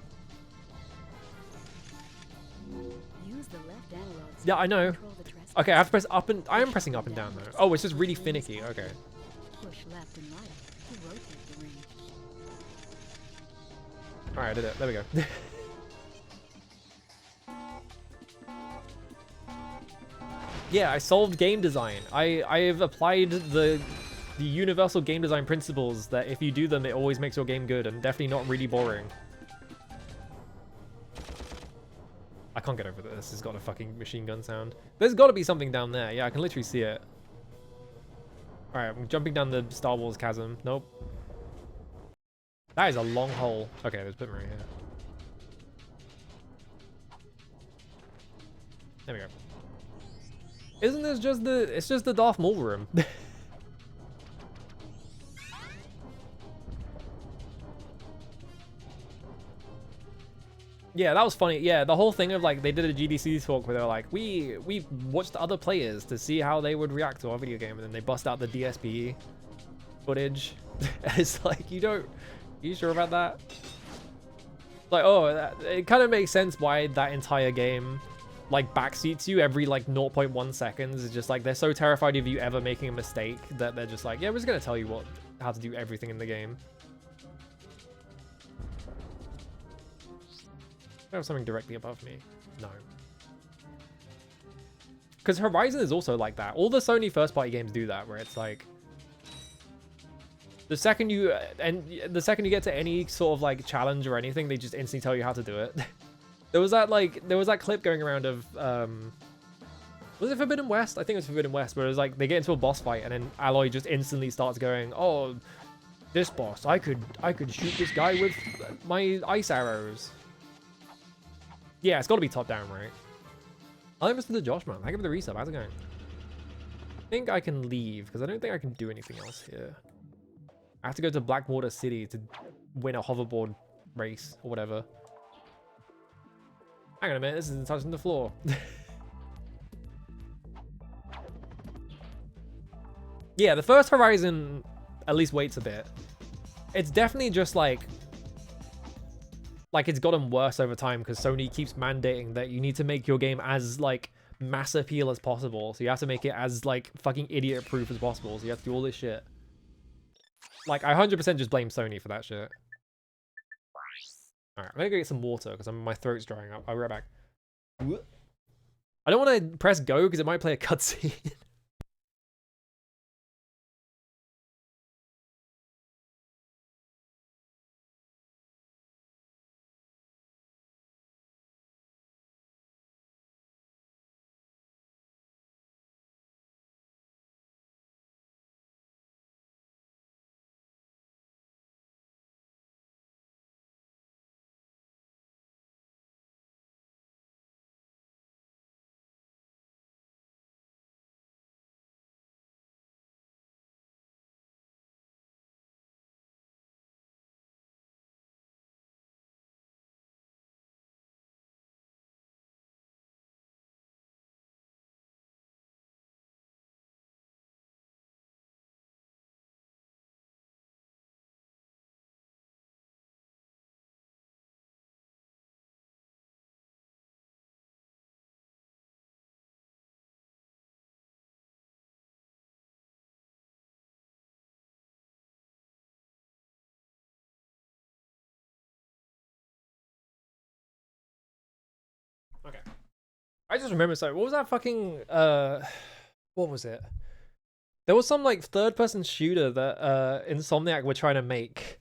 Use the left analog stick Yeah, I to know. control the trespass. Okay, I have to press up and... I am pressing up and down, though. Oh, it's just really finicky. Okay. Push left and right to rotate the ring. Alright, I did it. There we go. Yeah, I solved game design. I have applied the universal game design principles that if you do them, it always makes your game good and definitely not really boring. I can't get over this. It's got a fucking machine gun sound. There's got to be something down there. Yeah, I can literally see it. Alright, I'm jumping down the Star Wars chasm. Nope. That is a long hole. Okay, there's a bit right here. There we go. Isn't this just the... It's just the Darth Maul room. Yeah, that was funny. Yeah, the whole thing of like, they did a GDC talk where they were like, we watched other players to see how they would react to our video game, and then they bust out the DSP footage. It's like, you sure about that? Like, oh, it kind of makes sense why that entire game like backseats you every like 0.1 seconds. It's just like they're so terrified of you ever making a mistake that they're just like, yeah, we're just gonna tell you how to do everything in the game. I have something directly above me. No. Because Horizon is also like that. All the Sony first party games do that, where it's like the second you get to any sort of like challenge or anything, they just instantly tell you how to do it. There was that clip going around of was it Forbidden West? I think it was Forbidden West, where it was like they get into a boss fight and then Aloy just instantly starts going, "Oh, this boss, I could shoot this guy with my ice arrows." Yeah, it's got to be top down, right? I Mr. the Josh, man. Thank you for the resub. How's it going? I think I can leave because I don't think I can do anything else here. I have to go to Blackwater City to win a hoverboard race or whatever. Hang on a minute, this isn't touching the floor. Yeah, the first Horizon at least waits a bit. It's definitely just like it's gotten worse over time because Sony keeps mandating that you need to make your game as like mass appeal as possible. So you have to make it as like fucking idiot proof as possible. So you have to do all this shit. Like I 100% just blame Sony for that shit. Alright, I'm gonna go get some water because my throat's drying up. I'll be right back. I don't want to press go because it might play a cutscene. Okay. I just remember, so what was that fucking what was it? There was some like third-person shooter that Insomniac were trying to make,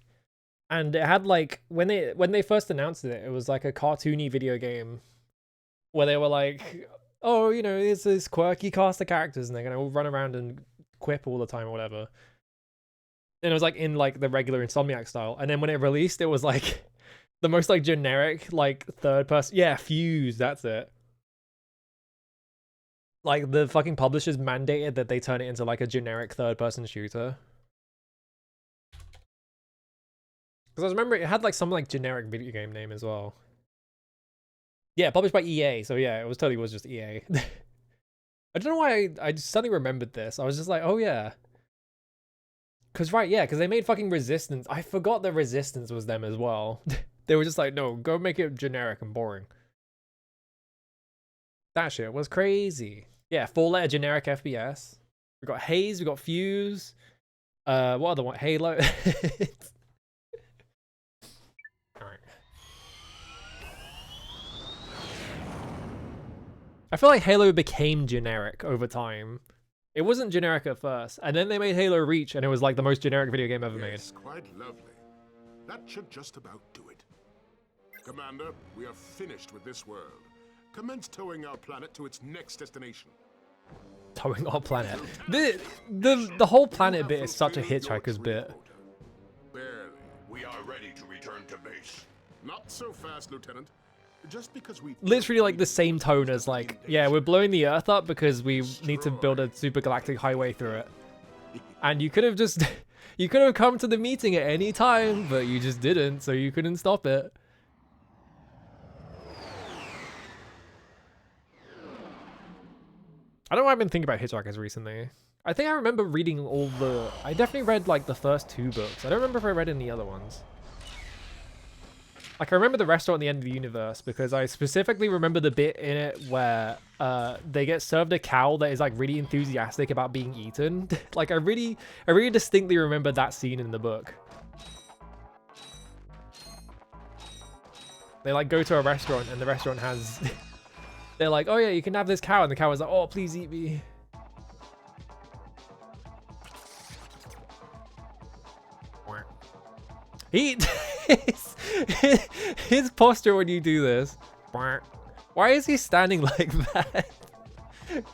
and it had like when they first announced it, it was like a cartoony video game where they were like, oh, you know, it's this quirky cast of characters, and they're gonna all run around and quip all the time or whatever. And it was like in like the regular Insomniac style, and then when it released, it was like the most like generic like third-person. Yeah, Fuse, that's it. Like, the fucking publishers mandated that they turn it into, like, a generic third-person shooter. Because I remember it had, like, some, like, generic video game name as well. Yeah, published by EA, so yeah, it was totally was just EA. I don't know why I just suddenly remembered this. I was just like, oh yeah. Because, right, yeah, because they made fucking Resistance. I forgot that Resistance was them as well. They were just like, no, go make it generic and boring. That shit was crazy. Yeah, 4-letter generic FPS. We got Haze, we got Fuse. What other one? Halo. Alright. I feel like Halo became generic over time. It wasn't generic at first, and then they made Halo Reach, and it was like the most generic video game ever made. Yes, quite lovely. That should just about do it. Commander, we are finished with this world. Commence towing our planet to its next destination. Towing our planet. The whole planet bit is such a hitchhiker's bit. Barely. We are ready to return to base. Not so fast, Lieutenant. Just because we Literally like the same tone as like, yeah, we're blowing the Earth up because we need to build a super galactic highway through it. And you could have just, you could have come to the meeting at any time, but you just didn't, so you couldn't stop it. I don't know why I've been thinking about Hitchhikers recently. I think I remember reading all the... I definitely read, like, the first 2 books. I don't remember if I read any other ones. Like, I remember the restaurant at the end of the universe because I specifically remember the bit in it where they get served a cow that is, like, really enthusiastic about being eaten. Like, I really distinctly remember that scene in the book. They, like, go to a restaurant and the restaurant has... They're like, oh yeah, you can have this cow. And the cow was like, oh, please eat me. His posture when you do this. Why is he standing like that?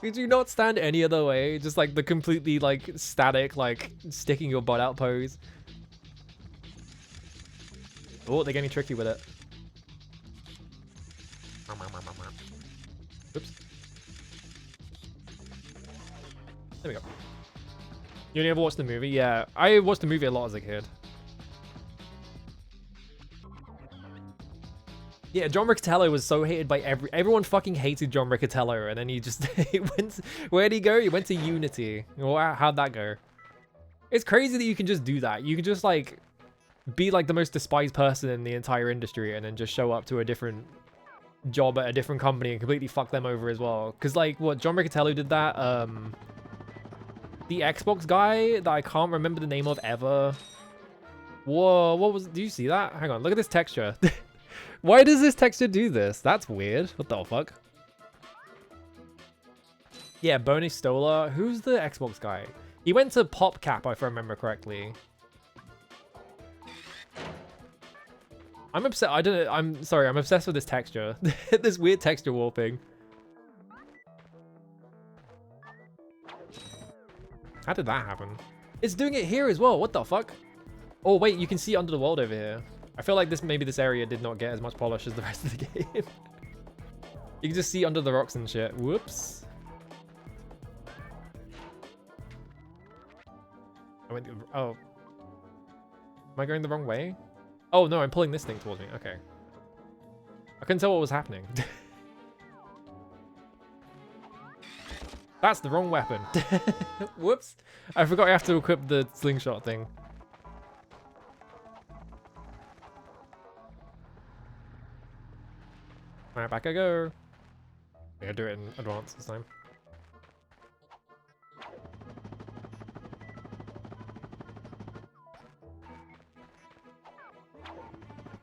Could you not stand any other way? Just like the completely like static, like sticking your butt out pose. Oh, they're getting tricky with it. Oops. There we go. You only ever watched the movie? Yeah, I watched the movie a lot as a kid. Yeah, John Riccatello was so hated by everyone fucking hated John Riccatello, and then he just he went. Where'd he go? He went to Unity. Well, how'd that go? It's crazy that you can just do that. You can just like be like the most despised person in the entire industry, and then just show up to a different job at a different company and completely fuck them over as well. Because like what John Riccatello did that. The Xbox guy that I can't remember the name of ever. Whoa, what was? Do you see that? Hang on, look at this texture. Why does this texture do this? That's weird. What the fuck? Yeah, Bonnie Stolar. Who's the Xbox guy? He went to PopCap, if I remember correctly. I'm upset. I don't know. I'm sorry. I'm obsessed with this texture. This weird texture warping. How did that happen? It's doing it here as well. What the fuck? Oh, wait. You can see under the world over here. I feel like maybe this area did not get as much polish as the rest of the game. You can just see under the rocks and shit. Whoops. Oh. Am I going the wrong way? Oh, no, I'm pulling this thing towards me. Okay. I couldn't tell what was happening. That's the wrong weapon. Whoops. I forgot I have to equip the slingshot thing. Alright, back I go. I'm gonna do it in advance this time.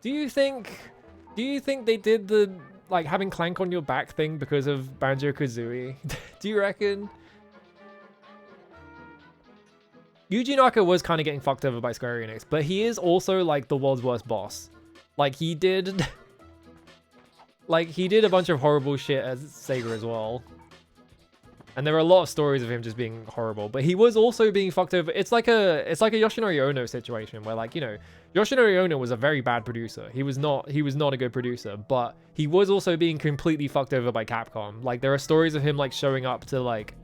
Do you think they did the like having Clank on your back thing because of Banjo-Kazooie? Do you reckon? Yuji Naka was kind of getting fucked over by Square Enix, but he is also like the world's worst boss. Like he did like he did a bunch of horrible shit as Sega as well. And there are a lot of stories of him just being horrible, but he was also being fucked over. It's like a Yoshinori Ono situation where, like, you know, Yoshinori Ono was a very bad producer. He was not a good producer, but he was also being completely fucked over by Capcom. Like, there are stories of him like showing up to like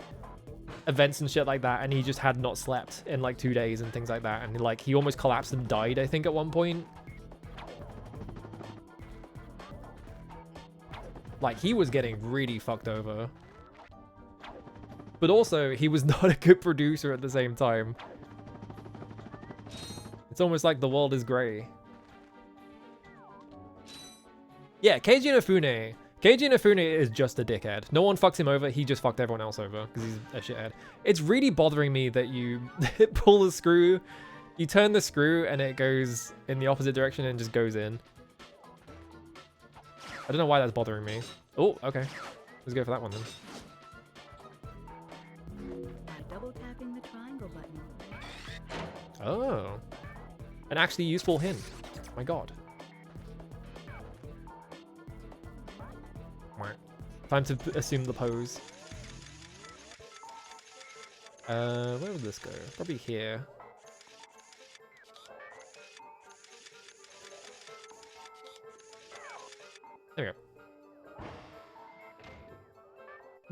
events and shit like that, and he just had not slept in like 2 days and things like that, and like he almost collapsed and died, I think, at one point. Like, he was getting really fucked over. But also, he was not a good producer at the same time. It's almost like the world is grey. Yeah, Keiji Inafune. Keiji Inafune is just a dickhead. No one fucks him over, he just fucked everyone else over because he's a shithead. It's really bothering me that you pull the screw, you turn the screw and it goes in the opposite direction and just goes in. I don't know why that's bothering me. Oh, okay. Let's go for that one then. Double tapping the triangle button. Oh. An actually useful hint. My god. Time to assume the pose. Where would this go? Probably here. There we go.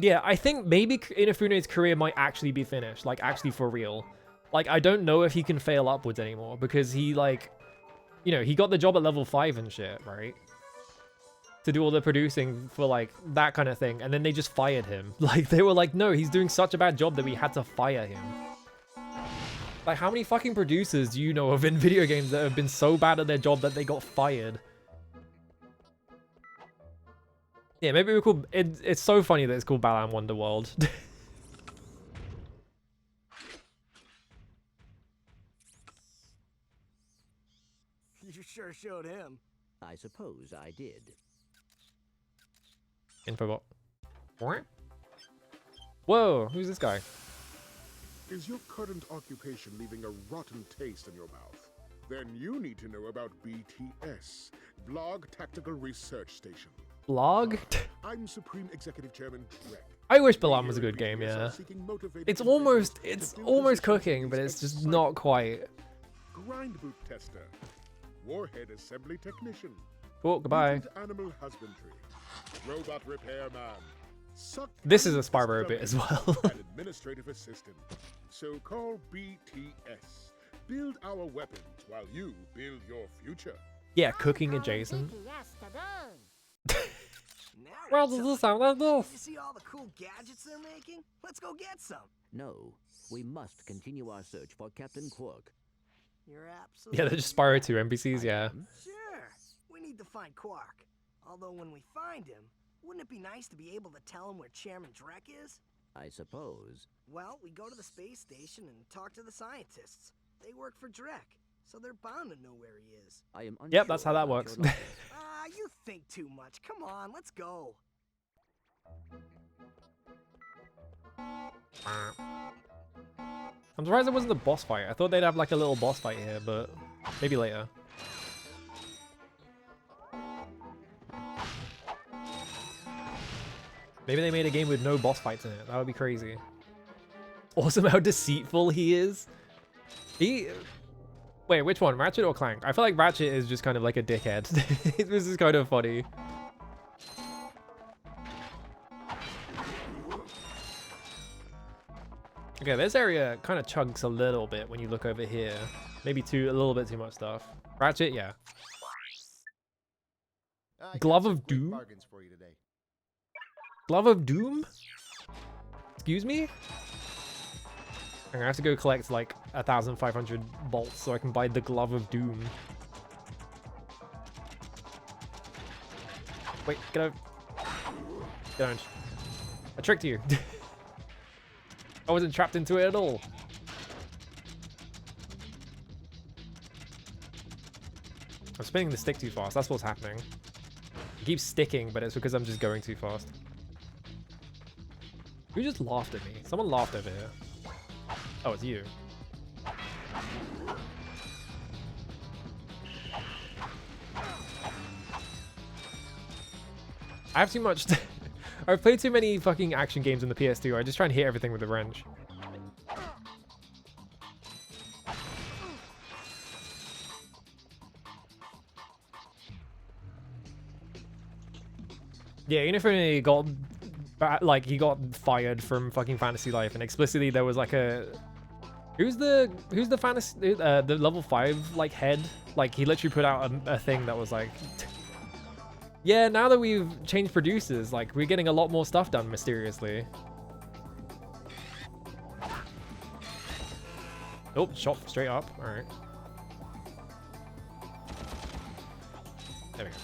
Yeah, I think maybe Inafune's career might actually be finished, like actually for real. Like, I don't know if he can fail upwards anymore because he, like, you know, he got the job at level 5 and shit, right? To do all the producing for like that kind of thing, and then they just fired him. Like, they were like, no, he's doing such a bad job that we had to fire him. Like, how many fucking producers do you know of in video games that have been so bad at their job that they got fired? Yeah, maybe we could. It's so funny that it's called Balan Wonderworld. You sure showed him. I suppose I did. Infobot. What? Whoa, who's this guy? Is your current occupation leaving a rotten taste in your mouth? Then you need to know about BTS, Blog Tactical Research Station. Blog? I'm Supreme Executive Chairman Drek. I wish Balan was a good game, yeah. It's almost cooking, but it's just not quite. Grind boot tester, warhead assembly technician. Oh, goodbye. Mutant animal husbandry, robot repairman. This is a Spyro bit as well. An administrative assistant. So call BTS. Build our weapons while you build your future. Yeah, cooking adjacent. Well, does this sound like this? You see all the cool gadgets they're making? Let's go get some. No, we must continue our search for Captain Quark. You're absolutely Yeah, they're just Spyro 2 NPCs, yeah. Sure. We need to find Quark. Although when we find him, wouldn't it be nice to be able to tell him where Chairman Drek is? I suppose. Well, we go to the space station and talk to the scientists. They work for Drek, so they're bound to know where he is. I am unsure. Yep, that's how that works. You think too much. Come on, let's go. I'm surprised it wasn't a boss fight. I thought they'd have like a little boss fight here, but maybe later. Maybe they made a game with no boss fights in it. That would be crazy. Awesome how deceitful he is. Wait, which one? Ratchet or Clank? I feel like Ratchet is just kind of like a dickhead. This is kind of funny. Okay, this area kind of chunks a little bit when you look over here. Maybe a little bit too much stuff. Ratchet, yeah. Glove of Doom? Glove of Doom? Excuse me? I'm gonna have to go collect like 1,500 bolts so I can buy the Glove of Doom. Wait, get out. Get out. I tricked you. I wasn't trapped into it at all. I'm spinning the stick too fast. That's what's happening. keep sticking, but it's because I'm just going too fast. Who just laughed at me? Someone laughed over here. Oh, it's you. I have too much. I've played too many fucking action games in the PS2. I just try and hit everything with a wrench. Yeah, Infinity got like he got fired from fucking Fantasy Life, and explicitly there was like a who's the fantasy the level 5 like head, like he literally put out a thing that was like yeah, now that we've changed producers, like we're getting a lot more stuff done mysteriously. Oh, shot straight up. All right, there we go.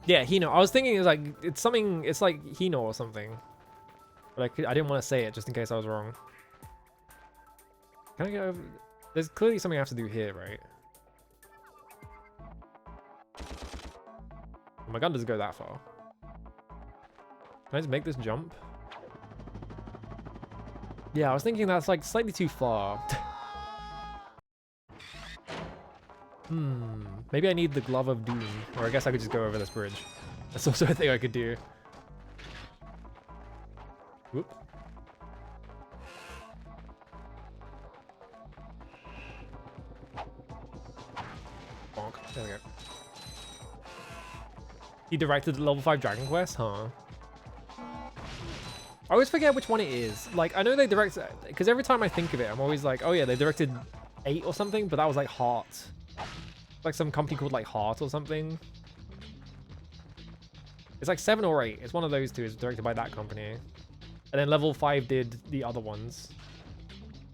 Yeah, Hino. I was thinking it's like it's something. It's like Hino or something, but I didn't want to say it just in case I was wrong. Can I get over? There's clearly something I have to do here, right? Oh, my gun doesn't go that far. Can I just make this jump? Yeah, I was thinking that's like slightly too far. Maybe I need the Glove of Doom, or I guess I could just go over this bridge. That's also a thing I could do. Whoop. Bonk. There we go. He directed the level 5 Dragon Quest, huh? I always forget which one it is. Like, I know they direct, because every time I think of it, I'm always like, oh yeah, they directed 8 or something, but that was like Heart. Like some company called like Heart or something. It's like 7 or 8. It's one of those two. It's directed by that company. And then level 5 did the other ones.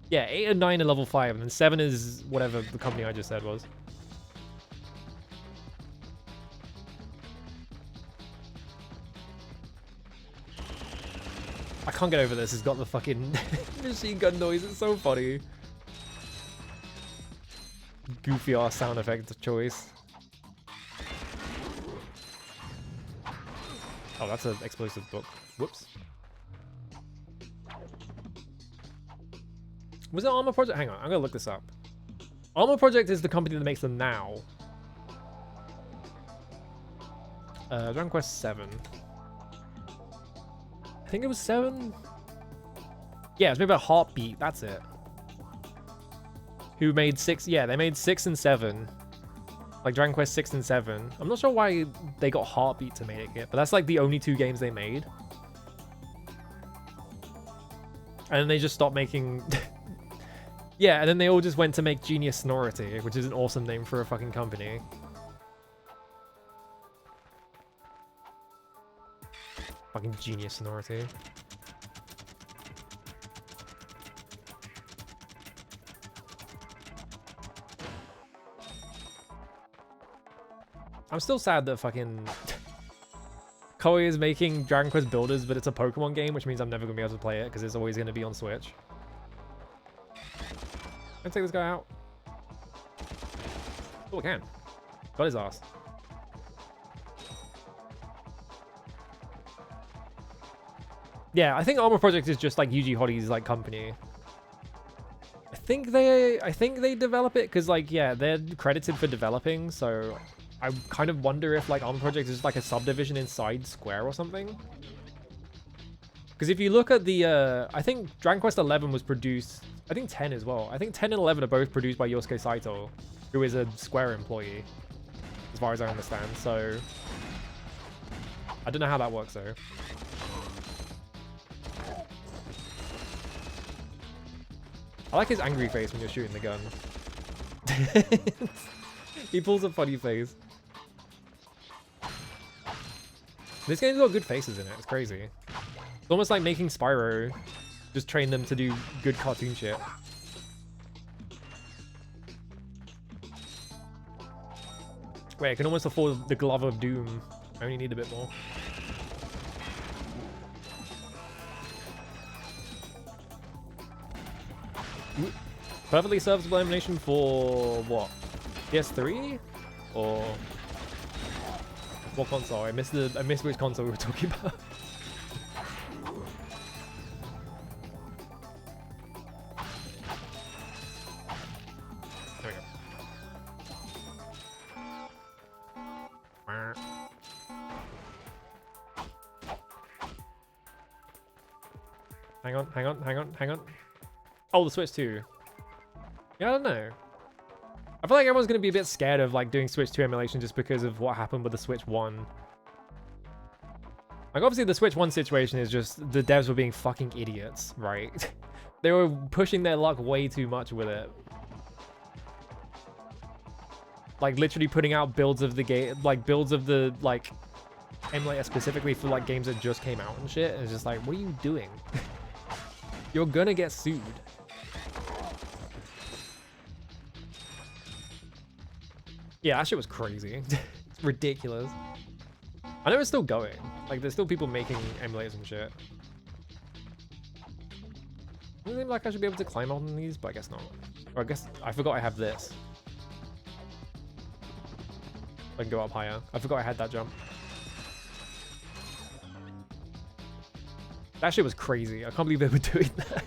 Yeah, 8 and 9 are level 5, and then 7 is whatever the company I just said was. I can't get over this. It's got the fucking machine gun noise. It's so funny. Goofy ass sound effect choice. Oh, that's an explosive book. Whoops. Was it Armor Project? Hang on, I'm gonna look this up. Armor Project is the company that makes them now. Dragon Quest 7. I think it was 7. Yeah, it's made by Heartbeat. That's it. Who made 6? Yeah, they made 6 and 7. Like Dragon Quest 6 and 7. I'm not sure why they got Heartbeat to make it, but that's like the only 2 games they made. And then they just stopped making... Yeah, and then they all just went to make Genius Sonority, which is an awesome name for a fucking company. Fucking Genius Sonority. I'm still sad that fucking Koei is making Dragon Quest Builders, but it's a Pokemon game, which means I'm never gonna be able to play it because it's always gonna be on Switch. Can I take this guy out? Oh, I can. Got his ass. Yeah, I think Armor Project is just like Yuji Horí's like company. I think they develop it because like yeah, they're credited for developing, so I kind of wonder if like Armor Project is like a subdivision inside Square or something. Because if you look at the I think Dragon Quest 11 was produced, I think 10 as well. I think 10 and 11 are both produced by Yosuke Saito, who is a Square employee, as far as I understand. So I don't know how that works though. I like his angry face when you're shooting the gun. He pulls a funny face. This game's got good faces in it. It's crazy. It's almost like making Spyro. Just train them to do good cartoon shit. Wait, I can almost afford the Glove of Doom. I only need a bit more. Ooh. Perfectly serviceable emulation for what? PS3 or what console? I missed which console we were talking about. There we go. Hang on. Oh, the Switch 2. Yeah, I don't know. I feel like everyone's going to be a bit scared of like doing Switch 2 emulation just because of what happened with the Switch 1. Like obviously the Switch 1 situation is just the devs were being fucking idiots, right? They were pushing their luck way too much with it. Like literally putting out builds of the game, like builds of the like emulator specifically for like games that just came out and shit. And it's just like, what are you doing? You're gonna get sued. Yeah, that shit was crazy. It's ridiculous. I know it's still going. Like, there's still people making emulators and shit. Doesn't seem like I should be able to climb on these, but I guess not. Or I guess I forgot I have this. I can go up higher. I forgot I had that jump. That shit was crazy. I can't believe they were doing that.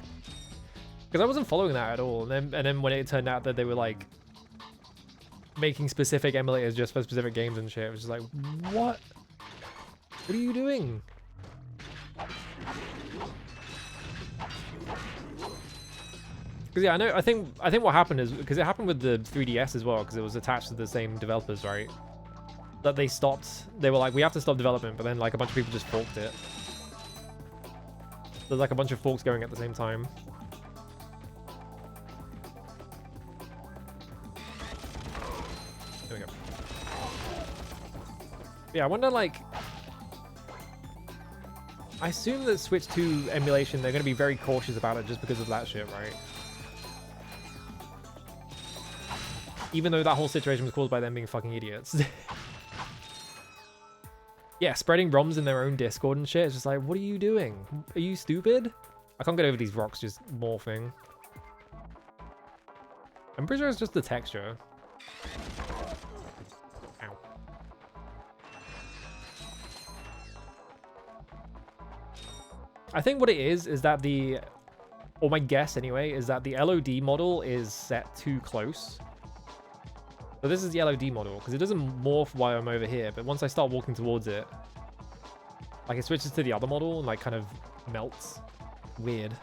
Because I wasn't following that at all. And then when it turned out that they were like making specific emulators just for specific games and shit, it was just like, what? What are you doing? Because yeah, I think what happened is because it happened with the 3DS as well, because it was attached to the same developers, right? That they stopped. They were like, we have to stop development, but then like a bunch of people just forked it. There's like a bunch of forks going at the same time. There we go. Yeah, I wonder like. I assume that Switch 2 emulation, they're going to be very cautious about it just because of that shit, right? Even though that whole situation was caused by them being fucking idiots. Yeah, spreading ROMs in their own Discord and shit. It's just like, what are you doing? Are you stupid? I can't get over these rocks just morphing. I'm pretty sure it's just the texture. Ow. I think what it is that the, or my guess anyway, is that the LOD model is set too close. So this is the LOD model, because it doesn't morph while I'm over here, but once I start walking towards it, like it switches to the other model and like kind of melts. Weird.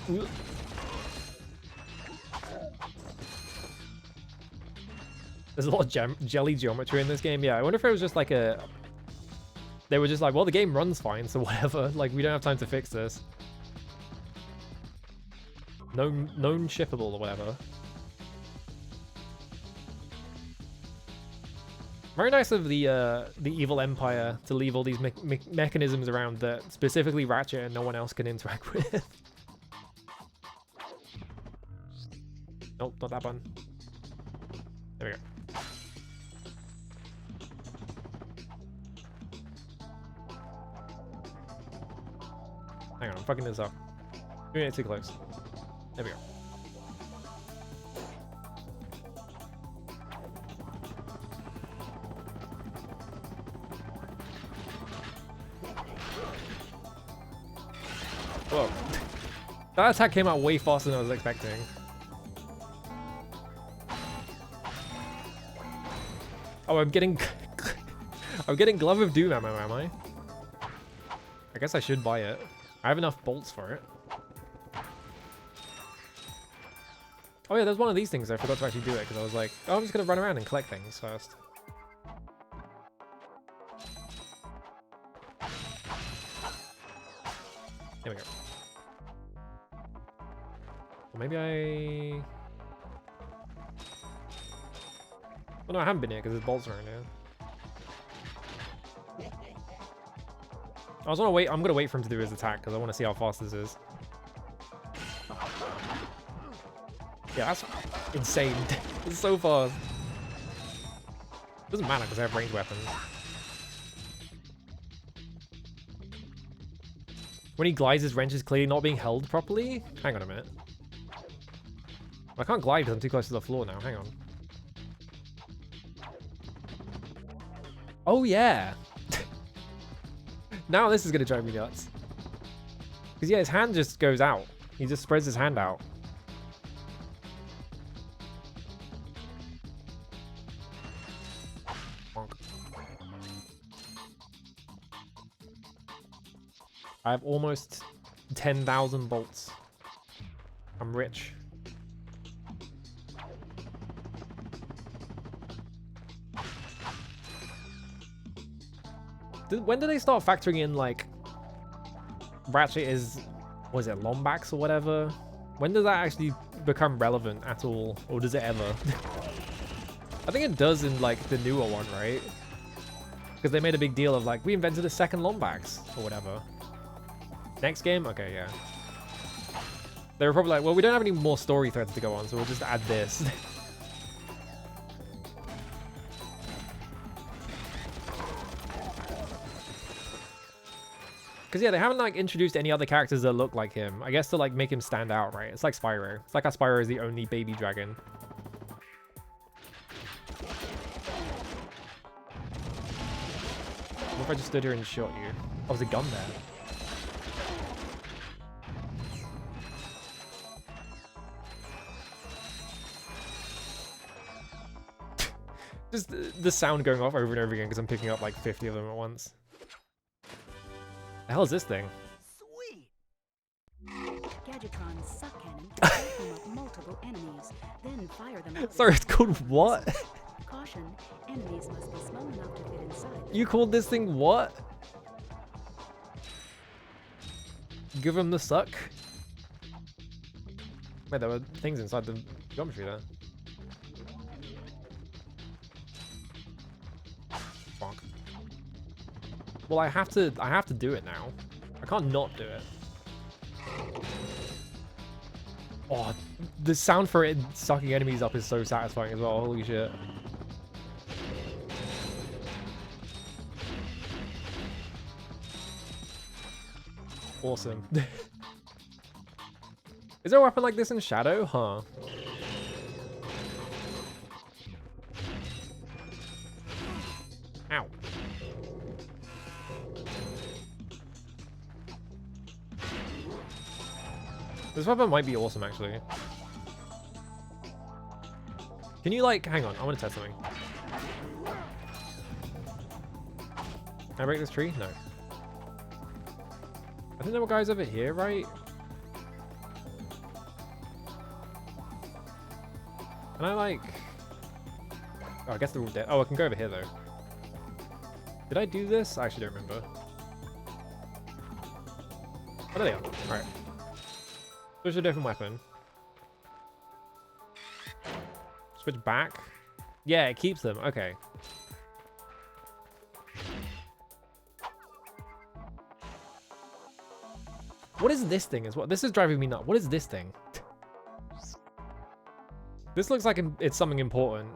Ooh. There's a lot of jelly geometry in this game. Yeah, I wonder if it was just like a... They were just like, well, the game runs fine, so whatever. Like, we don't have time to fix this. Known shippable or whatever. Very nice of the evil empire to leave all these mechanisms around that specifically Ratchet and no one else can interact with. Nope, not that one. There we go. Hang on, I'm fucking this up. Doing it too close. There we go. Whoa. That attack came out way faster than I was expecting. Oh, I'm getting... I'm getting Glove of Doom ammo, am I? I guess I should buy it. I have enough bolts for it. Oh yeah, there's one of these things I forgot to actually do it because I was like, oh, I'm just gonna run around and collect things first. There we go. Or maybe I... Well, no, I haven't been here because there's bolts around here. I was gonna wait. I'm gonna wait for him to do his attack because I want to see how fast this is. Yeah, that's insane. It's so fast. Doesn't matter because I have ranged weapons. When he glides, his wrench is clearly not being held properly. Hang on a minute. I can't glide because I'm too close to the floor now. Hang on. Oh, yeah. Now this is going to drive me nuts. Because, yeah, his hand just goes out. He just spreads his hand out. Bonk. I have almost 10,000 bolts. I'm rich. When do they start factoring in, like, Ratchet is, was it Lombax or whatever? When does that actually become relevant at all? Or does it ever? I think it does in, like, the newer one, right? Because they made a big deal of, like, we invented a second Lombax or whatever. Next game? Okay, yeah. They were probably like, well, we don't have any more story threads to go on, so we'll just add this. Because, yeah, they haven't, like, introduced any other characters that look like him. I guess to, like, make him stand out, right? It's like Spyro. It's like how Spyro is the only baby dragon. What if I just stood here and shot you? Oh, there's a gun there. Just the sound going off over and over again because I'm picking up like 50 of them at once. The hell is this thing? Sweet. Gadgetron's suck cannon can foam up multiple enemies, then fire them out. Sorry, it's called what? Caution, enemies must be small enough to fit inside. You called this thing what? Give him the suck? Wait, there were things inside the geometry there. Bonk. Well, I have to do it now. I can't not do it. Oh, the sound for it sucking enemies up is so satisfying as well. Holy shit. Awesome. Is there a weapon like this in Shadow? Huh. Ow. This weapon might be awesome, actually. Can you, like, hang on, I want to test something. Can I break this tree? No. I think there were guys over here, right? Can I, like... Oh, I guess they're all dead. Oh, I can go over here, though. Did I do this? I actually don't remember. Oh, there they are. Alright. Switch to a different weapon. Switch back. Yeah, it keeps them. Okay. What is this thing as well? This is driving me nuts. What is this thing? This looks like it's something important.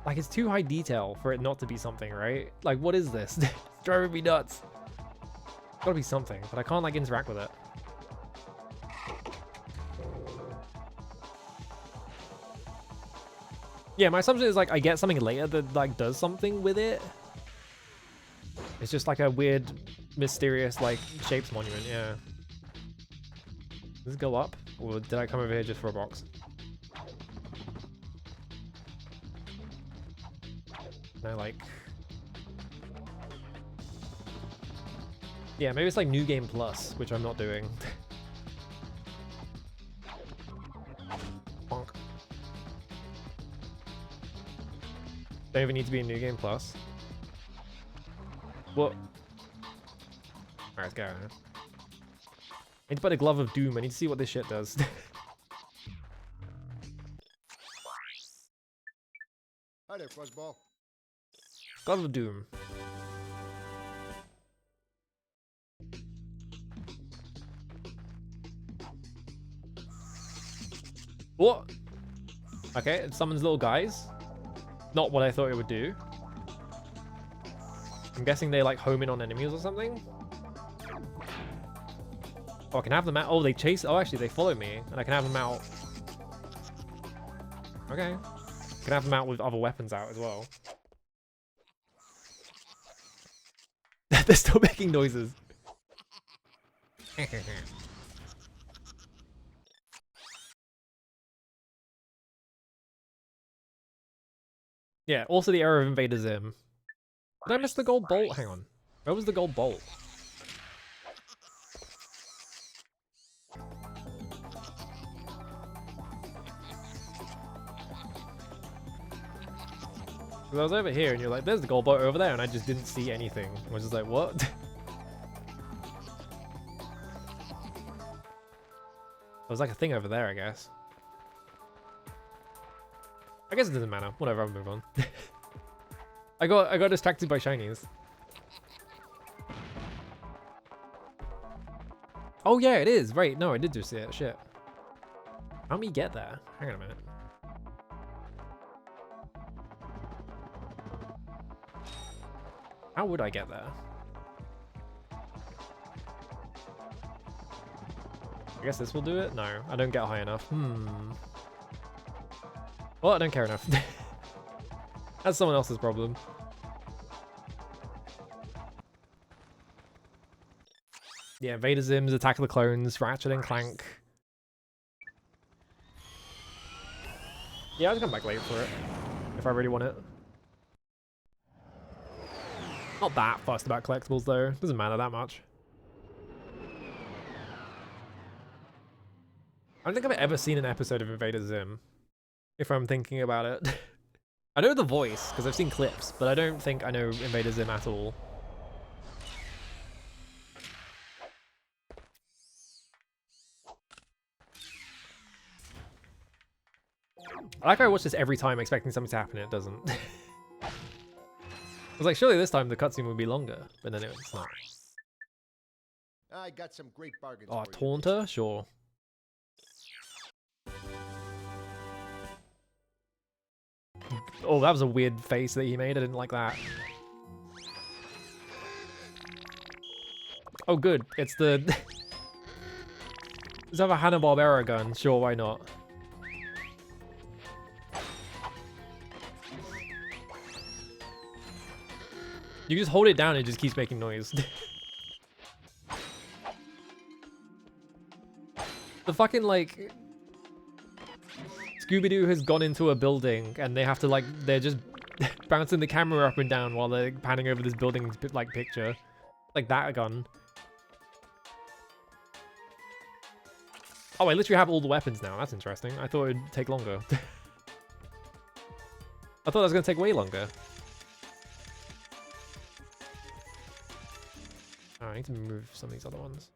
Like, it's too high detail for it not to be something, right? Like, what is this? It's driving me nuts. It's gotta be something, but I can't, like, interact with it. Yeah, my assumption is, like, I get something later that, like, does something with it. It's just, like, a weird, mysterious, like, shapes monument, yeah. Does this go up? Or did I come over here just for a box? No, like... Yeah, maybe it's like New Game Plus, which I'm not doing. Bonk. Don't even need to be in New Game Plus. What? Alright, let's go. I need to put a Glove of Doom. I need to see what this shit does. Hi there, Fuzzball. Glove of Doom. What? Okay, it summons little guys. Not what I thought it would do. I'm guessing they like home in on enemies or something. Oh, I can have them out. Oh, they chase. Oh, actually, they follow me, and I can have them out. Okay. I can have them out with other weapons out as well. They're still making noises. Yeah, also the era of Invader Zim. Did I miss the gold bolt? Hang on. Where was the gold bolt? Because I was over here and you're like, there's the gold bolt over there, and I just didn't see anything. I was just like, what? There was like a thing over there, I guess. I guess it doesn't matter. Whatever, I'll move on. I got distracted by shinies. Oh yeah, it is. Right, no, I did just see it. Shit. How me get there? Hang on a minute. How would I get there? I guess this will do it? No, I don't get high enough. Well, I don't care enough. That's someone else's problem. Yeah, Vader Zims, Attack of the Clones, Ratchet and Clank. Yeah, I'll just come back late for it. If I really want it. Not that fussed about collectibles though. Doesn't matter that much. I don't think I've ever seen an episode of Invader Zim. If I'm thinking about it. I know the voice, because I've seen clips, but I don't think I know Invader Zim at all. I like how I watch this every time expecting something to happen and it doesn't. I was like, surely this time the cutscene will be longer, but then it's not. I got some great bargains. Oh, for you. Taunter? Sure. Oh, that was a weird face that he made. I didn't like that. Oh, good. It's the... Let's have a Hanna-Barbera gun. Sure, why not? You just hold it down and it just keeps making noise. The fucking, like... Scooby-Doo has gone into a building and they have to, like, they're just bouncing the camera up and down while they're panning over this building, like, picture. Like that gun. Oh, I literally have all the weapons now. That's interesting. I thought it'd take longer. I thought that was going to take way longer. Oh, I need to move some of these other ones.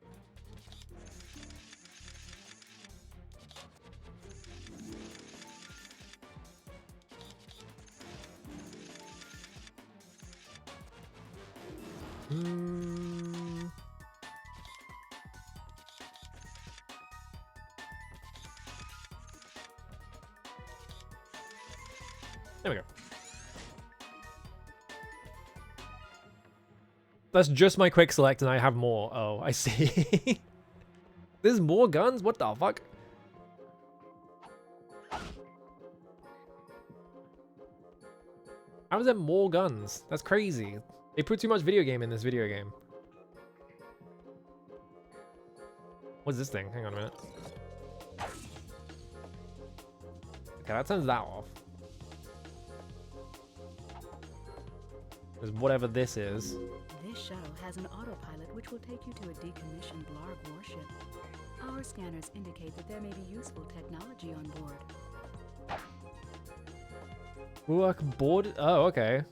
There we go. That's just my quick select and I have more. Oh, I see. There's more guns? What the fuck? How is there more guns? That's crazy. They put too much video game in this video game. What's this thing? Hang on a minute. Okay, that turns that off. There's whatever this is. This shuttle has an autopilot which will take you to a decommissioned Blarg warship. Our scanners indicate that there may be useful technology on board. Ooh, I can board. Oh, okay.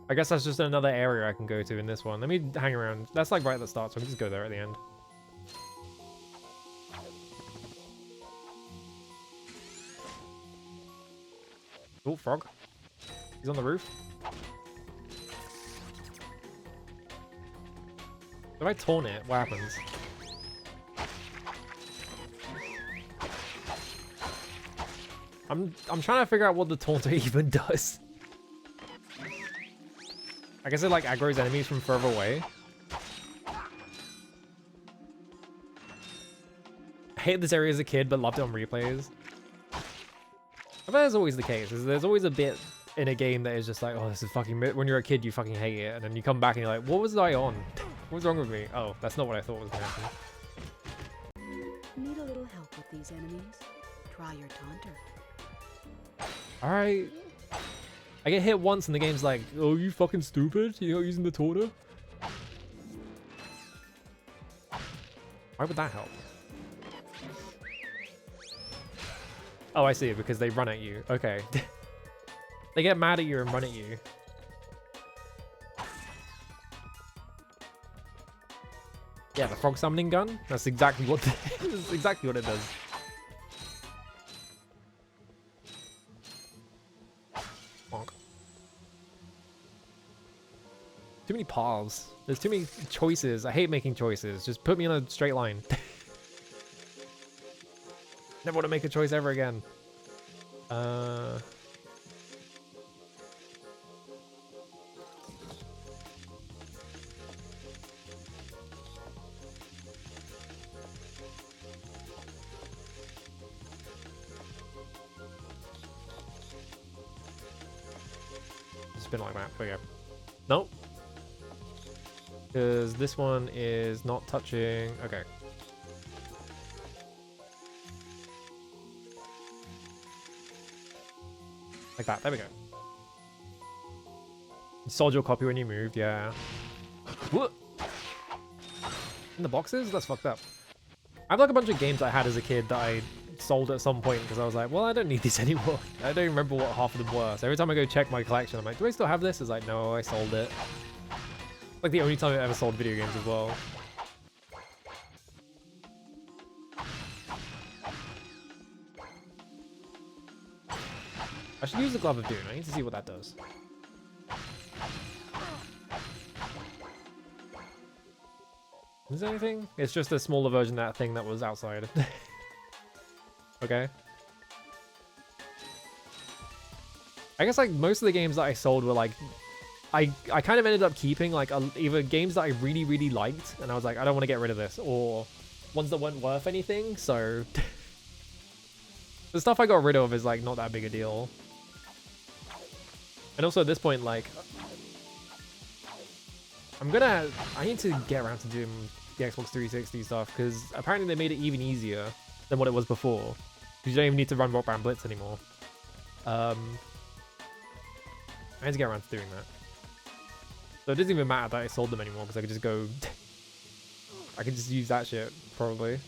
I guess that's just another area I can go to in this one. Let me hang around. That's like right at the start, so I can just go there at the end. Oh, frog. He's on the roof. If I taunt it, what happens? I'm trying to figure out what the taunter even does. I guess it like aggro's enemies from further away. I hated this area as a kid, but loved it on replays. I bet that's always the case. There's always a bit in a game that is just like, oh, this is fucking... When you're a kid, you fucking hate it. And then you come back and you're like, what was I on? What's wrong with me? Oh, that's not what I thought was going to happen. Need a little help with these enemies? Try your taunter. Alright. I get hit once and the game's like, oh, you fucking stupid? You're not using the taunter? Why would that help? Oh, I see, because they run at you. Okay. They get mad at you and run at you. Yeah, the frog summoning gun? That's exactly what that's exactly what it does. Bonk. Too many paths. There's too many choices. I hate making choices. Just put me in a straight line. Never want to make a choice ever again. Spin like that. There we go. Nope. Because this one is not touching. Okay. Like that. There we go. You sold your copy when you moved. Yeah. What? In the boxes? That's fucked up. I have like a bunch of games I had as a kid that I sold at some point because I was like, well, I don't need these anymore. I don't even remember what half of them were. So every time I go check my collection, I'm like, do I still have this? It's like, no, I sold it. Like the only time I've ever sold video games as well. I should use the Glove of Doom. I need to see what that does. Is there anything? It's just a smaller version of that thing that was outside. Okay. I guess like most of the games that I sold were like... I kind of ended up keeping like either games that I really, really liked and I was like, I don't want to get rid of this, or ones that weren't worth anything, so... The stuff I got rid of is like not that big a deal. And also at this point, like... I need to get around to doing the Xbox 360 stuff, because apparently they made it even easier than what it was before. Because you don't even need to run Rock Band Blitz anymore. I need to get around to doing that. So it doesn't even matter that I sold them anymore, because I could just go... I could just use that shit, probably.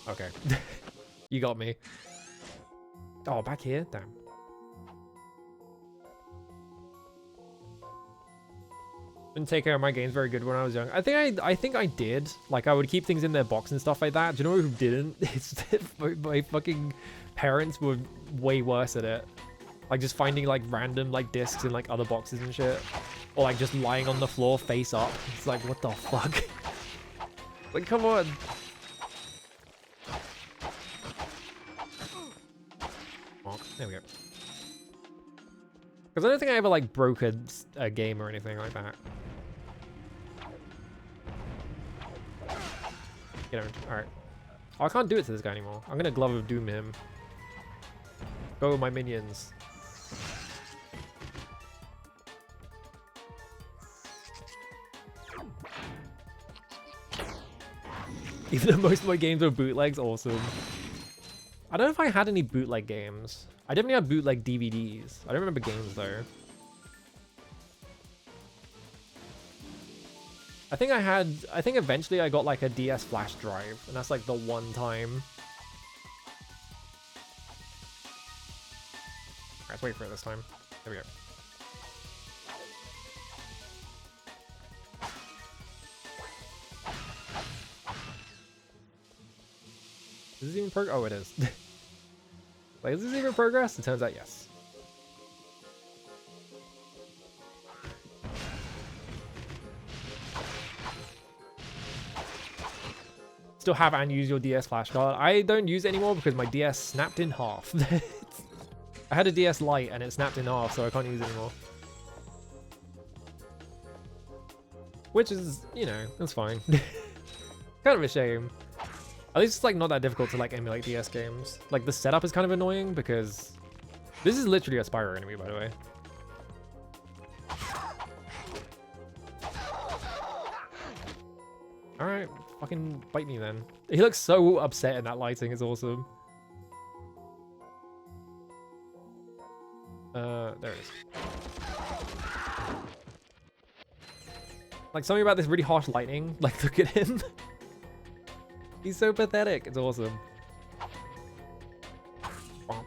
Okay. You got me. Oh, back here? Damn. Didn't take care of my games very good when I was young. I think I did. Like, I would keep things in their box and stuff like that. Do you know who didn't? It's my fucking parents were way worse at it. Like, just finding, like, random, like, discs in, like, other boxes and shit. Or, like, just lying on the floor face up. It's like, what the fuck? Like, come on. There we go. Because I don't think I ever, like, broke a game or anything like that. You know, alright. Oh, I can't do it to this guy anymore. I'm gonna Glove of Doom him. Go with my minions. Even though most of my games are bootlegs, awesome. I don't know if I had any bootleg games. I definitely had bootleg DVDs. I don't remember games though. I think eventually I got like a DS flash drive, and that's like the one time. Alright, let's wait for it this time. There we go. Is this even progress? Oh, it is. Like, is this even progress? It turns out yes. still have and use your DS flash card. I don't use it anymore because my DS snapped in half. I had a DS Lite and it snapped in half, so I can't use it anymore. Which is, you know, that's fine. Kind of a shame. At least it's like not that difficult to like emulate DS games. Like the setup is kind of annoying because this is literally a Spyro enemy, by the way. Alright, fucking bite me then. He looks so upset in that lighting, it's awesome. There it is. Like something about this really harsh lightning, like look at him. He's so pathetic, it's awesome. Bonk.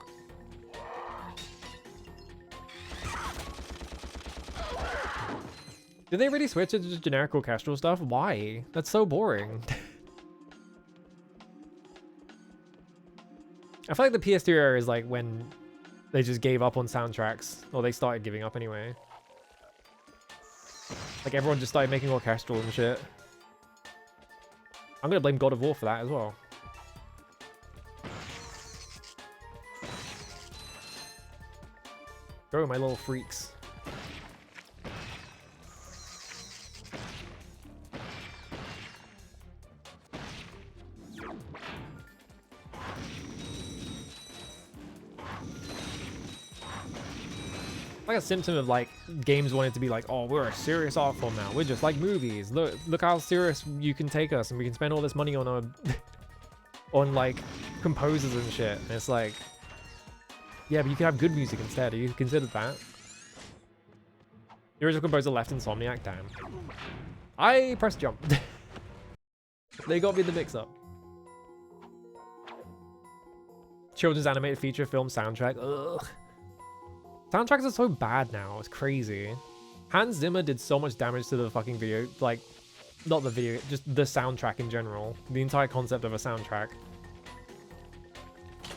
Did they really switch it to just generic orchestral stuff? Why? That's so boring. I feel like the PS3 era is like when they just gave up on soundtracks, or they started giving up anyway. Like everyone just started making orchestral and shit. I'm gonna blame God of War for that as well. Go, my little freaks. Like a symptom of like games wanting to be like, oh, we're a serious art form now. We're just like movies. Look how serious you can take us, and we can spend all this money on a on like composers and shit. And it's like, yeah, but you can have good music instead. Have you considered that? The original composer left Insomniac. Damn. I pressed jump. They got me the mix-up. Children's animated feature film soundtrack. Ugh. Soundtracks are so bad now, it's crazy. Hans Zimmer did so much damage to the fucking video, like, not the video, just the soundtrack in general. The entire concept of a soundtrack.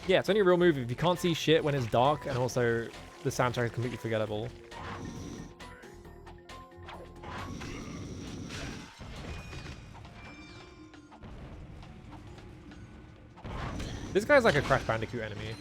Yeah, it's only a real movie if you can't see shit when it's dark, and also the soundtrack is completely forgettable. This guy's like a Crash Bandicoot enemy.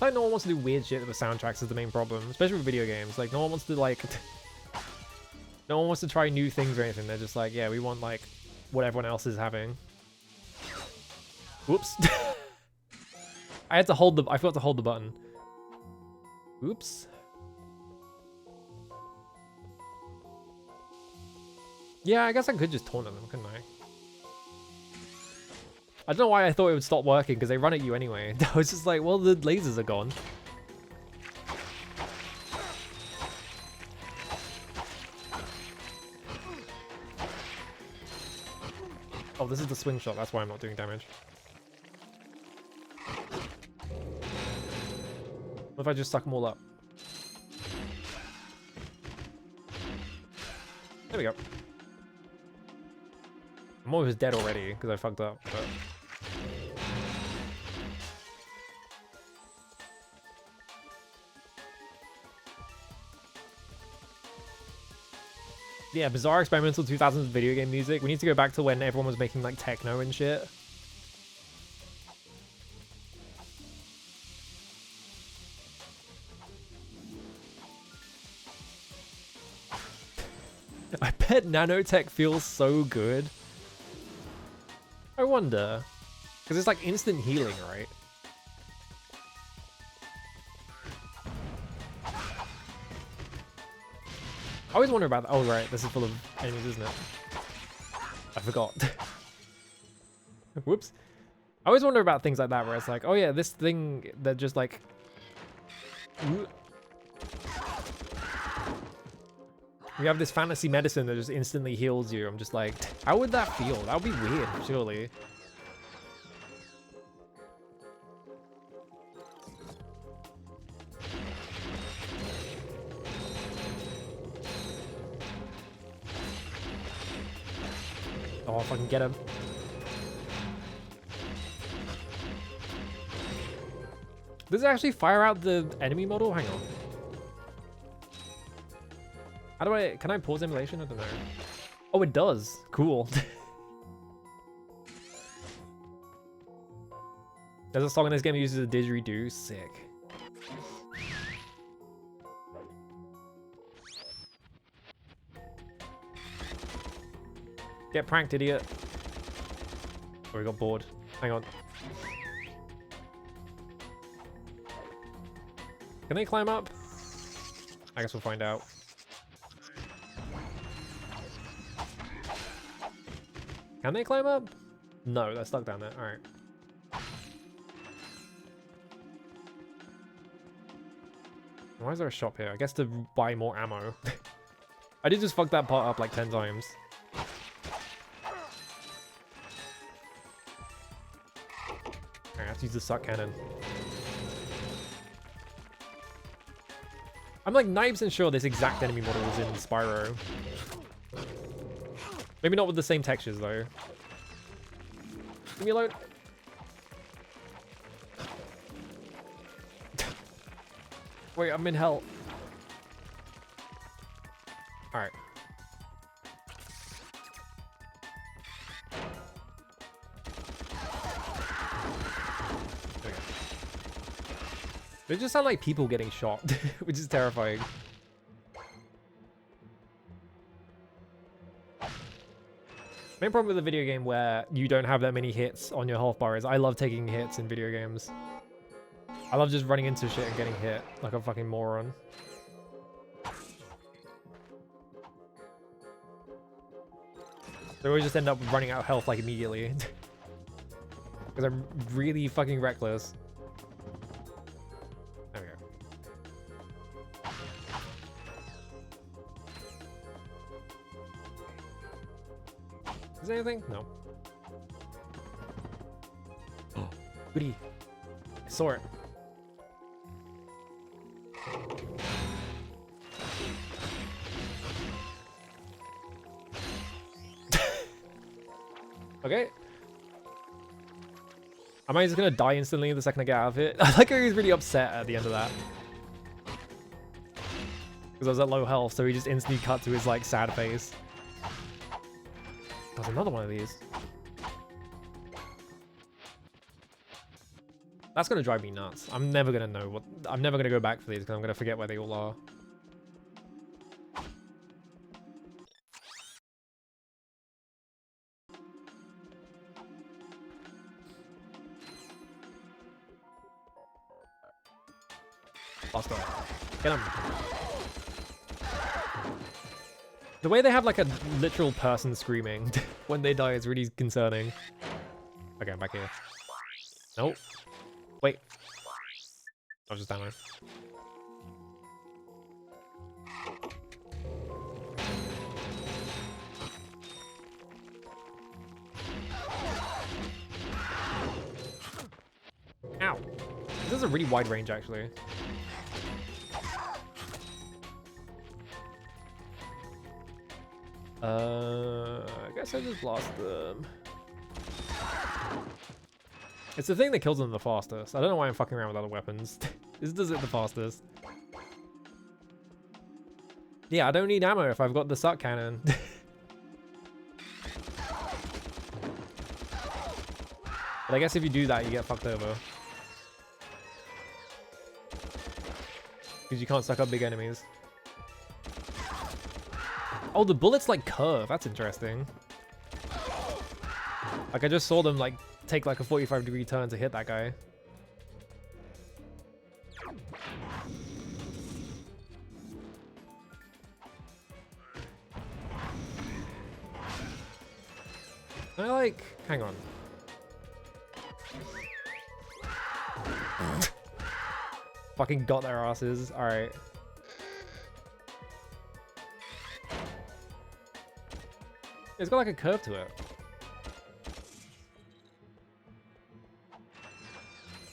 Like no one wants to do weird shit with soundtracks is the main problem, especially with video games. Like no one wants to like, no one wants to try new things or anything. They're just like, yeah, we want like what everyone else is having. Whoops. I had to hold the, I forgot to hold the button. Oops. Yeah, I guess I could just taunt them, couldn't I? I don't know why I thought it would stop working, because they run at you anyway. I was just like, well, the lasers are gone. Oh, this is the swing shot, that's why I'm not doing damage. What if I just suck them all up? There we go. I'm almost dead already, because I fucked up, but... Yeah, bizarre experimental 2000s video game music. We need to go back to when everyone was making like techno and shit. I bet nanotech feels so good. I wonder. Because it's like instant healing, right? I always wonder about that. Oh, right. This is full of enemies, isn't it? I forgot. Whoops. I always wonder about things like that where it's like, oh yeah, this thing that just like... You have this fantasy medicine that just instantly heals you. I'm just like, how would that feel? That would be weird, surely. Oh, if I can get him. Does it actually fire out the enemy model? Hang on. How do I... Can I pause emulation? I don't know. Oh, it does. Cool. There's a song in this game that uses a didgeridoo. Sick. Get pranked, idiot. Oh, we got bored. Hang on. Can they climb up? I guess we'll find out. Can they climb up? No, they're stuck down there. Alright. Why is there a shop here? I guess to buy more ammo. I did just fuck that part up like 10 times. I have to use the suck cannon. I'm like 90% sure this exact enemy model was in Spyro. Maybe not with the same textures though. Leave me alone. Wait, I'm in hell. Alright. They just sound like people getting shot, which is terrifying. Main problem with a video game where you don't have that many hits on your health bar is I love taking hits in video games. I love just running into shit and getting hit like a fucking moron. So we just end up running out of health like immediately. Because I'm really fucking reckless. There we go. Is there anything? No. Oh, goody. I saw it. Okay. Am I just gonna die instantly the second I get out of it? I like how he was really upset at the end of that. Because I was at low health, so he just instantly cut to his like sad face. There's another one of these. That's gonna drive me nuts. I'm never gonna know what... I'm never gonna go back for these because I'm gonna forget where they all are. Faster. Get him. The way they have like a literal person screaming when they die is really concerning. Okay, I'm back here. Nope. Wait. I was just down there. Ow. This is a really wide range, actually. I guess I just blast them. It's the thing that kills them the fastest. I don't know why I'm fucking around with other weapons. This does it the fastest. Yeah, I don't need ammo if I've got the suck cannon. But I guess if you do that, you get fucked over. Because you can't suck up big enemies. Oh, the bullets like curve. That's interesting. Like I just saw them like take like a 45-degree turn to hit that guy. I like... Hang on. Fucking got their asses. Alright. It's got like a curve to it.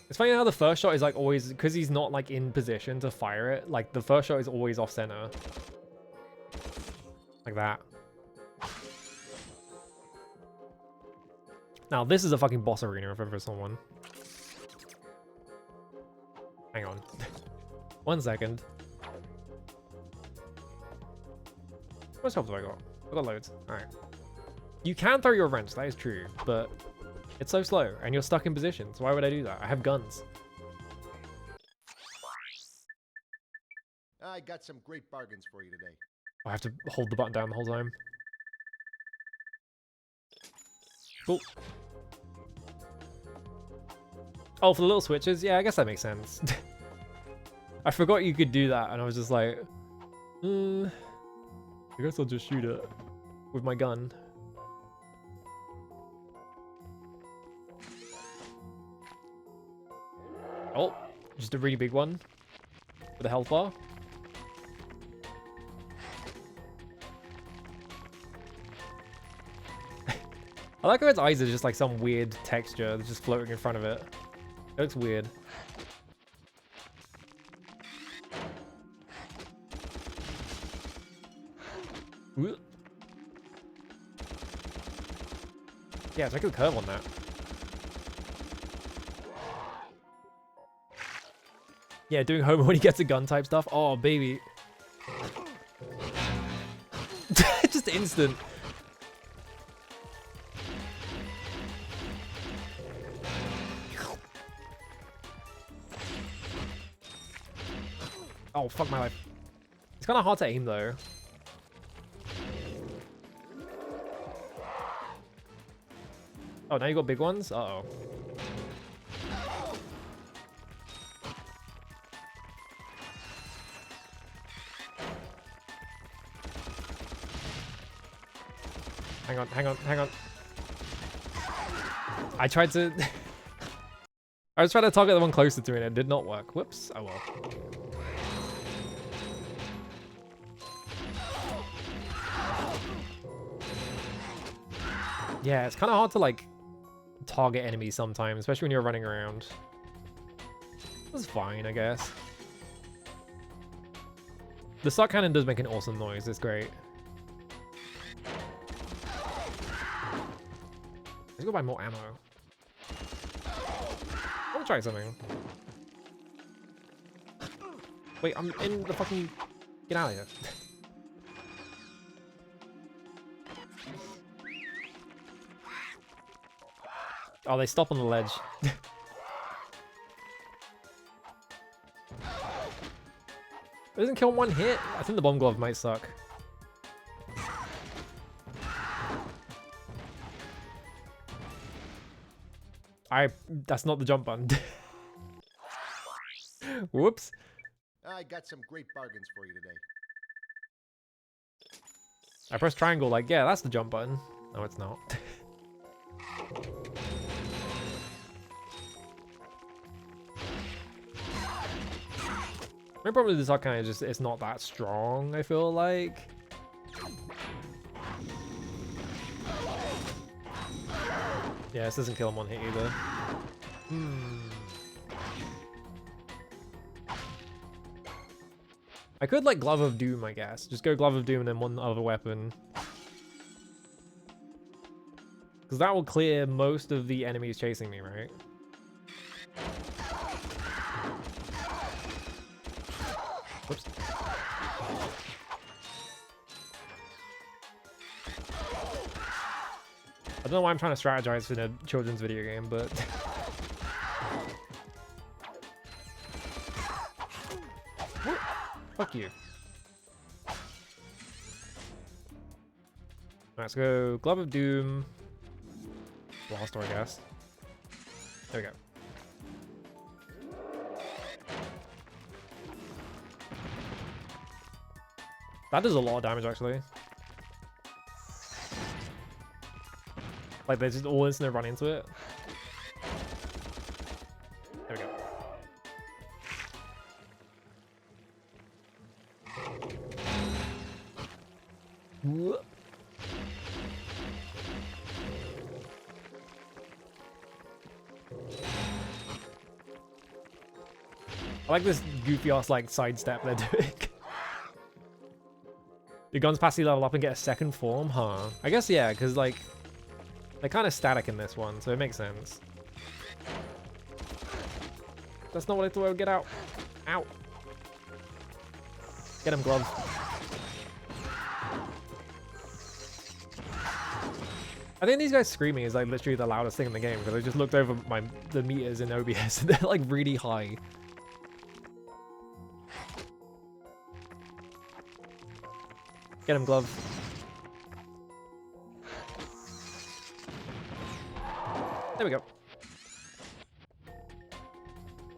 It's funny how the first shot is like always, because he's not like in position to fire it, like the first shot is always off center. Like that. Now this is a fucking boss arena if ever saw one. Hang on. 1 second. How much health have I got? I've got loads. Alright. You can throw your wrench, that is true, but it's so slow and you're stuck in position, so why would I do that? I have guns. I got some great bargains for you today. I have to hold the button down the whole time. Cool. Oh, for the little switches? Yeah, I guess that makes sense. I forgot you could do that, and I was just like, I guess I'll just shoot it with my gun. Oh, just a really big one with a health bar. I like how its eyes are just like some weird texture that's just floating in front of it. It looks weird. Ooh. Yeah, check the curve on that. Yeah, doing Homer when he gets a gun type stuff. Oh, baby. Just instant. Oh, fuck my life. It's kind of hard to aim, though. Oh, now you got big ones? Uh-oh. Hang on, hang on, hang on. I tried to... I was trying to target the one closer to me and it did not work. Whoops. Oh well. Yeah, it's kind of hard to, like, target enemies sometimes, especially when you're running around. That's fine, I guess. The suck cannon does make an awesome noise. It's great. Let's go buy more ammo. I want to try something. Wait, I'm in the fucking... Get out of here. Oh, they stop on the ledge. It doesn't kill one hit. I think the bomb glove might suck. That's not the jump button. Whoops. I got some great bargains for you today. I press triangle like, yeah, that's the jump button. No, it's not. My problem with this kind of just, it's not that strong, I feel like. Yeah, this doesn't kill him one hit either. I could like Glove of Doom, I guess. Just go Glove of Doom and then one other weapon. Because that will clear most of the enemies chasing me, right? Whoops. I don't know why I'm trying to strategize in a children's video game, but... Fuck you. Let's go Glove of Doom. Blast door, I guess. There we go. That does a lot of damage, actually. Like, they just all instantly run into it. There we go. Whoop. I like this goofy ass like sidestep they're doing. Your guns pass the level up and get a second form, huh? I guess yeah, because like They're kind of static in this one, so it makes sense. That's not what I thought I would get out. Ow. Get him, gloves. I think these guys screaming is like literally the loudest thing in the game because I just looked over the meters in OBS and they're like really high. Get him, glove. There we go.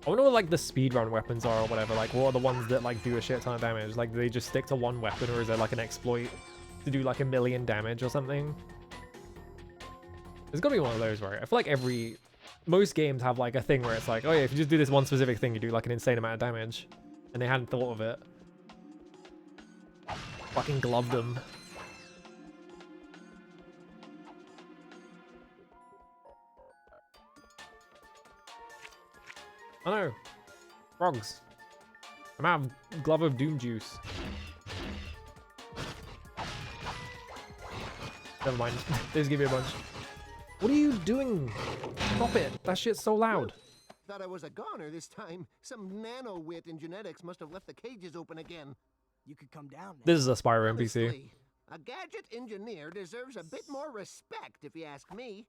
I wonder what like the speedrun weapons are or whatever. Like what are the ones that like do a shit ton of damage? Like do they just stick to one weapon or is there like an exploit to do like 1,000,000 damage or something? There's gotta be one of those, right? I feel like most games have like a thing where it's like, oh yeah, if you just do this one specific thing, you do like an insane amount of damage. And they hadn't thought of it. Fucking gloved them. Oh no. Frogs. I'm out of Glove of Doom juice. Never mind. They just give me a bunch. What are you doing? Stop it. That shit's so loud. Thought I was a goner this time. Some nano-wit in genetics must have left the cages open again. You could come down now. This is a Spyro NPC. Honestly, a gadget engineer deserves a bit more respect, if you ask me.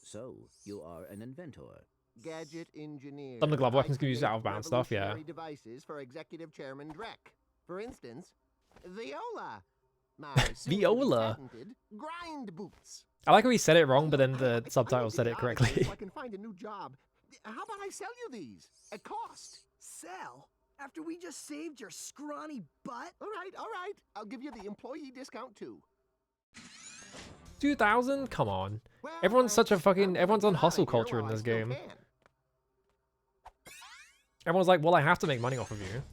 So, you are an inventor. Gadget engineer. Some of the glove weapons I can use create out-of-bounds stuff, yeah. revolutionary devices for Executive Chairman Drek. For instance, Viola. My Viola. patented grind boots. I like how he said it wrong, but then the subtitle said it correctly. So I can find a new job. How about I sell you these at cost? Sell? After we just saved your scrawny butt? All right. I'll give you the employee discount too. 2,000? Come on. Well, Everyone's such a fucking... I'll Everyone's on get hustle out of here culture in while I this still game. can. Everyone's like, well, I have to make money off of you.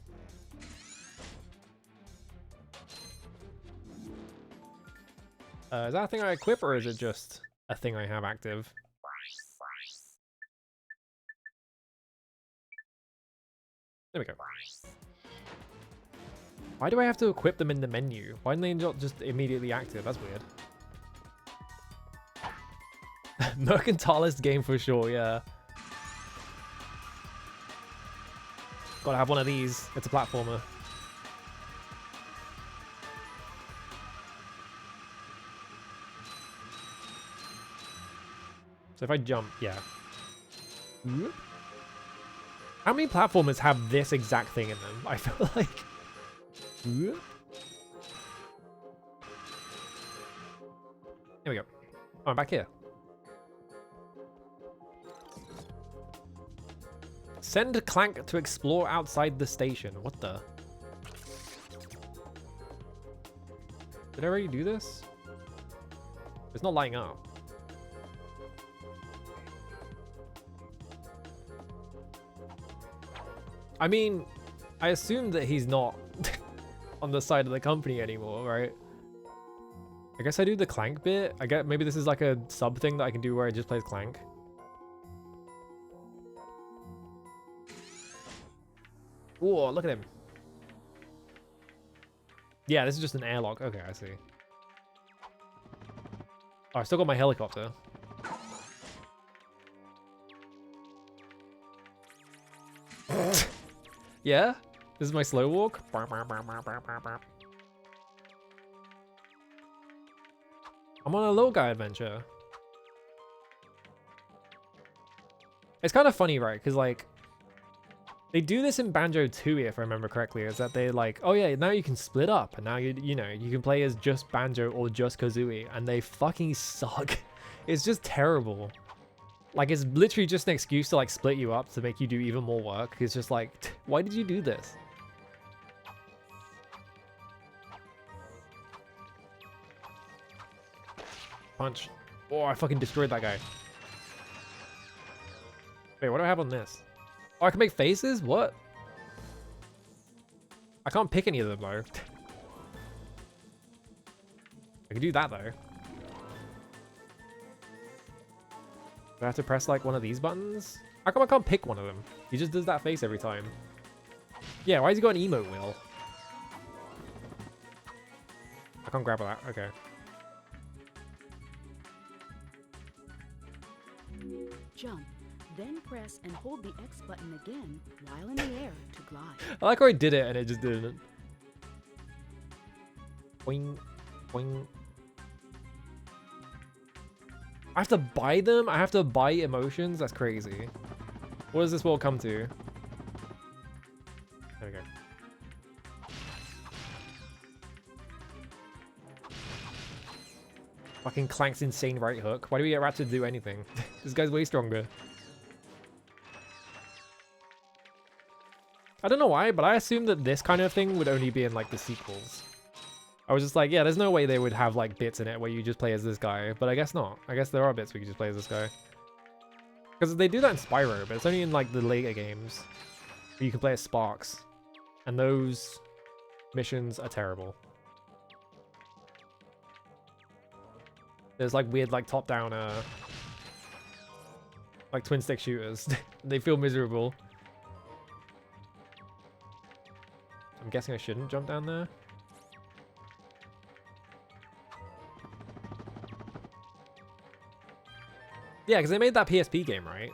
Is that a thing I equip, or is it just a thing I have active? There we go. Why do I have to equip them in the menu? Why don't they not just immediately active? That's weird. Mercantilist game for sure, yeah. Gotta have one of these. It's a platformer. So if I jump, yeah. How many platformers have this exact thing in them? I feel like... There we go. Oh, I'm back here. Send Clank to explore outside the station. What the? Did I already do this? It's not lighting up. I mean, I assume that he's not on the side of the company anymore, right? I guess I do the Clank bit. I guess maybe this is like a sub thing that I can do where it just plays Clank. Whoa, look at him. Yeah, this is just an airlock. Okay, I see. Oh, I still got my helicopter. Yeah? This is my slow walk? I'm on a little guy adventure. It's kind of funny, right? Because, like, they do this in Banjo 2, if I remember correctly, is that they're like, oh yeah, now you can split up, and now you know, you can play as just Banjo or just Kazooie, and they fucking suck. It's just terrible. Like, it's literally just an excuse to, like, split you up to make you do even more work. It's just like, why did you do this? Punch. Oh, I fucking destroyed that guy. Wait, what do I have on this? Oh, I can make faces? What? I can't pick any of them, though. I can do that, though. Do I have to press, like, one of these buttons? How come I can't pick one of them? He just does that face every time. Yeah, why has he got an emote wheel? I can't grab that. Okay. Jump, then press and hold the X button again while in the air to glide. I like how he did it and it just didn't. Boing, boing. I have to buy them? I have to buy emotions? That's crazy. What does this world come to? There we go. Fucking Clank's insane right hook. Why do we get Ratchet to do anything? This guy's way stronger. I don't know why, but I assumed that this kind of thing would only be in like the sequels. I was just like, yeah, there's no way they would have like bits in it where you just play as this guy, but I guess not. I guess there are bits where you just play as this guy. Because they do that in Spyro, but it's only in like the later games where you can play as Sparks. And those missions are terrible. There's like weird like top-down like twin stick shooters. They feel miserable. I'm guessing I shouldn't jump down there. Yeah, because they made that PSP game, right?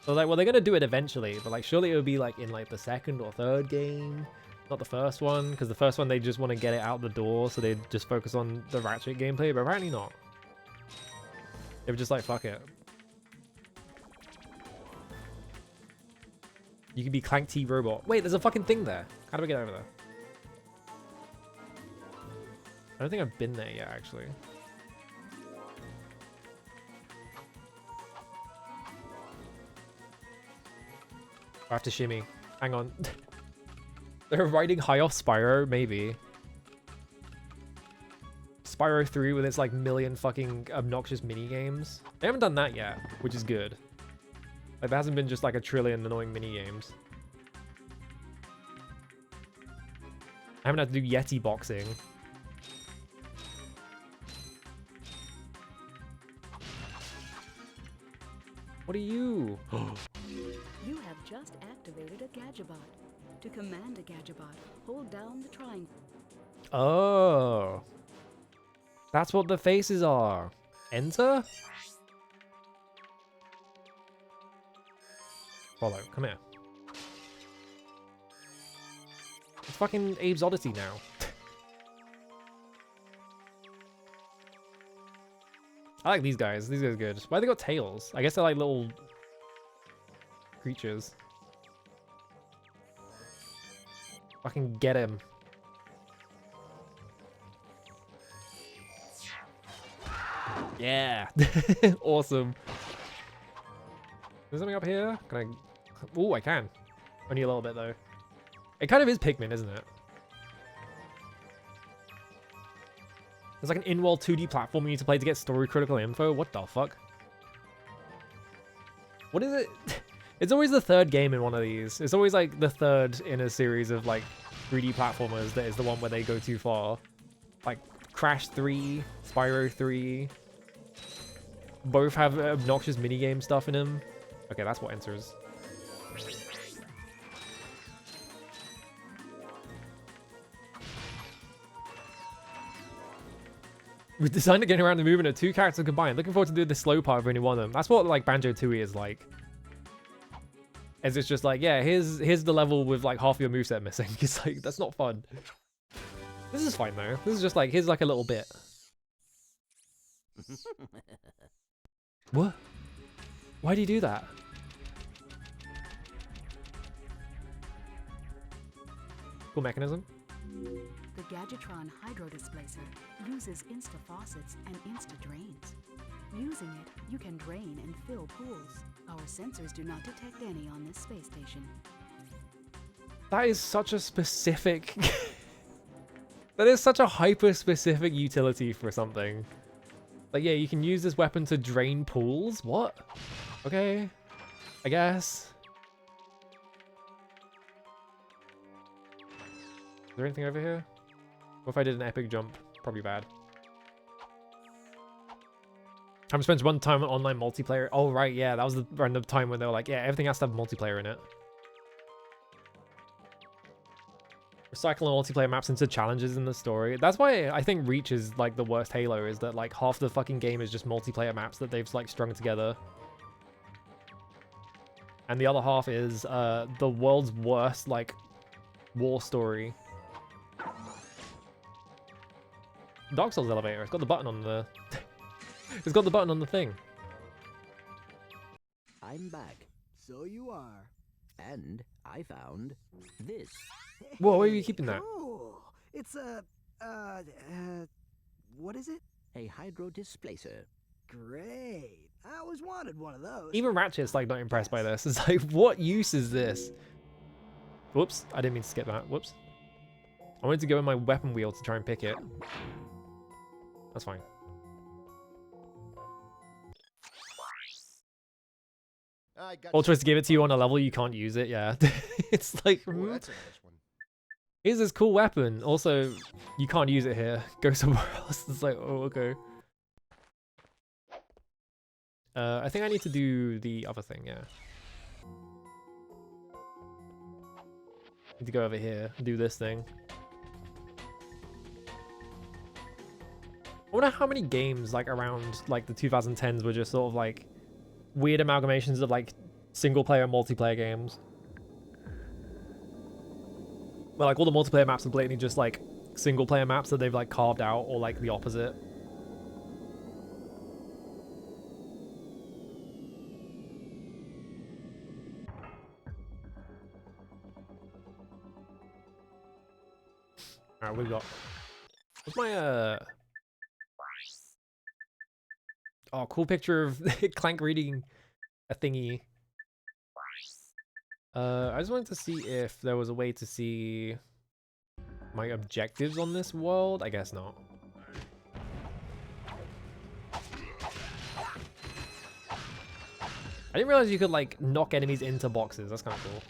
So like, well, they're gonna do it eventually, but like, surely it would be like in like the second or third game, not the first one, because the first one they just want to get it out the door, so they just focus on the Ratchet gameplay, but apparently not. They were just like, fuck it. You could be Clank T Robot. Wait, there's a fucking thing there. How do we get over there? I don't think I've been there yet, actually. I have to shimmy. Hang on. They're riding high off Spyro, maybe. Spyro 3 with its like million fucking obnoxious mini games. They haven't done that yet, which is good. Like there hasn't been just like a trillion annoying mini games. I haven't had to do Yeti boxing. What are you? You have just activated a Gadgetbot. To command a Gadgetbot, hold down the triangle. Oh. That's what the faces are. Enter? Follow, come here. It's fucking Abe's Odyssey now. I like these guys. These guys are good. Why they got tails? I guess they're like little creatures. Fucking get him. Yeah. Awesome. Is there something up here? Can I... Ooh, I can. Only a little bit, though. It kind of is Pikmin, isn't it? There's like an in-world 2D platform you need to play to get story critical info. What the fuck? What is it? It's always the third game in one of these. It's always like the third in a series of like 3D platformers that is the one where they go too far. Like Crash 3, Spyro 3. Both have obnoxious minigame stuff in them. Okay, that's what enters. We've designed to get around the movement of two characters combined. Looking forward to doing the slow part of only one of them. That's what like Banjo-Tooie is like. As it's just like, yeah, here's the level with like half your moveset missing. It's like, that's not fun. This is fine though. This is just like, here's like a little bit. What? Why do you do that? Cool mechanism. The Gadgetron Hydro Displacer uses Insta-Faucets and Insta-Drains. Using it, you can drain and fill pools. Our sensors do not detect any on this space station. That is such a specific... That is such a hyper-specific utility for something. Like, yeah, you can use this weapon to drain pools? What? Okay. I guess. Is there anything over here? What if I did an epic jump? Probably bad. Haven't spent one time on online multiplayer. Oh, right, yeah. That was the random time when they were like, yeah, everything has to have multiplayer in it. Recycling multiplayer maps into challenges in the story. That's why I think Reach is like the worst Halo, is that like half the fucking game is just multiplayer maps that they've like strung together. And the other half is the world's worst like war story. Dark Souls elevator. It's got the button on the it's got the button on the thing. I'm back. So you are. And I found this. Whoa, where are you keeping that? Cool. It's a, what is it? A hydro displacer. Great. I always wanted one of those. Even Ratchet's like not impressed by this. It's like, what use is this? Whoops, I didn't mean to skip that. Whoops. I wanted to go in my weapon wheel to try and pick it. That's fine. Ultra to give it to you on a level you can't use it, yeah. It's like, Oh, that's a nice one. here's this cool weapon. Also, you can't use it here. Go somewhere else. It's like, oh, okay. I think I need to do the other thing, yeah. Need to go over here and do this thing. I wonder how many games like around like the 2010s were just sort of like weird amalgamations of like single player and multiplayer games. Where like all the multiplayer maps are blatantly just like single player maps that they've like carved out, or like the opposite. Alright, we've got... What's my, Oh, cool picture of Clank reading a thingy. I just wanted to see if there was a way to see my objectives on this world. I guess not. I didn't realize you could, like, knock enemies into boxes. That's kind of cool.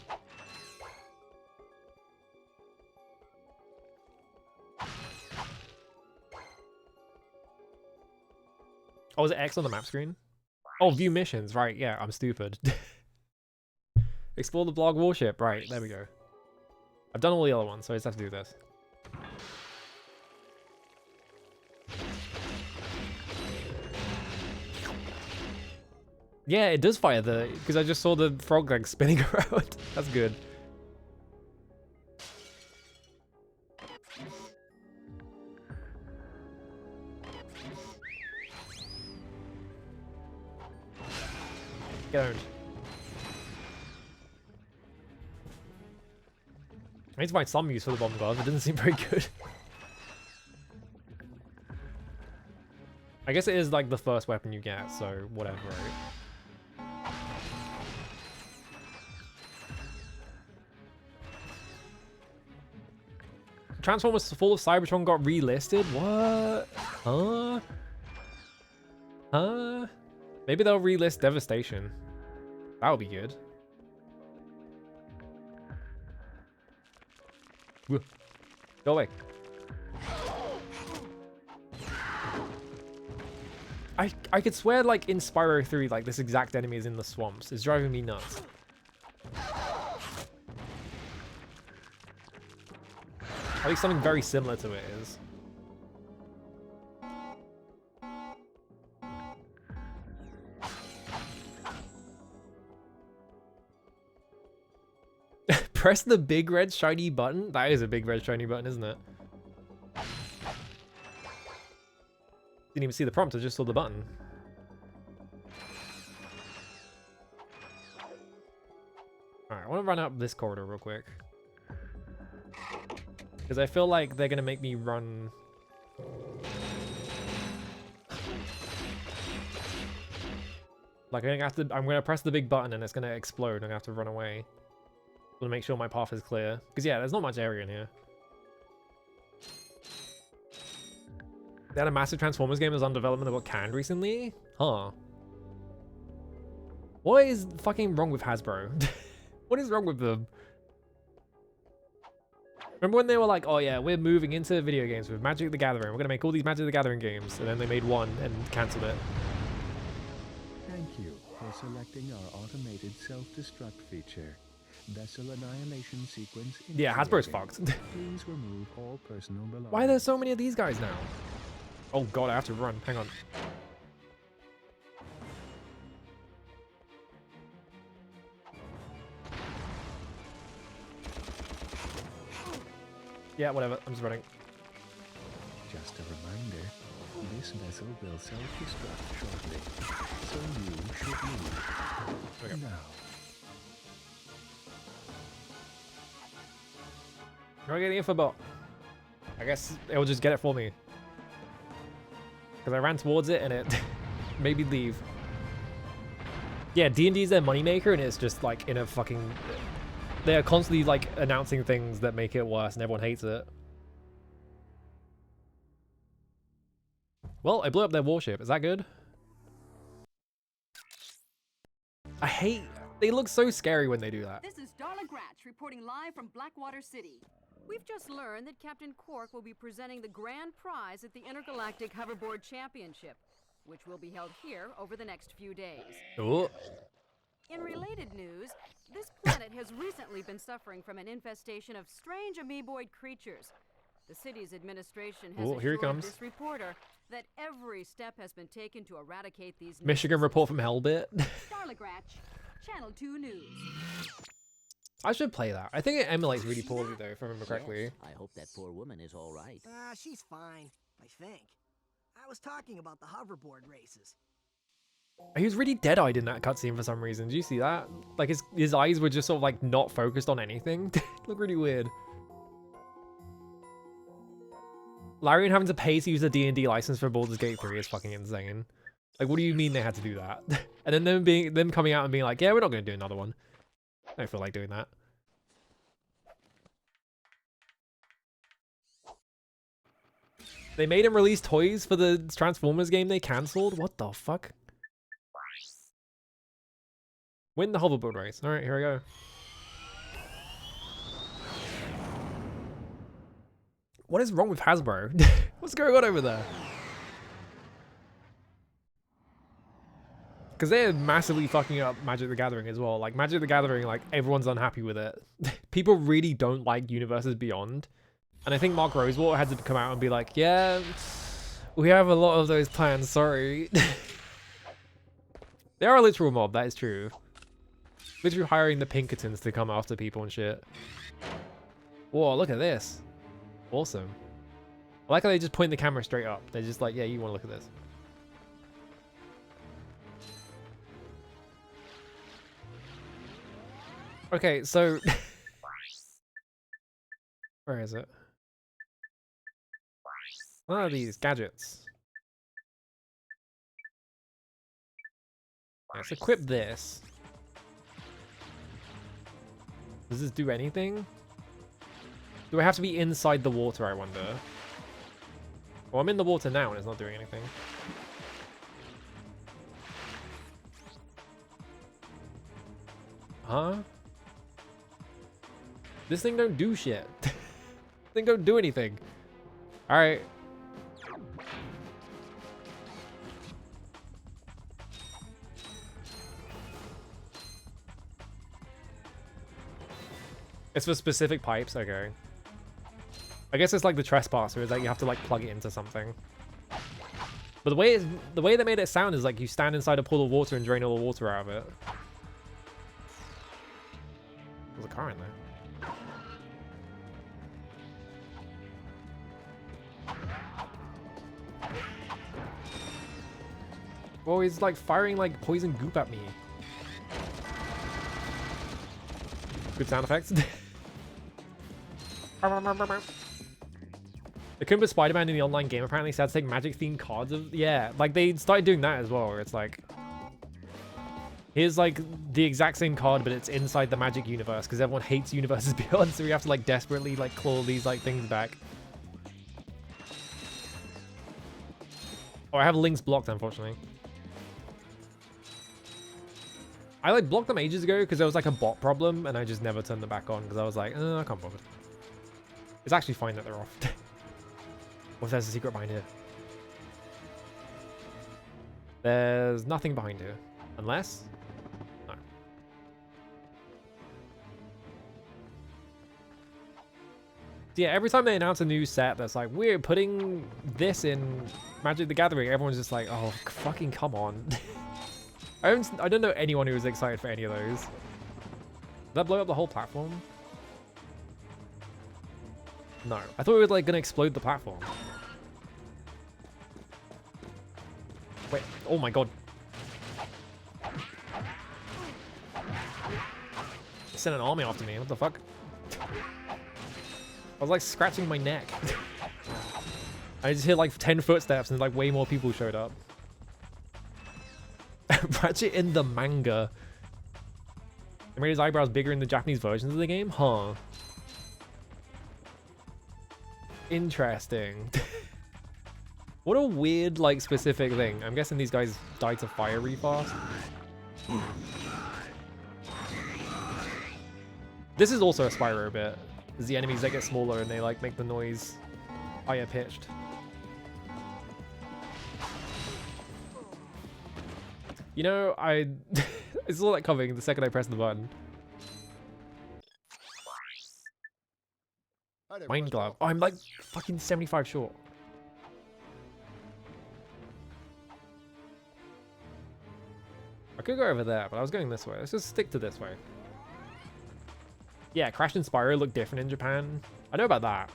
Oh, is it X on the map screen? Oh, view missions. Right, yeah, I'm stupid. Explore the blog warship. Right, there we go. I've done all the other ones, so I just have to do this. Yeah, it does fire the... Because I just saw the frog leg spinning around. That's good. Get owned. I need to find some use for the bomb glove. It doesn't seem very good. I guess it is like the first weapon you get, so whatever, right? Transformers Fall of Cybertron got relisted? What? Huh? Huh? Maybe they'll relist Devastation. That would be good. Go away. I could swear, like, in Spyro 3, like, this exact enemy is in the swamps. It's driving me nuts. At least something very similar to it is. Press the big red shiny button? That is a big red shiny button, isn't it? Didn't even see the prompt, I just saw the button. Alright, I want to run up this corridor real quick. Because I feel like they're going to make me run... Like, I'm going to press the big button and it's going to explode. I'm going to have to run away. To make sure my path is clear. Because, yeah, there's not much area in here. They had a massive Transformers game that was on development that got canned recently? Huh. What is fucking wrong with Hasbro? What is wrong with them? Remember when they were like, oh yeah, we're moving into video games with Magic the Gathering. We're going to make all these Magic the Gathering games. And then they made one and cancelled it. Thank you for selecting our automated self-destruct feature. Vessel annihilation sequence. Yeah, Hasbro's initiating. fucked. Please remove all personal belongings. Why are there so many of these guys now? Oh god, I have to run. Hang on. Yeah, whatever. I'm just running. Just a reminder, this vessel will self-destruct shortly, so you should leave. Okay. Now. Can I get the info bot? I guess it'll just get it for me. Because I ran towards it and it made me leave. Yeah, D&D is their moneymaker and it's just like in a fucking... They're constantly like announcing things that make it worse and everyone hates it. Well, I blew up their warship. Is that good? I hate... They look so scary when they do that. This is Darla Gratch reporting live from Blackwater City. We've just learned that Captain Quark will be presenting the grand prize at the Intergalactic Hoverboard Championship, which will be held here over the next few days. Ooh. In related news, this planet has recently been suffering from an infestation of strange amoeboid creatures. The city's administration has Here he assured comes. this reporter that every step has been taken to eradicate these Michigan report from Hellbit. Darla Gratch, Channel 2 News. I should play that. I think it emulates really poorly though, if I remember correctly. Yes, I hope that poor woman is all right. She's fine, I think. I was talking about the hoverboard races. He was really dead-eyed in that cutscene for some reason. Did you see that? Like his eyes were just sort of like not focused on anything. Looked really weird. Larian having to pay to use a D&D license for Baldur's Gate 3 is fucking insane. Like, what do you mean they had to do that? And then them coming out and being like, yeah, we're not going to do another one. I don't feel like doing that. They made him release toys for the Transformers game they cancelled? What the fuck? Win the hoverboard race. Alright, here we go. What is wrong with Hasbro? What's going on over there? Because they're massively fucking up Magic the Gathering as well. Like, Magic the Gathering, like, everyone's unhappy with it. People really don't like Universes Beyond. And I think Mark Rosewater had to come out and be like, yeah, we have a lot of those plans, sorry. They are a literal mob, that is true. Literally hiring the Pinkertons to come after people and shit. Whoa, look at this. Awesome. I like how they just point the camera straight up. They're just like, yeah, you want to look at this. Okay, so... Where is it? What are these gadgets? Let's equip this. Does this do anything? Do I have to be inside the water, I wonder? Well, I'm in the water now and it's not doing anything. Huh? This thing don't do shit. This thing don't do anything. Alright. It's for specific pipes? Okay. I guess it's like the trespasser, is like you have to like plug it into something. But the way they made it sound is like you stand inside a pool of water and drain all the water out of it. There's a car in there. Oh, he's like firing like poison goop at me. Good sound effects. The Kumba Spider-Man in the online game apparently started to take magic themed cards of... Yeah, like they started doing that as well, where it's like... Here's like the exact same card, but it's inside the magic universe, because everyone hates Universes Beyond, so we have to like desperately like claw these like things back. Oh, I have links blocked, unfortunately. I like blocked them ages ago because there was like a bot problem, and I just never turned them back on because I was like, I can't bother. It's actually fine that they're off. What if there's a secret behind here? There's nothing behind here. Unless... No. Yeah, every time they announce a new set that's like, we're putting this in Magic the Gathering, everyone's just like, oh, fucking come on. I don't know anyone who was excited for any of those. Did that blow up the whole platform? No. I thought we were like gonna explode the platform. Wait, oh my god. Sent an army after me, what the fuck? I was like scratching my neck. I just hear like 10 footsteps and like way more people showed up. Ratchet in the manga. They made his eyebrows bigger in the Japanese versions of the game? Huh. Interesting. What a weird, like, specific thing. I'm guessing these guys died to fire really fast. This is also a Spyro bit. There's the enemies that get smaller and they, like, make the noise higher pitched. You know, I saw that coming the second I pressed the button. Mind glove. Oh, I'm like fucking 75 short. I could go over there, but I was going this way. Let's just stick to this way. Yeah, Crash and Spyro look different in Japan. I know about that.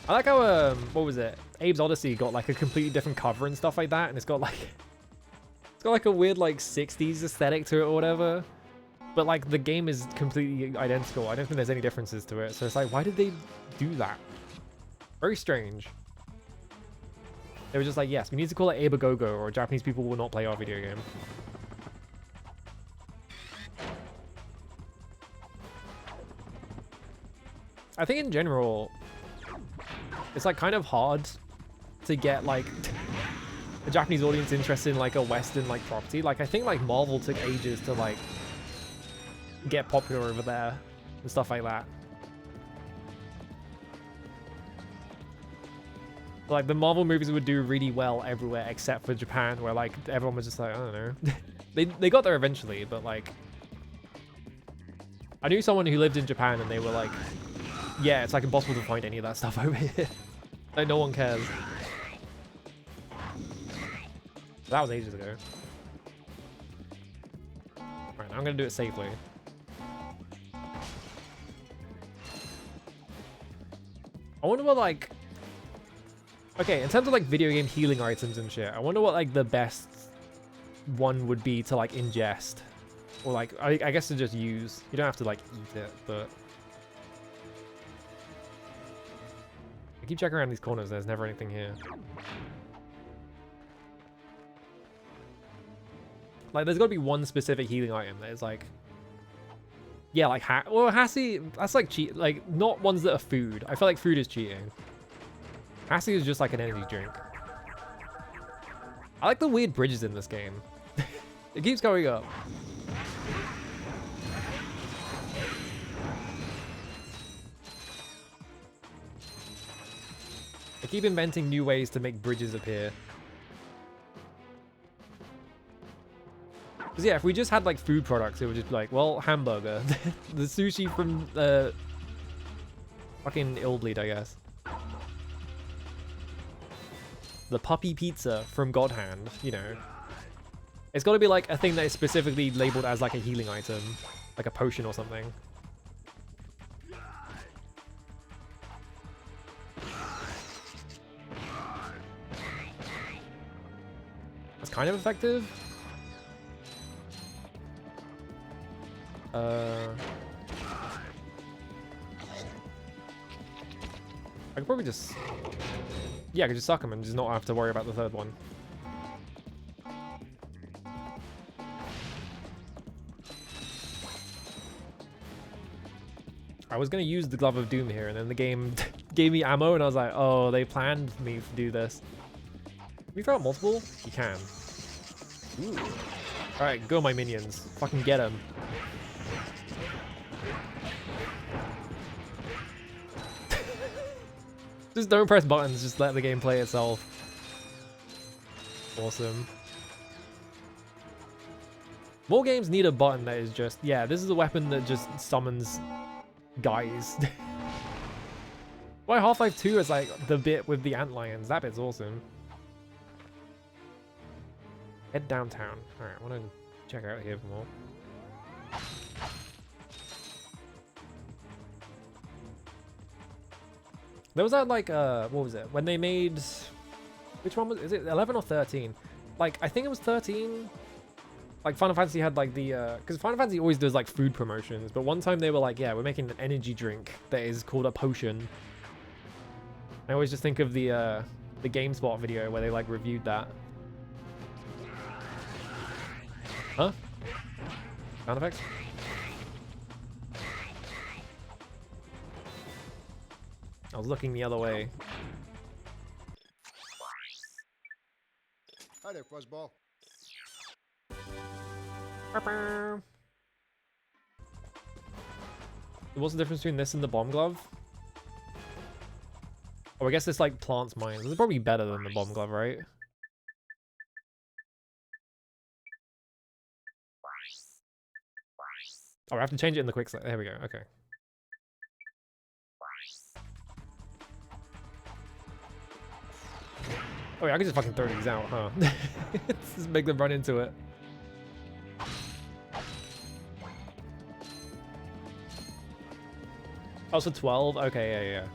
I like how, what was it? Abe's Odyssey got like a completely different cover and stuff like that, and it's got like a weird like 60s aesthetic to it or whatever. But like the game is completely identical. I don't think there's any differences to it. So it's like, why did they do that? Very strange. They were just like, yes, we need to call it Abe a Go-Go or Japanese people will not play our video game. I think in general, it's like kind of hard to get like a Japanese audience interested in like a Western like property. Like I think like Marvel took ages to like get popular over there and stuff like that. Like the Marvel movies would do really well everywhere except for Japan, where like everyone was just like, I don't know. they got there eventually, but like I knew someone who lived in Japan and they were like, yeah, it's like impossible to find any of that stuff over here. Like no one cares. That was ages ago. Alright, now I'm gonna do it safely. I wonder what like... Okay, in terms of like video game healing items and shit, I wonder what like the best one would be to like ingest. Or like, I guess to just use. You don't have to like eat it, but... I keep checking around these corners, there's never anything here. Like, there's got to be one specific healing item that is like... Yeah, like, well, Hassie, that's like cheat, like, not ones that are food. I feel like food is cheating. Hassie is just like an energy drink. I like the weird bridges in this game. It keeps going up. I keep inventing new ways to make bridges appear. Because yeah, if we just had like food products, it would just be like, well, hamburger. The sushi from fucking Illbleed, I guess. The puppy pizza from God Hand, you know. It's got to be like a thing that is specifically labeled as like a healing item. Like a potion or something. That's kind of effective. I could probably just... Yeah, I could just suck him and just not have to worry about the third one. I was going to use the Glove of Doom here, and then the game gave me ammo, and I was like, oh, they planned me to do this. Can we throw out multiple? You can. Ooh. Alright, go my minions. Fucking get him. Just don't press buttons, just let the game play itself. Awesome. More games need a button that is just, yeah, this is a weapon that just summons guys. Why Half-Life 2 is like the bit with the antlions. That bit's awesome. Head downtown. Alright, I want to check out here for more. There was that like, what was it? When they made, which one was, is it 11 or 13? Like, I think it was 13. Like Final Fantasy had like the, because Final Fantasy always does like food promotions, but one time they were like, yeah, we're making an energy drink that is called a potion. I always just think of the GameSpot video where they like reviewed that. Huh? Sound effects? I was looking the other way. Hi there, Fuzzball. What's the difference between this and the bomb glove? Oh, I guess it's like plants mines. It's probably better than the bomb glove, right? Oh, I have to change it in the quick select. There we go. Okay. Oh yeah, I can just fucking throw these out, huh? Just make them run into it. Oh, so 12? Okay, yeah.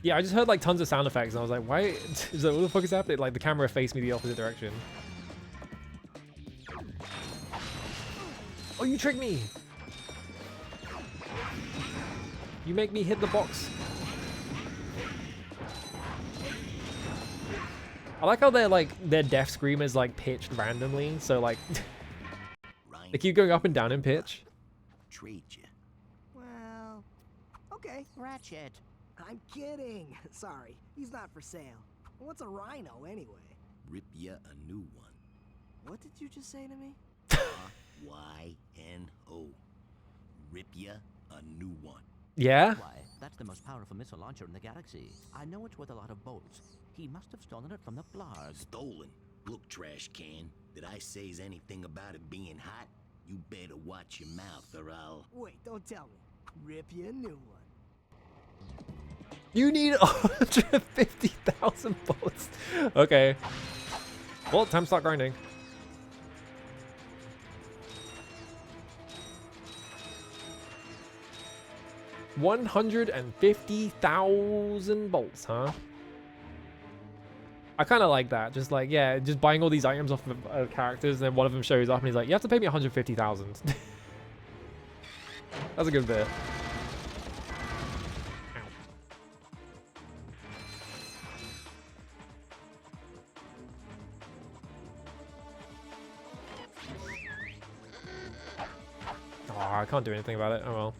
Yeah, I just heard like tons of sound effects and I was like, why? So what the fuck is happening? Like the camera faced me the opposite direction. Oh, you tricked me! You make me hit the box. I like how their death scream is like pitched randomly, so like they keep going up and down in pitch. Trade you. Well, okay. Ratchet. I'm kidding. Sorry, he's not for sale. What's a rhino anyway? Rip ya a new one. What did you just say to me? Y-N-O. Rip ya a new one. Yeah? Why, that's the most powerful missile launcher in the galaxy. I know it's worth a lot of bolts. He must have stolen it from the Blarg. Stolen? Look, trash can. Did I say anything about it being hot? You better watch your mouth or I'll... Wait, don't tell me. Rip you a new one. You need 150,000 bolts. Okay. Well, time to start grinding. $150,000 bolts, huh? I kind of like that. Just like, yeah, just buying all these items off of characters, and then one of them shows up and he's like, you have to pay me 150,000. That's a good bit. Oh, I can't do anything about it. Oh well.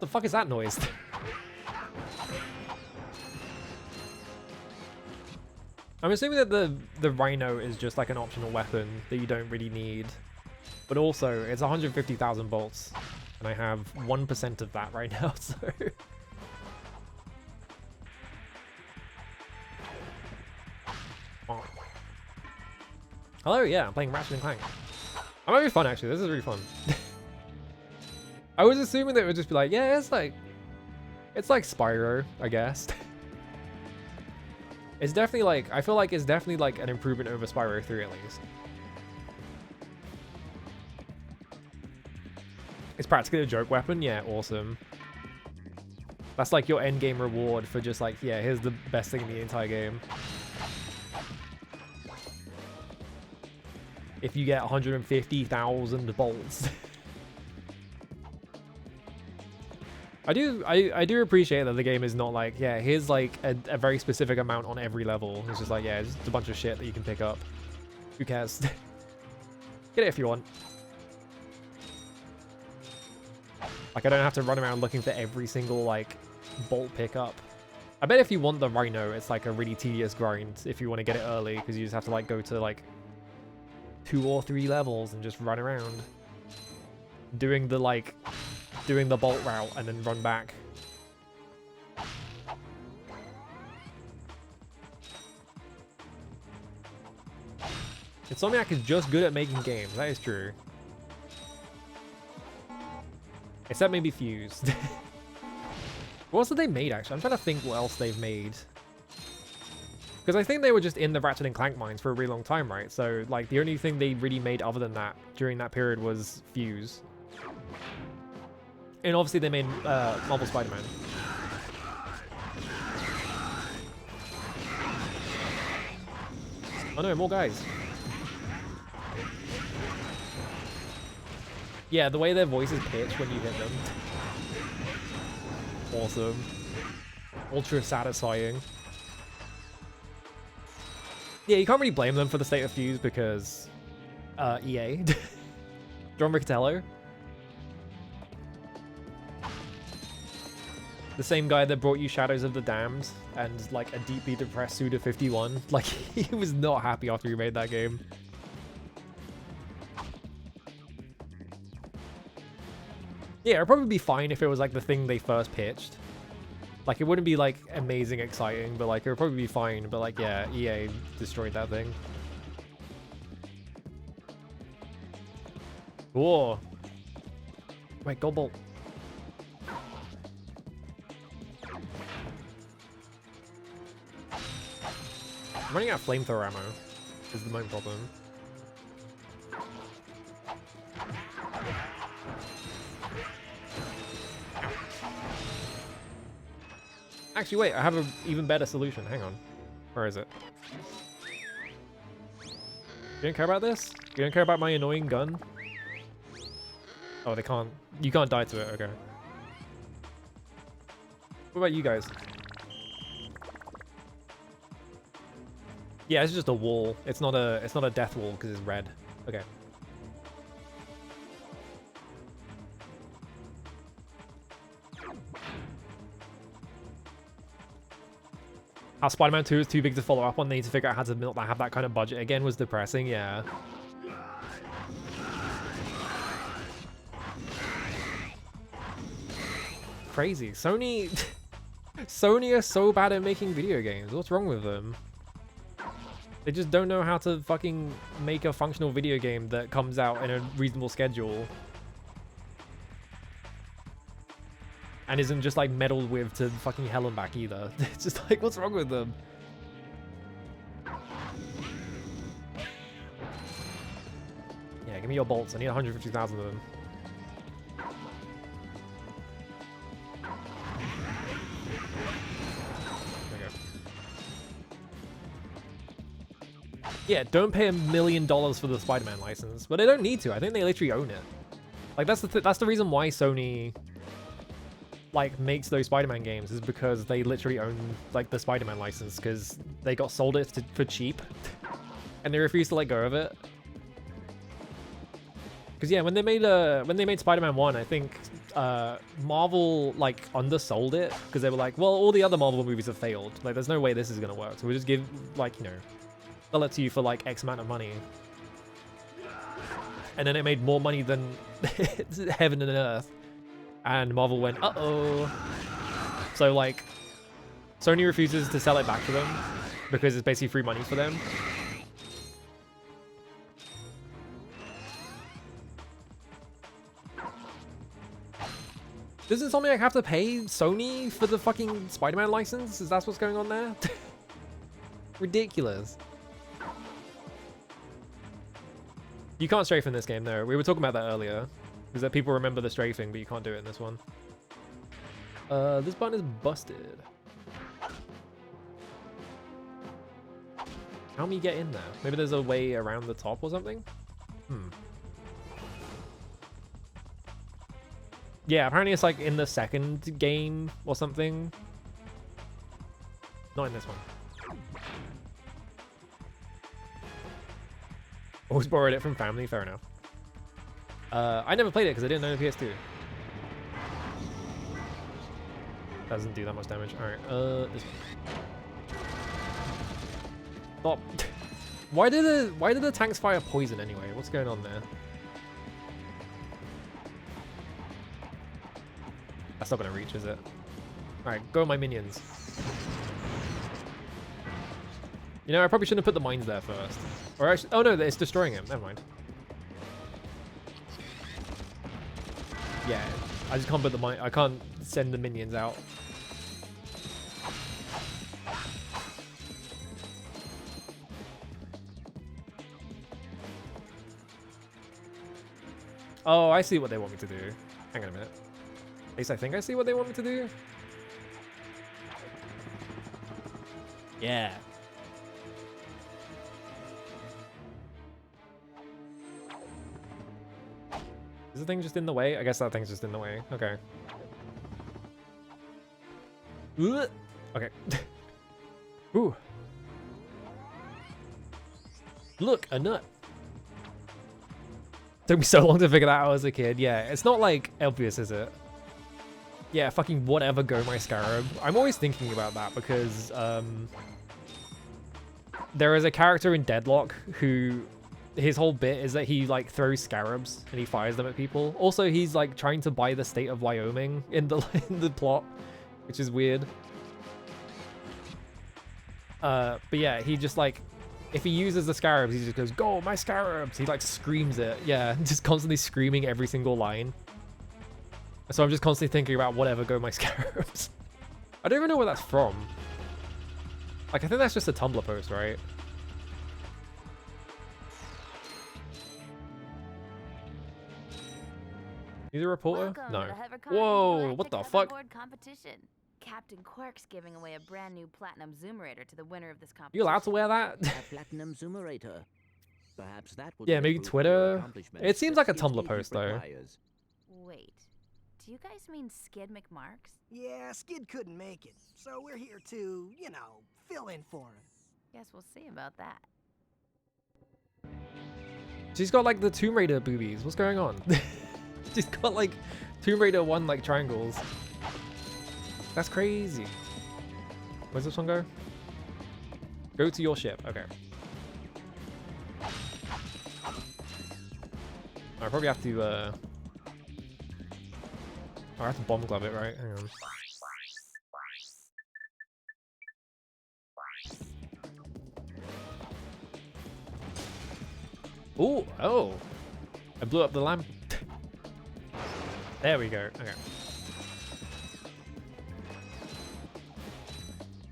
The fuck is that noise? I'm assuming that the rhino is just like an optional weapon that you don't really need. But also, it's 150,000 bolts. And I have 1% of that right now, so... Oh. Hello, yeah, I'm playing Ratchet and Clank. That might be fun, actually. This is really fun. I was assuming that it would just be like, yeah, it's like Spyro, I guess. It's definitely like, I feel like it's definitely like an improvement over Spyro 3 at least. It's practically a joke weapon, yeah, awesome. That's like your end game reward for just like, yeah, here's the best thing in the entire game. If you get 150,000 bolts. I do appreciate that the game is not like, yeah, here's like a very specific amount on every level. It's just like, yeah, it's just a bunch of shit that you can pick up. Who cares? Get it if you want. Like, I don't have to run around looking for every single, like, bolt pickup. I bet if you want the rhino, it's like a really tedious grind if you want to get it early, because you just have to, like, go to, like, 2 or 3 levels and just run around. Doing the, like, doing the bolt route and then run back. Insomniac is just good at making games, that is true. Except maybe Fuse. What else have they made, actually? I'm trying to think what else they've made. Because I think they were just in the Ratchet and Clank mines for a really long time, right? So, like, the only thing they really made other than that during that period was Fuse. And obviously they made Marvel Spider-Man. Oh no, more guys. Yeah, the way their voices pitch when you hit them. Awesome. Ultra satisfying. Yeah, you can't really blame them for the state of Fuse because EA. John Riccatello. The same guy that brought you Shadows of the Damned and like a deeply depressed Suda51. Like, he was not happy after he made that game. Yeah, it'd probably be fine if it was like the thing they first pitched. Like, it wouldn't be like amazing exciting, but like it would probably be fine. But like, yeah, EA destroyed that thing. Whoa. Wait, Gold Bolt. I'm running out of flamethrower ammo, is the main problem. Actually, wait, I have an even better solution. Hang on. Where is it? You don't care about this? You don't care about my annoying gun? Oh, they can't. You can't die to it. Okay. What about you guys? Yeah, it's just a wall. It's not a death wall because it's red. Okay. How Spider-Man 2 is too big to follow up on. They need to figure out how to not have that kind of budget again was depressing, yeah. Crazy. Sony are so bad at making video games. What's wrong with them? They just don't know how to fucking make a functional video game that comes out in a reasonable schedule. And isn't just like meddled with to fucking hell and back either. It's just like, what's wrong with them? Yeah, give me your bolts. I need 150,000 of them. Yeah, don't pay $1 million for the Spider-Man license, but they don't need to. I think they literally own it. Like, that's the reason why Sony like makes those Spider-Man games, is because they literally own like the Spider-Man license, because they got sold it for cheap and they refused to let go of it. Because yeah, when they made Spider-Man 1, I think Marvel like undersold it, because they were like, well, all the other Marvel movies have failed, like there's no way this is gonna work, so we'll just give, like, you know, sell it to you for like X amount of money. And then it made more money than heaven and earth. And Marvel went, uh-oh. So like, Sony refuses to sell it back to them because it's basically free money for them. Doesn't Insomniac have to pay Sony for the fucking Spider-Man license? Is that what's going on there? Ridiculous. You can't strafe in this game though. We were talking about that earlier. Is that people remember the strafing, but you can't do it in this one. This button is busted. How do you get in there? Maybe there's a way around the top or something? Yeah, apparently it's like in the second game or something. Not in this one. Always borrowed it from family, fair enough. I never played it because I didn't know the PS2. Doesn't do that much damage. Alright, this one. Stop. Why did the tanks fire poison anyway? What's going on there? That's not gonna reach, is it? Alright, go my minions. You know, I probably shouldn't have put the mines there first. Or actually, oh no, it's destroying him. Never mind. Yeah, I just can't put the mine. I can't send the minions out. Oh, I see what they want me to do. Hang on a minute. At least I think I see what they want me to do. Yeah. Is the thing just in the way? I guess that thing's just in the way. Okay. Ugh. Okay. Ooh. Look, a nut. Took me so long to figure that out as a kid. Yeah, it's not like obvious, is it? Yeah, fucking whatever, go my scarab. I'm always thinking about that because there is a character in Deadlock who his whole bit is that he like throws scarabs and he fires them at people. Also, he's like trying to buy the state of Wyoming in the plot, which is weird. But yeah, he just like, if he uses the scarabs, he just goes, "Go, my scarabs!" He like screams it. Yeah, just constantly screaming every single line. So I'm just constantly thinking about whatever, go my scarabs. I don't even know where that's from. Like, I think that's just a Tumblr post, right? He's a reporter? No. Whoa, what the fuck? Competition. Captain Quark's giving away a brand new platinum zoomerator to the winner of this competition. You allowed to wear that? A platinum zoomerator. Perhaps that would Yeah, be maybe proof of Twitter. your accomplishments It seems that like a Skid's Tumblr Geek post though. requires. Wait, do you guys mean Skid McMarks? Yeah, Skid couldn't make it, so we're here to, you know, fill in for him. Guess we'll see about that. She's got like the Tomb Raider boobies. What's going on? She's got like Tomb Raider 1 like triangles. That's crazy. Where's this one go? Go to your ship. Okay. I probably have to I have to bomb glove it, right? Hang on. Ooh, oh. I blew up the lamp. There we go. Okay.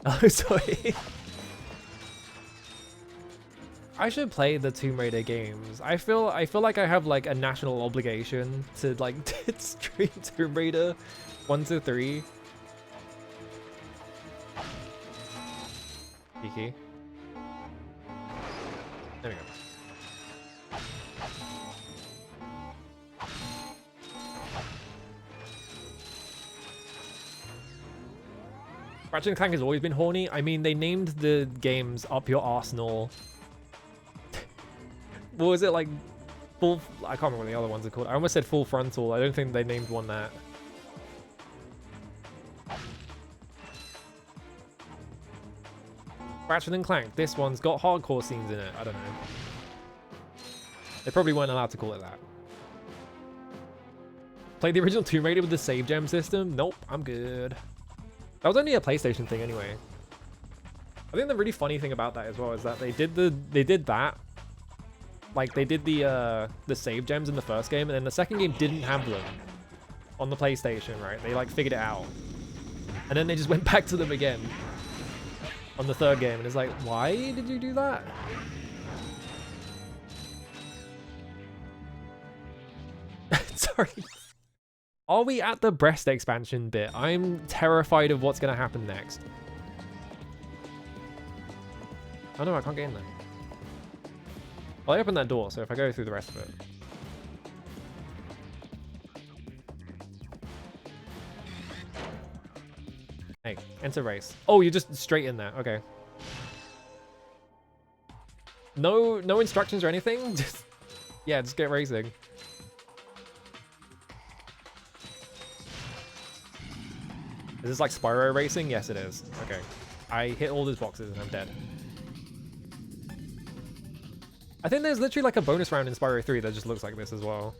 Oh, sorry. I should play the Tomb Raider games. I feel like I have like a national obligation to like stream Tomb Raider 1 to 3. Kiki. There we go. Ratchet & Clank has always been horny. I mean, they named the games Up Your Arsenal. What was it, like, full... I can't remember what the other ones are called. I almost said Full Frontal. I don't think they named one that. Ratchet & Clank. This one's got hardcore scenes in it. I don't know. They probably weren't allowed to call it that. Played the original Tomb Raider with the save gem system? Nope, I'm good. That was only a PlayStation thing anyway. I think the really funny thing about that as well is that they did that. Like they did the save gems in the first game, and then the second game didn't have them on the PlayStation, right? They like figured it out. And then they just went back to them again on the third game, and it's like, why did you do that? Sorry. Are we at the breast expansion bit? I'm terrified of what's going to happen next. Oh no, I can't get in there. Well, I opened that door, so if I go through the rest of it. Hey, enter race. Oh, you're just straight in there. Okay. No instructions or anything? Just, yeah, just get racing. Is this like Spyro racing? Yes, it is. Okay. I hit all these boxes and I'm dead. I think there's literally like a bonus round in Spyro 3 that just looks like this as well.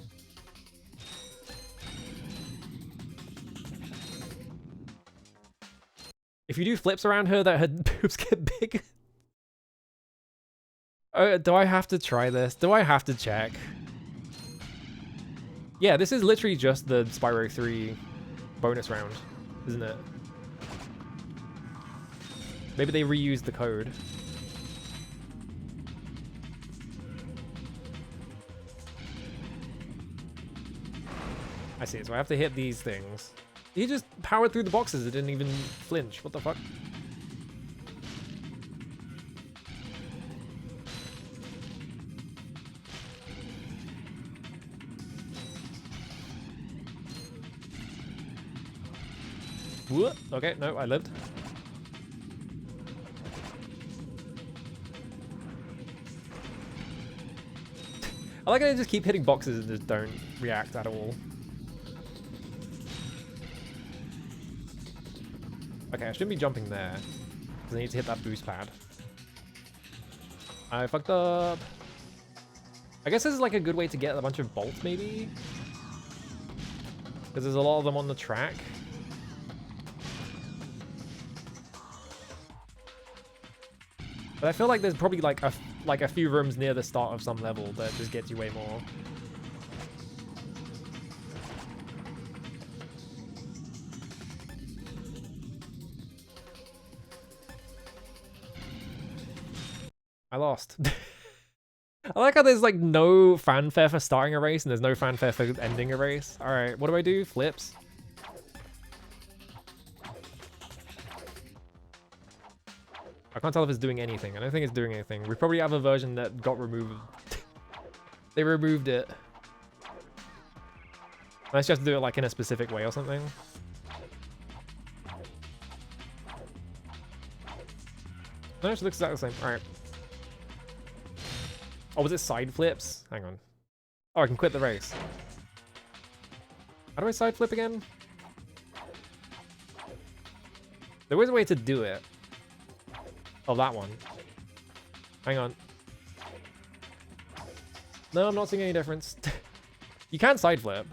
If you do flips around her, that her boobs get big. Do I have to try this? Do I have to check? Yeah, this is literally just the Spyro 3 bonus round, isn't it? Maybe they reused the code. I see, so I have to hit these things. He just powered through the boxes, it didn't even flinch. What the fuck? Whoop. Okay, no, I lived. I like how they just keep hitting boxes and just don't react at all. Okay, I shouldn't be jumping there, because I need to hit that boost pad. I fucked up. I guess this is like a good way to get a bunch of bolts, maybe? Because there's a lot of them on the track. But I feel like there's probably like a few rooms near the start of some level that just gets you way more. I lost. I like how there's like no fanfare for starting a race and there's no fanfare for ending a race. Alright, what do I do? Flips. I can't tell if it's doing anything. I don't think it's doing anything. We probably have a version that got removed. They removed it. Let's just do it like in a specific way or something. No, it looks exactly the same. Alright. Oh, was it side flips? Hang on. Oh, I can quit the race. How do I side flip again? There was a way to do it. Oh, that one. Hang on. No, I'm not seeing any difference. You can side flip.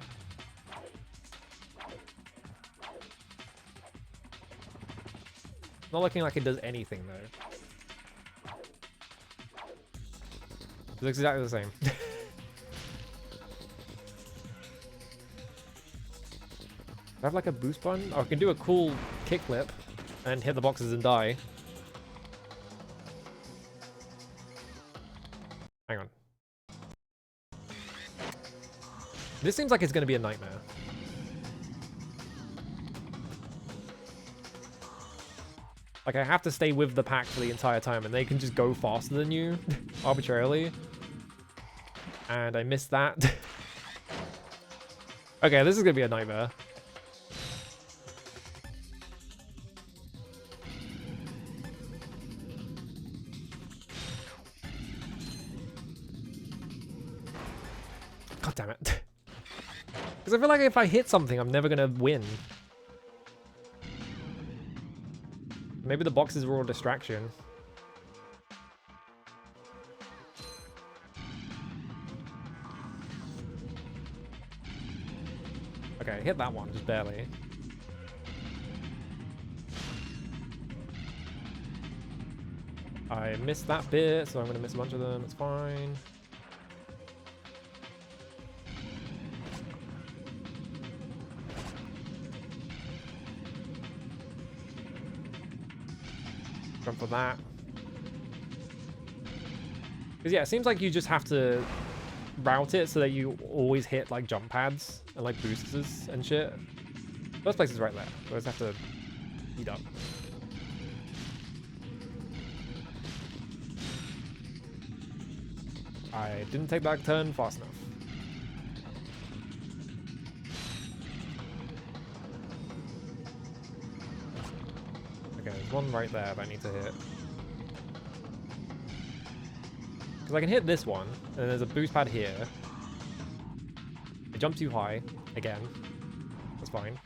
Not looking like it does anything, though. It looks exactly the same. I have like a boost button? Oh, I can do a cool kickflip and hit the boxes and die. Hang on. This seems like it's going to be a nightmare. Like, I have to stay with the pack for the entire time, and they can just go faster than you, arbitrarily. And I missed that. Okay, this is going to be a nightmare. God damn it. Because I feel like if I hit something, I'm never going to win. Maybe the boxes were all a distraction. Okay, hit that one, just barely. I missed that bit, so I'm going to miss a bunch of them. It's fine. Jump for that. Because yeah, it seems like you just have to route it so that you always hit like jump pads and like boosters and shit. First place is right there. So I just have to heat up. I didn't take that turn fast enough. Okay, there's one right there that I need to hit. Because I can hit this one, and then there's a boost pad here. I jump too high, again. That's fine.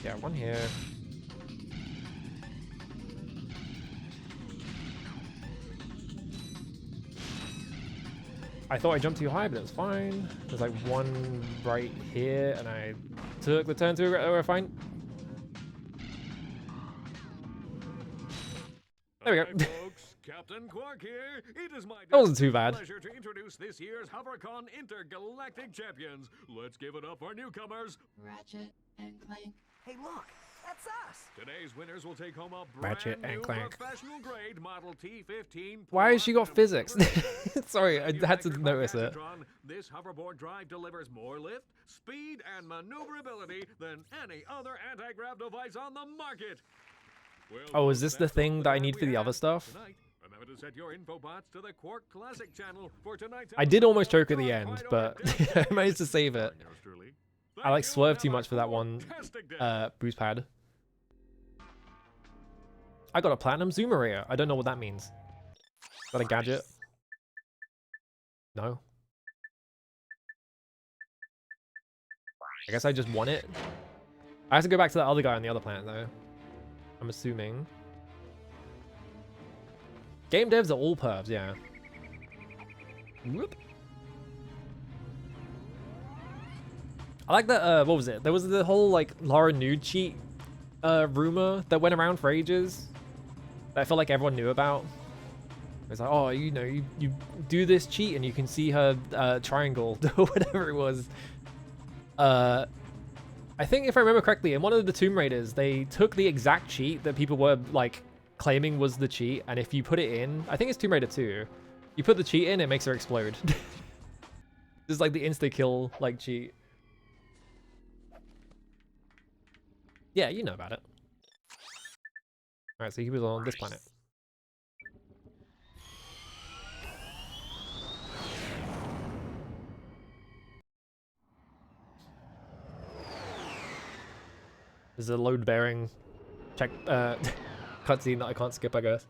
Yeah, one here. I thought I jumped too high, but it was fine. There's like one right here, and I took the turn to regret. Oh, we're fine. There we go. Hi, folks. Captain Quark here. It is my That wasn't too bad. pleasure to introduce this year's HoverCon Intergalactic Champions. Let's give it up for newcomers. Ratchet and Clank. Hey, look, that's us. Today's winners will take home a Ratchet brand and new Clank. professional grade Model T15. Why has she got physics? Sorry, I had to notice it. This hoverboard drive delivers more lift, speed, and maneuverability than any other anti-grav device on the market. Well, Oh, is this the thing that I need for the other stuff? tonight. Remember to set your infobots to the Quark Classic channel for tonight's I did almost choke at the end, but I managed to save it. I like swerved too much for that one boost pad. I got a platinum zoomerator. I don't know what that means. Is that a gadget? No. I guess I just won it. I have to go back to that other guy on the other planet though. I'm assuming. Game devs are all pervs, yeah. Whoop. I like that, what was it? There was the whole, like, Lara nude cheat rumor that went around for ages. That I felt like everyone knew about. It's like, oh, you know, you do this cheat and you can see her triangle, or whatever it was. I think if I remember correctly, in one of the Tomb Raiders, they took the exact cheat that people were, like, claiming was the cheat, and if you put it in, I think it's Tomb Raider 2, you put the cheat in, it makes her explode. This is like the insta-kill, like, cheat. Yeah, you know about it. Alright, so he was on this planet. There's a load-bearing check cutscene that I can't skip, I guess.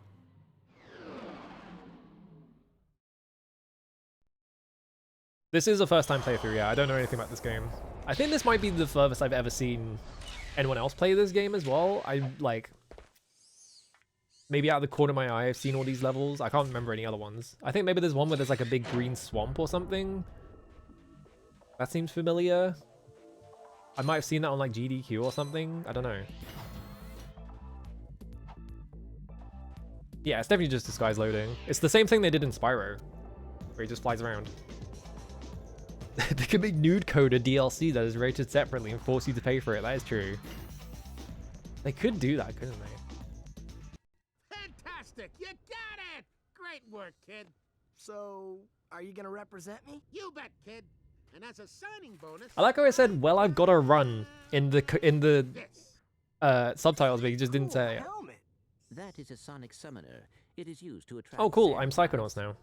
This is a first-time playthrough, yeah. I don't know anything about this game. I think this might be the furthest I've ever seen anyone else play this game as well. I, like... Maybe out of the corner of my eye, I've seen all these levels. I can't remember any other ones. I think maybe there's one where there's like a big green swamp or something. That seems familiar. I might have seen that on like GDQ or something. I don't know. Yeah, it's definitely just disguise loading. It's the same thing they did in Spyro, where he just flies around. They could make nude code a DLC that is rated separately and force you to pay for it. That is true. They could do that, couldn't they? Fantastic! You got it! Great work, kid. So, are you gonna represent me? You bet, kid. And as a signing bonus, I like how it said, well, I've got to run in the subtitles, but he just didn't say it. That is a sonic summoner. It is used to attract. Oh, cool. I'm Psychonauts now.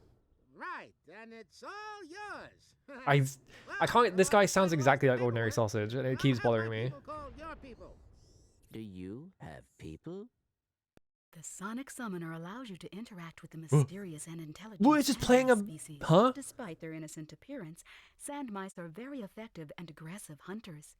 right, and it's all yours. I can't. This guy sounds exactly like ordinary sausage, and it keeps bothering me. Do you have people? The sonic summoner allows you to interact with the mysterious and intelligent Well, it's just playing a... species. Huh? Despite their innocent appearance, sand mice are very effective and aggressive hunters.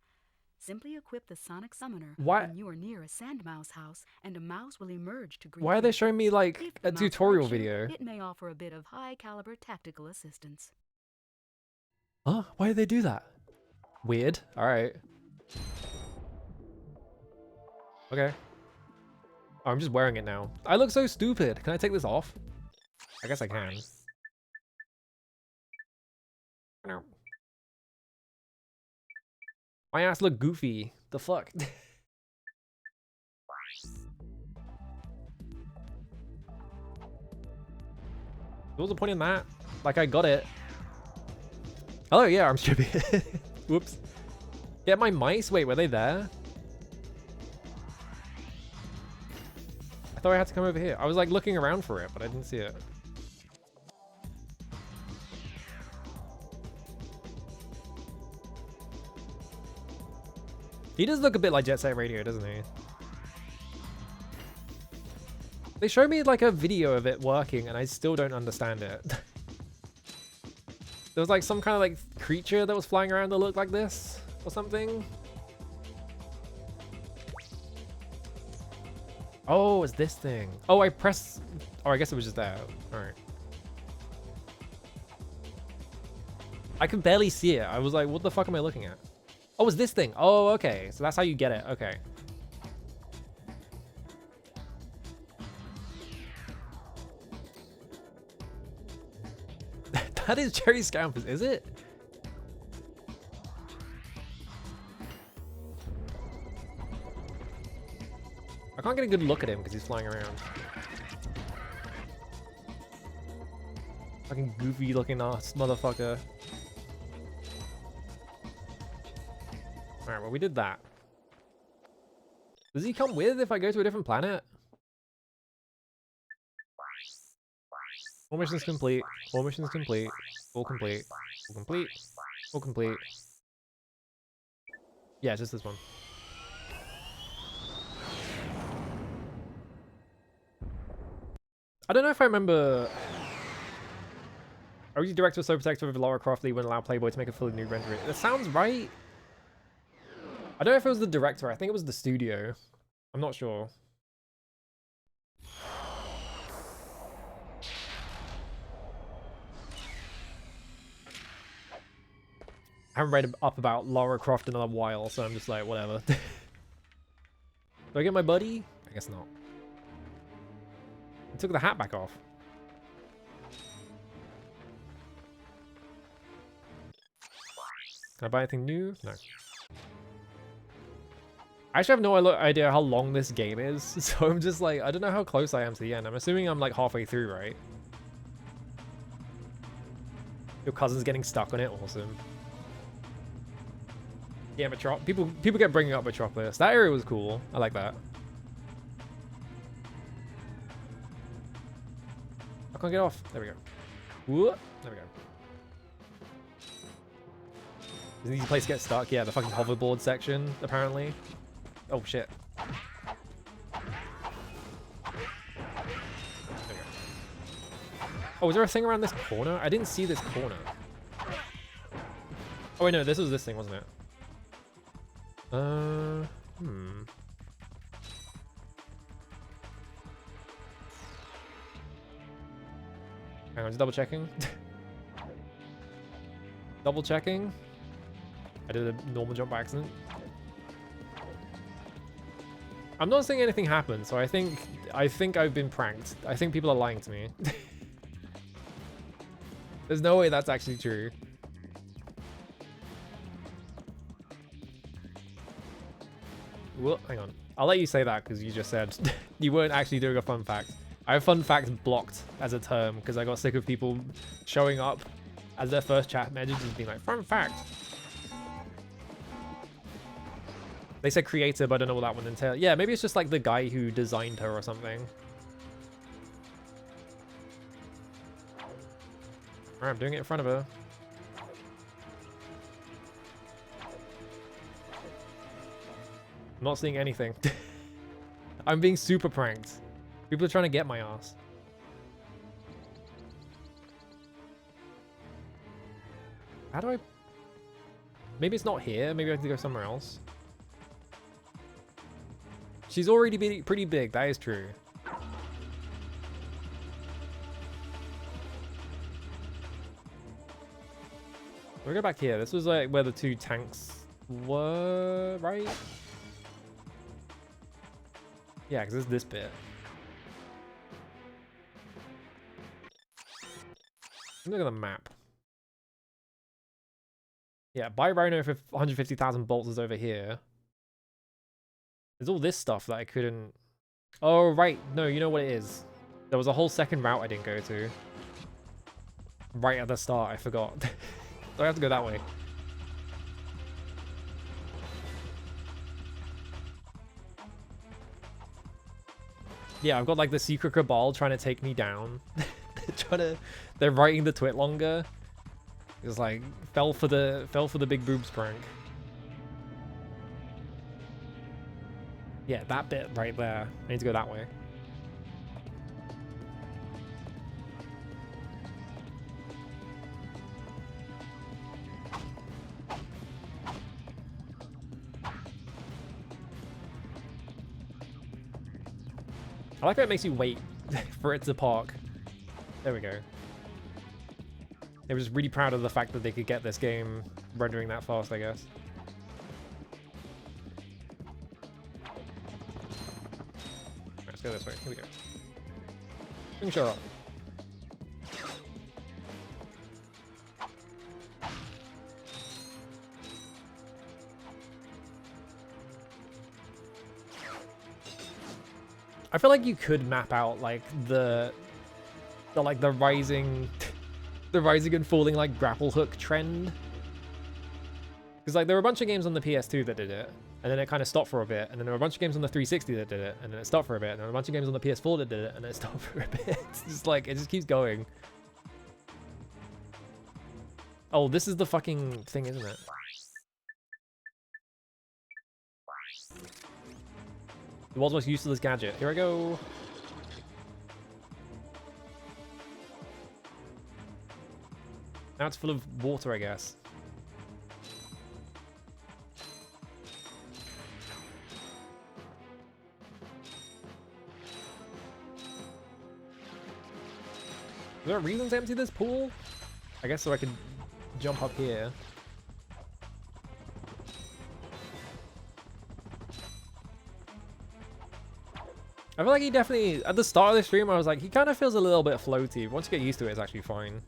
Simply equip the sonic summoner when you are near a sand mouse house, and a mouse will emerge to greet Why are you. they showing me, like, If a the mouse tutorial likes you, video? It may offer a bit of high-caliber tactical assistance. Huh? Why did they do that? Weird. Alright. Okay. Oh, I'm just wearing it now. I look so stupid. Can I take this off? I guess I can. No. My ass look goofy. The fuck? What was the point in that? Like, I got it. Oh, yeah, I'm stupid. Whoops. Get my mice? Wait, were they there? I thought I had to come over here. I was like looking around for it, but I didn't see it. He does look a bit like Jet Set Radio, doesn't he? They showed me like a video of it working and I still don't understand it. There was like some kind of like creature that was flying around that looked like this or something. Oh, it's this thing. Oh, I pressed... Oh, I guess it was just there. Alright. I could barely see it. I was like, what the fuck am I looking at? Oh, it's this thing. Oh, okay. So that's how you get it. Okay. That is Cherry Scampers, is it? I can't get a good look at him because he's flying around. Fucking goofy looking ass motherfucker. Alright, well we did that. Does he come with if I go to a different planet? All missions complete. All missions complete. All complete. All complete. All complete. Yeah, just this one. I don't know if I remember. Are you director so protective of Lara Croft that you wouldn't allow Playboy to make a fully new render? That sounds right. I don't know if it was the director. I think it was the studio. I'm not sure. I haven't read up about Lara Croft in a while, so I'm just like, whatever. Do I get my buddy? I guess not. I took the hat back off. Can I buy anything new? No. I actually have no idea how long this game is, so I'm just like, I don't know how close I am to the end. I'm assuming I'm like halfway through, right? Your cousin's getting stuck on it, awesome. Yeah, people get bringing up Metropolis. That area was cool. I like that. I can't get off. There we go. Whoop. There we go. Does an easy place to get stuck? Yeah, the fucking hoverboard section, apparently. Oh, shit. There we go. Oh, is there a thing around this corner? I didn't see this corner. Oh, wait, no, this was this thing, wasn't it? Hang on, just double checking. Double checking. I did a normal jump by accident. I'm not saying anything happened, so I think I've been pranked. I think people are lying to me. There's no way that's actually true. Well, hang on. I'll let you say that because you just said you weren't actually doing a fun fact. I have fun fact blocked as a term because I got sick of people showing up as their first chat message and being like, fun fact. They said creator, but I don't know what that one entails. Yeah, maybe it's just like the guy who designed her or something. Alright, I'm doing it in front of her. I'm not seeing anything. I'm being super pranked. People are trying to get my ass. How do I... Maybe it's not here. Maybe I have to go somewhere else. She's already pretty big. That is true. We'll go back here. This was like where the two tanks were, right? Yeah, because it's this bit. Look at the map. Yeah, buy Rhino for 150,000 bolts is over here. There's all this stuff that I couldn't... Oh, right. No, you know what it is. There was a whole second route I didn't go to. Right at the start, I forgot. So I have to go that way. Yeah, I've got like the secret cabal trying to take me down. They're writing the twit longer. It's like fell for the big boobs prank. Yeah, that bit right there. I need to go that way. I like how it makes you wait for it to park. There we go. They were just really proud of the fact that they could get this game rendering that fast, I guess. Let's go this way. Here we go. Slingshot. I feel like you could map out like the rising the rising and falling like grapple hook trend. Because like there were a bunch of games on the PS2 that did it, and then it kind of stopped for a bit, and then there were a bunch of games on the 360 that did it, and then it stopped for a bit, and there were a bunch of games on the PS4 that did it, and then it stopped for a bit. It's just like, it just keeps going. Oh, this is the fucking thing, isn't it? The world's most useless gadget. Here I go. Now it's full of water, I guess. Is there a reason to empty this pool? I guess so I could jump up here. I feel like he definitely, at the start of the stream, I was like, he kind of feels a little bit floaty. Once you get used to it, it's actually fine.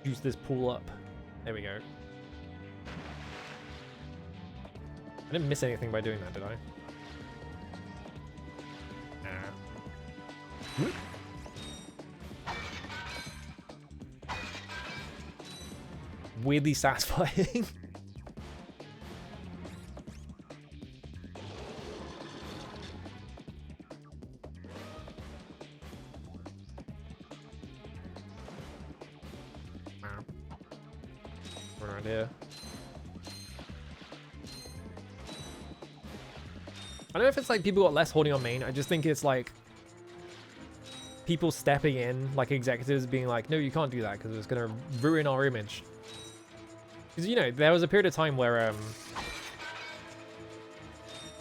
Juice this pool up. There we go. I didn't miss anything by doing that, did I? Nah. Weirdly satisfying. Idea. I don't know if it's like people got less holding on main. I just think it's like people stepping in, like executives being like, no, you can't do that because it's going to ruin our image. Because, you know, there was a period of time where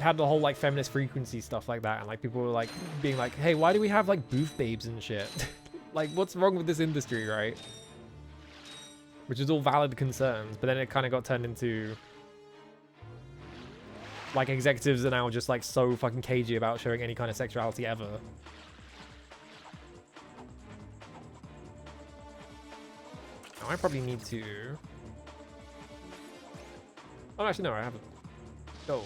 had the whole like feminist frequency stuff like that, and like people were like being like, hey, why do we have like booth babes and shit? Like, what's wrong with this industry, right? Which is all valid concerns, but then it kind of got turned into like executives are now just like so fucking cagey about showing any kind of sexuality ever. Now I probably need to... Oh, actually no, I haven't. No.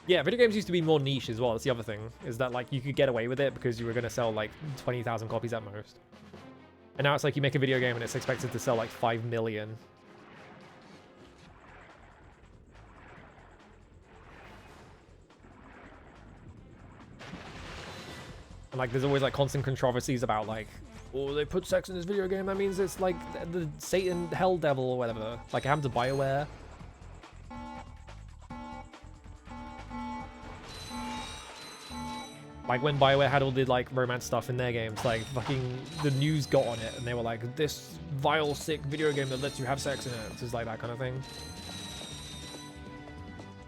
Yeah, video games used to be more niche as well. That's the other thing, is that like you could get away with it because you were going to sell like 20,000 copies at most. And now it's like you make a video game and it's expected to sell like 5 million. And like there's always like constant controversies about like, oh, they put sex in this video game, that means it's like the Satan hell devil or whatever. Like it happened to BioWare. Like when BioWare had all the like romance stuff in their games, like fucking the news got on it and they were like, this vile, sick video game that lets you have sex in it. It's just like that kind of thing.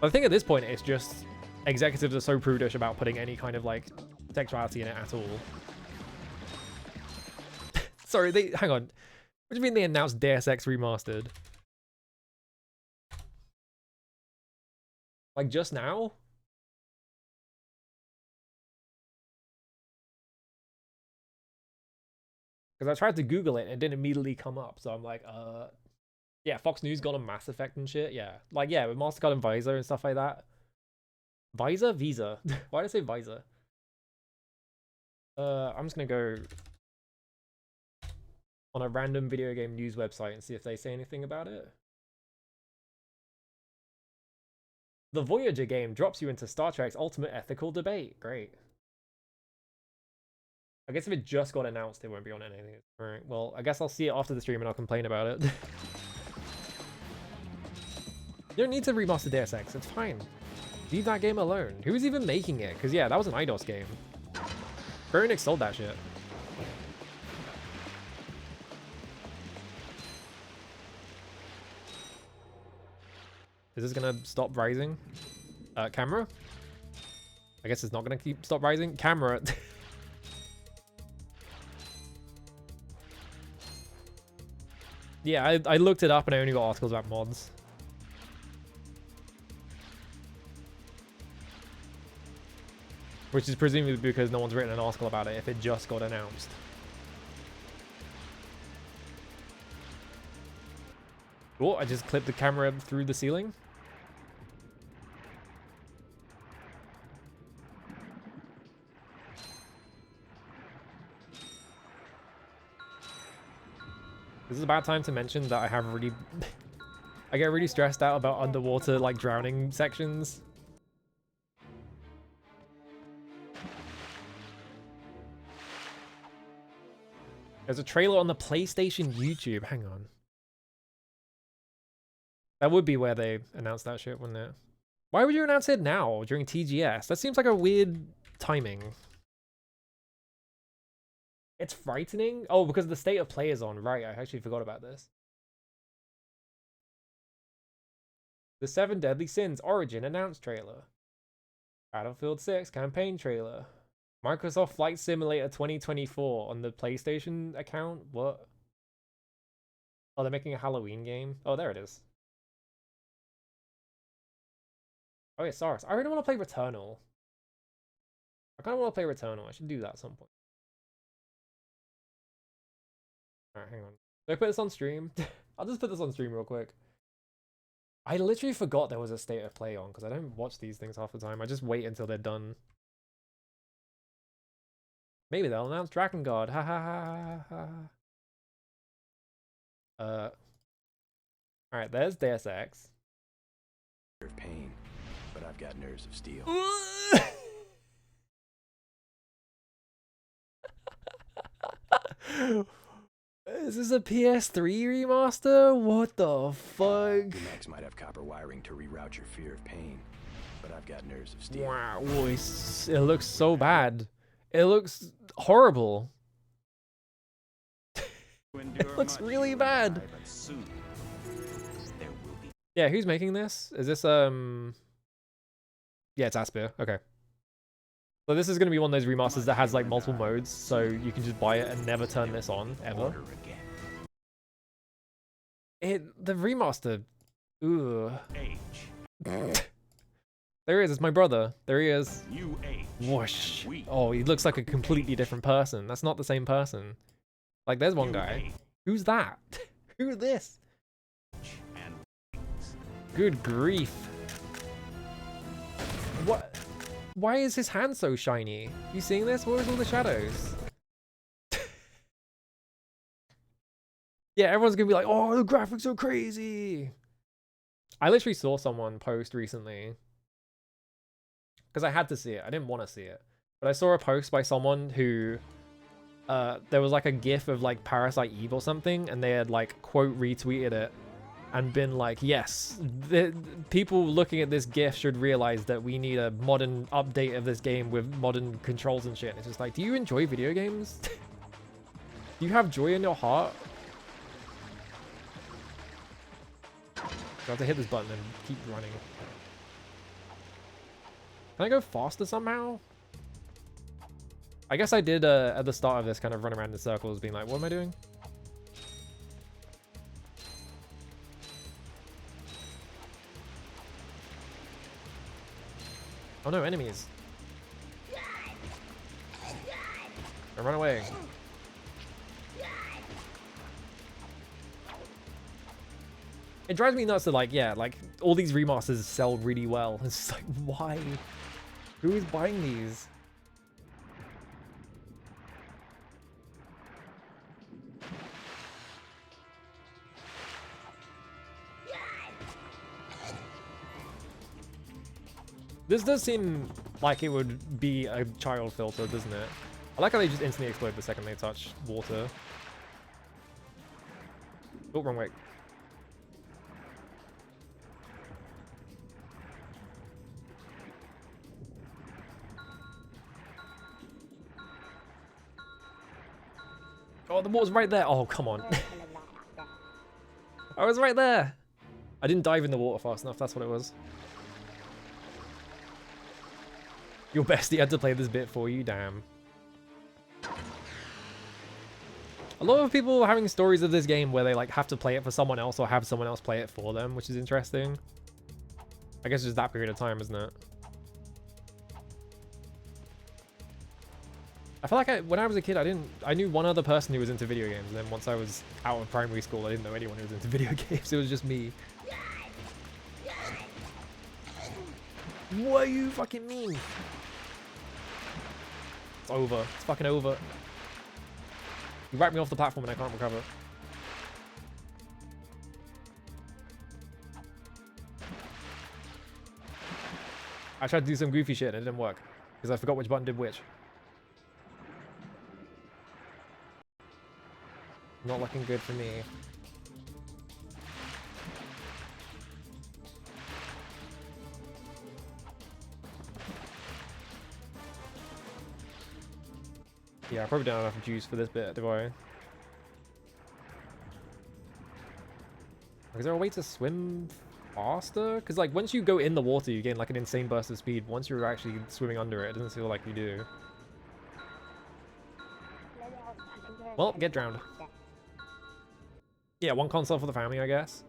But I think at this point it's just executives are so prudish about putting any kind of like sexuality in it at all. Sorry, hang on. What do you mean they announced Deus Ex Remastered? Like just now? Because I tried to Google it and it didn't immediately come up. So I'm like, yeah, Fox News got on Mass Effect and shit. Yeah. Like, yeah, with MasterCard and Visor and stuff like that. Visor? Visa. Why did I say Visor? I'm just going to go on a random video game news website and see if they say anything about it. The Voyager game drops you into Star Trek's ultimate ethical debate. Great. I guess if it just got announced, it won't be on anything. Alright, well, I guess I'll see it after the stream and I'll complain about it. You don't need to remaster Deus Ex, it's fine. Leave that game alone. Who was even making it? Because, yeah, that was an IDOS game. Square Enix sold that shit. Is this gonna stop rising? Camera? I guess it's not gonna stop rising. Camera. Yeah, I looked it up and I only got articles about mods. Which is presumably because no one's written an article about it if it just got announced. Oh, I just clipped the camera through the ceiling. This is a bad time to mention that I have really... I get really stressed out about underwater, like, drowning sections. There's a trailer on the PlayStation YouTube. Hang on. That would be where they announced that shit, wouldn't it? Why would you announce it now, during TGS? That seems like a weird timing. It's frightening? Oh, because the state of play is on. Right, I actually forgot about this. The 7 Deadly Sins Origin announced trailer. Battlefield 6 campaign trailer. Microsoft Flight Simulator 2024 on the PlayStation account? What? Oh, they're making a Halloween game? Oh, there it is. Oh yeah, SARS. I really want to play Returnal. I kind of want to play Returnal. I should do that at some point. Alright, hang on. Did I put this on stream? I'll just put this on stream real quick. I literally forgot there was a state of play on because I don't watch these things half the time. I just wait until they're done. Maybe they'll announce Dragon Guard. Ha ha ha ha ha. Alright, there's Deus Ex. Pain, but I've got nerves of steel. Is this a PS3 remaster? What the fuck? Your Max might have copper wiring to reroute your fear of pain, but I've got nerves of steel. Wow, it looks so bad. It looks horrible. It looks really bad. Yeah, who's making this? Is this yeah, it's Aspyr. Okay. So this is going to be one of those remasters that has like multiple modes, so you can just buy it and never turn this on ever. The remaster. Ooh. There he is. It's my brother. There he is. Whoosh. Oh, he looks like a completely different person. That's not the same person. Like, there's one guy. Who's that? Who's this? Good grief. What? Why is his hand so shiny? You seeing this? Where is all the shadows? Yeah, everyone's gonna be like, oh, the graphics are crazy. I literally saw someone post recently, because I had to see it. I didn't want to see it. But I saw a post by someone who, there was like a gif of like Parasite Eve or something, and they had like quote retweeted it and been like, yes, the people looking at this gif should realize that we need a modern update of this game with modern controls and shit. And it's just like, do you enjoy video games? Do you have joy in your heart? I have to hit this button and keep running. Can I go faster somehow? I guess I did at the start of this kind of run around in circles being like, what am I doing? Oh no, enemies. Now run away. It drives me nuts that, like, yeah, like, all these remasters sell really well. It's just like, why? Who is buying these? This does seem like it would be a child filter, doesn't it? I like how they just instantly explode the second they touch water. Oh, wrong way. Oh, the water's right there. Oh, come on. I was right there. I didn't dive in the water fast enough. That's what it was. Your bestie had to play this bit for you, damn. A lot of people are having stories of this game where they like have to play it for someone else or have someone else play it for them, which is interesting. I guess it's just that period of time, isn't it? I feel like when I was a kid, I knew one other person who was into video games, and then once I was out of primary school, I didn't know anyone who was into video games. It was just me. What do you fucking mean? It's over. It's fucking over. You whacked me off the platform and I can't recover. I tried to do some goofy shit and it didn't work because I forgot which button did which. Not looking good for me. Yeah, I probably don't have enough juice for this bit, do I? Is there a way to swim faster? Because like once you go in the water, you gain like an insane burst of speed. Once you're actually swimming under it, it doesn't feel like you do. Well, get drowned. Yeah, one console for the family, I guess.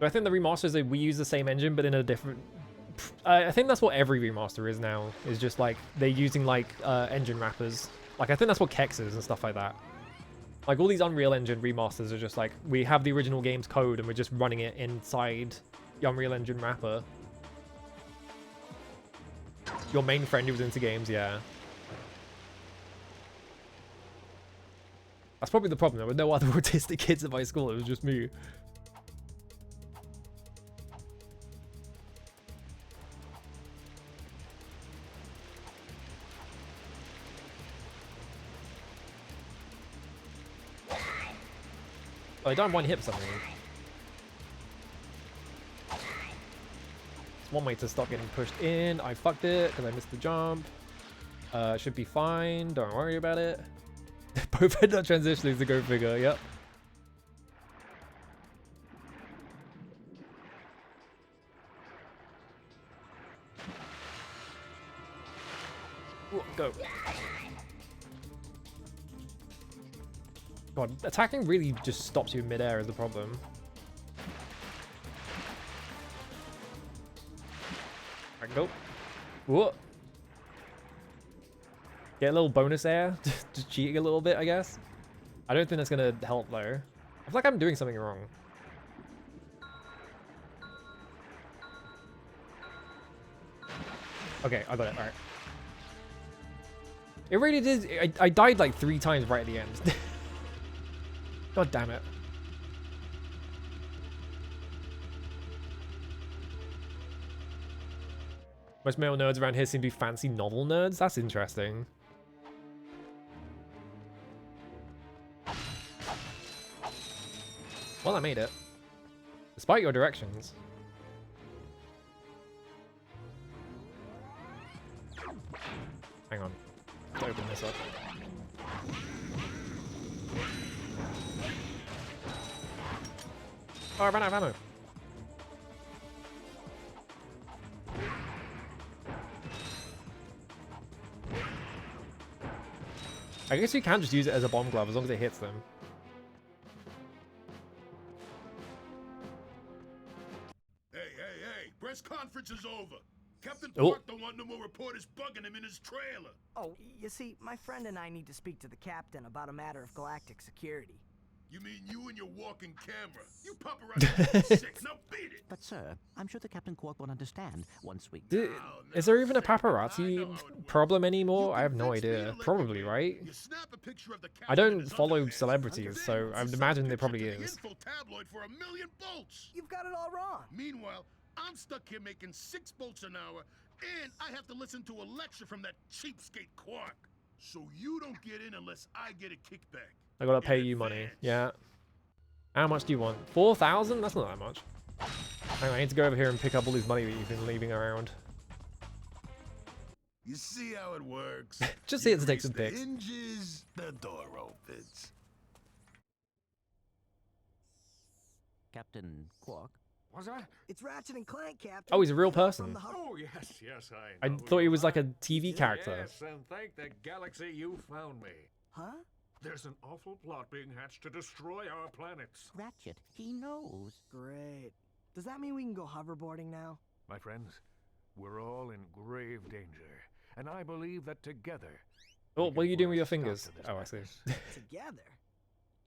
But I think the remasters, we use the same engine, but in a different... I think that's what every remaster is now. Is just like, they're using like engine wrappers. Like, I think that's what Kex is and stuff like that. Like, all these Unreal Engine remasters are just like, we have the original game's code and we're just running it inside the Unreal Engine wrapper. Your main friend who was into games, yeah. That's probably the problem. There were no other autistic kids at my school. It was just me. Oh, I done one hit something. It's one way to stop getting pushed in. I fucked it because I missed the jump. Should be fine. Don't worry about it. Both end up transitioning to go figure, yep. Ooh, go. God, attacking really just stops you mid-air is the problem. Alright, go. Whoa. Get a little bonus air, just cheating a little bit, I guess. I don't think that's gonna help though. I feel like I'm doing something wrong. Okay, I got it, alright. It really did, I died like 3 times right at the end. God damn it. Most male nerds around here seem to be fancy novel nerds. That's interesting. Well, I made it. Despite your directions. Hang on. Let's open this up. Oh, I ran out of ammo. I guess you can just use it as a bomb glove as long as it hits them. Hey, press conference is over. Captain Oh. Quark don't want no more reporters bugging him in his trailer. Oh, you see, my friend and I need to speak to the captain about a matter of galactic security. You mean you and your walking camera? You paparazzi sick. Now beat it. But sir, I'm sure the Captain Quark will understand once we... Is there even a paparazzi problem anymore? I have no idea. Probably, right? I don't follow celebrities, so I would imagine there probably is. Tabloid for $1 million bolts. You've got it all wrong. Meanwhile, I'm stuck here making 6 bolts an hour, and I have to listen to a lecture from that cheapskate Quark. So you don't get in unless I get a kickback. I gotta pay you money. Yeah. How much do you want? 4,000? That's not that much. Hang on, I need to go over here and pick up all this money that you've been leaving around. You see how it works? Just see it to take some pics. Hinges, the door opens. Captain Quark? What's that? It's Ratchet and Clank, Captain. Oh, he's a real person. Oh, yes, I thought he was like a TV character. Yes, and thank the galaxy you found me. Huh? There's an awful plot being hatched to destroy our planets. Ratchet, he knows. Great. Does that mean we can go hoverboarding now? My friends, we're all in grave danger, and I believe that together... Oh, what are you doing with your fingers? Oh, I see. Together?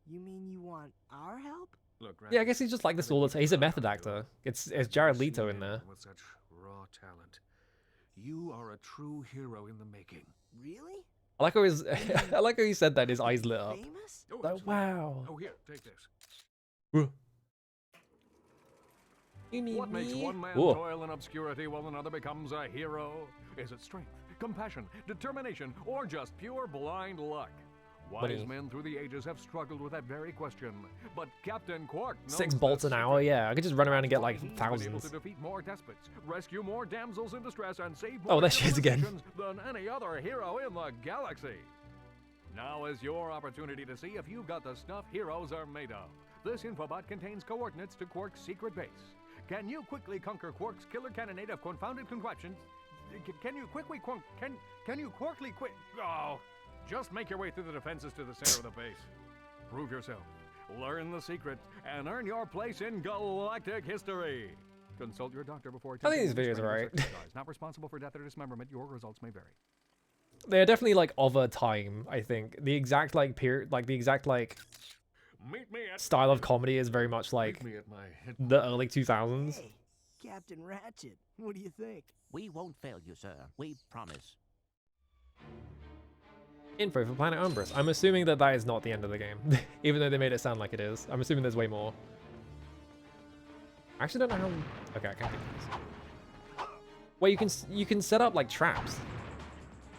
You mean you want our help? Look, Yeah, I guess he's just like this all the time. He's a method actor. It's Jared Leto in there. With such raw talent. You are a true hero in the making. Really? I like how his I like how he said that, his eyes lit up. Famous? Oh, Like, wow. Oh, here, take this. Whoa. What makes one man Whoa. toil in obscurity while another becomes a hero? Is it strength, compassion, determination, or just pure blind luck? Wise Money. men through the ages have struggled with that very question, but Captain Quark knows 6 bolts an hour, yeah. I could just run around and get like he's been able to thousands. defeat more despots, rescue more damsels in distress, and save Oh, more there she is again. civilizations than any other hero in the galaxy. Now is your opportunity to see if you've got the stuff heroes are made of. This infobot contains coordinates to Quark's secret base. Can you quickly conquer Quark's killer cannonade of confounded contraptions? Can you quickly can you quickly quit? Oh, just make your way through the defenses to the center of the base. Prove yourself, learn the secret, and earn your place in galactic history. Consult your doctor before I think attempting these videos are any right. exercise. Not responsible for death or dismemberment. Your results may vary. They're definitely like of a time, I think. The exact like period, like the exact like Meet me at style of comedy is very much like me at my the early 2000s. Hey, Captain Ratchet, what do you think? We won't fail you, sir. We promise. Info for Planet Umbris. I'm assuming that that is not the end of the game, even though they made it sound like it is. I'm assuming there's way more. I actually don't know how. Okay, I can't do this. Wait, you can set up like traps,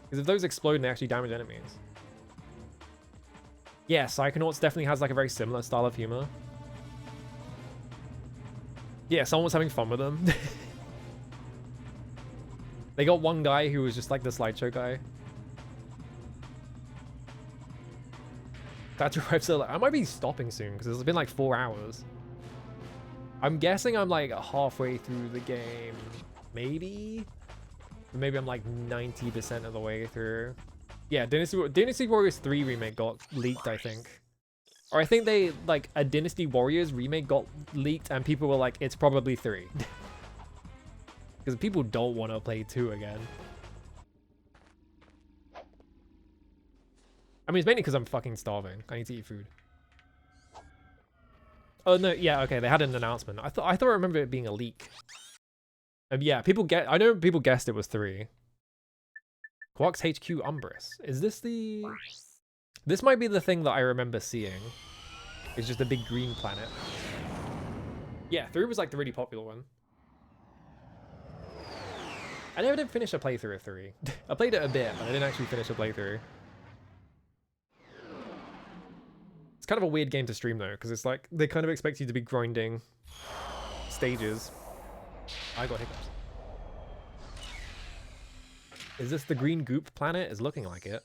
because if those explode, they actually damage enemies. Yeah, Psychonauts definitely has like a very similar style of humor. Yeah, someone was having fun with them. They got one guy who was just like the slideshow guy. That drive so I might be stopping soon because it's been like 4 hours. I'm guessing I'm like halfway through the game, maybe. Maybe I'm like 90% of the way through. Yeah, Dynasty Warriors 3 remake got leaked, I think. Or I think they, like, a Dynasty Warriors remake got leaked and people were like, it's probably 3. Because people don't want to play 2 again. I mean, it's mainly because I'm fucking starving. I need to eat food. Oh, no, yeah, okay, they had an announcement. I thought I remember it being a leak. Yeah, I know people guessed it was 3. Quark's HQ Umbris. Is this the... This might be the thing that I remember seeing. It's just a big green planet. Yeah, 3 was like the really popular one. I never did finish a playthrough of 3. I played it a bit, but I didn't actually finish a playthrough. It's kind of a weird game to stream though, because it's like, they kind of expect you to be grinding stages. I got hiccups. Is this the green goop planet? It's looking like it.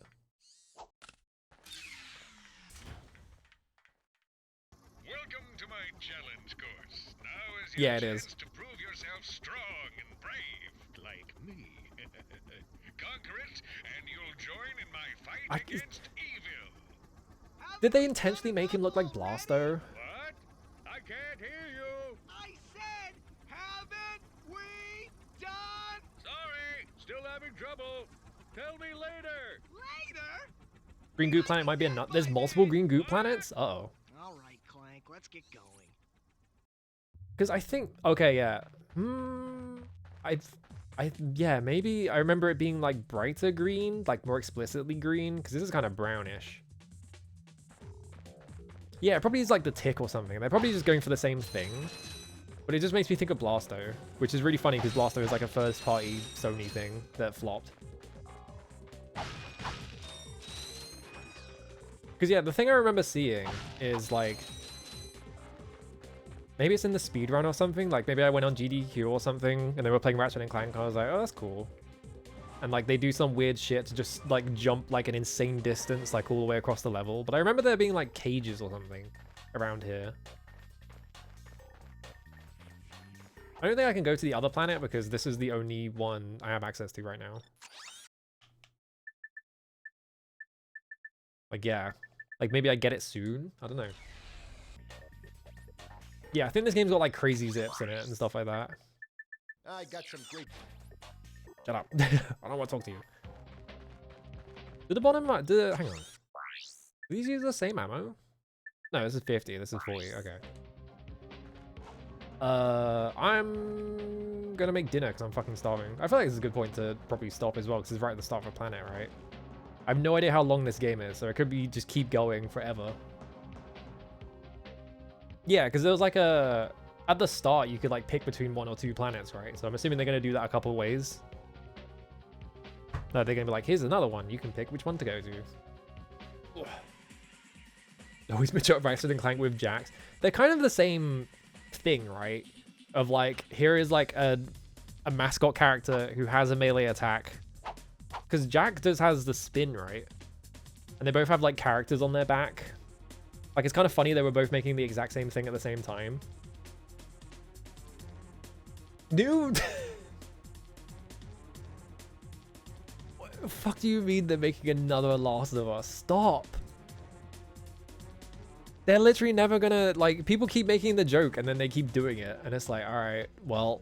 Welcome to my challenge course. Now is your Yeah, it is. chance to prove yourself strong and brave, like me. Conquer it, and you'll join in my fight against evil. Did they intentionally make him look like Blasto? What? I can't hear you. I said, haven't we done? Sorry, still having trouble. Tell me later. Later? Green goop planet might be a nut. There's multiple green goop planets? Uh-oh. All right, Clank, let's get going. Because I think... Okay, yeah. Yeah, maybe I remember it being like brighter green, like more explicitly green, because this is kind of brownish. Yeah, it probably is like the tick or something. They're probably just going for the same thing. But it just makes me think of Blasto, which is really funny because Blasto is like a first-party Sony thing that flopped. Because yeah, the thing I remember seeing is like... Maybe it's in the speedrun or something. Like maybe I went on GDQ or something and they were playing Ratchet and Clank and I was like, oh, that's cool. And like they do some weird shit to just like jump like an insane distance like all the way across the level. But I remember there being like cages or something around here. I don't think I can go to the other planet because this is the only one I have access to right now. Like, yeah. Like, maybe I get it soon? I don't know. Yeah, I think this game's got, like, crazy zips in it and stuff like that. I got some great... Shut up. I don't want to talk to you. Did the bottom... hang on. Do these use the same ammo? No, this is 50. This is 40. Okay. I'm gonna make dinner because I'm fucking starving. I feel like this is a good point to probably stop as well because it's right at the start of a planet, right? I have no idea how long this game is, so it could be just keep going forever. Yeah, because there was like a... At the start, you could like pick between 1 or 2 planets, right? So I'm assuming they're going to do that a couple of ways. No, they're going to be like, here's another one. You can pick which one to go to. Ugh. Always match up Ratchet and Clank with Jax. They're kind of the same thing, right? Of like, here is like a mascot character who has a melee attack. Because Jax just has the spin, right? And they both have like characters on their back. Like, it's kind of funny they were both making the exact same thing at the same time. Dude! What the fuck do you mean they're making another Last of Us? Stop! They're literally never gonna, like, people keep making the joke and then they keep doing it. And it's like, alright, well...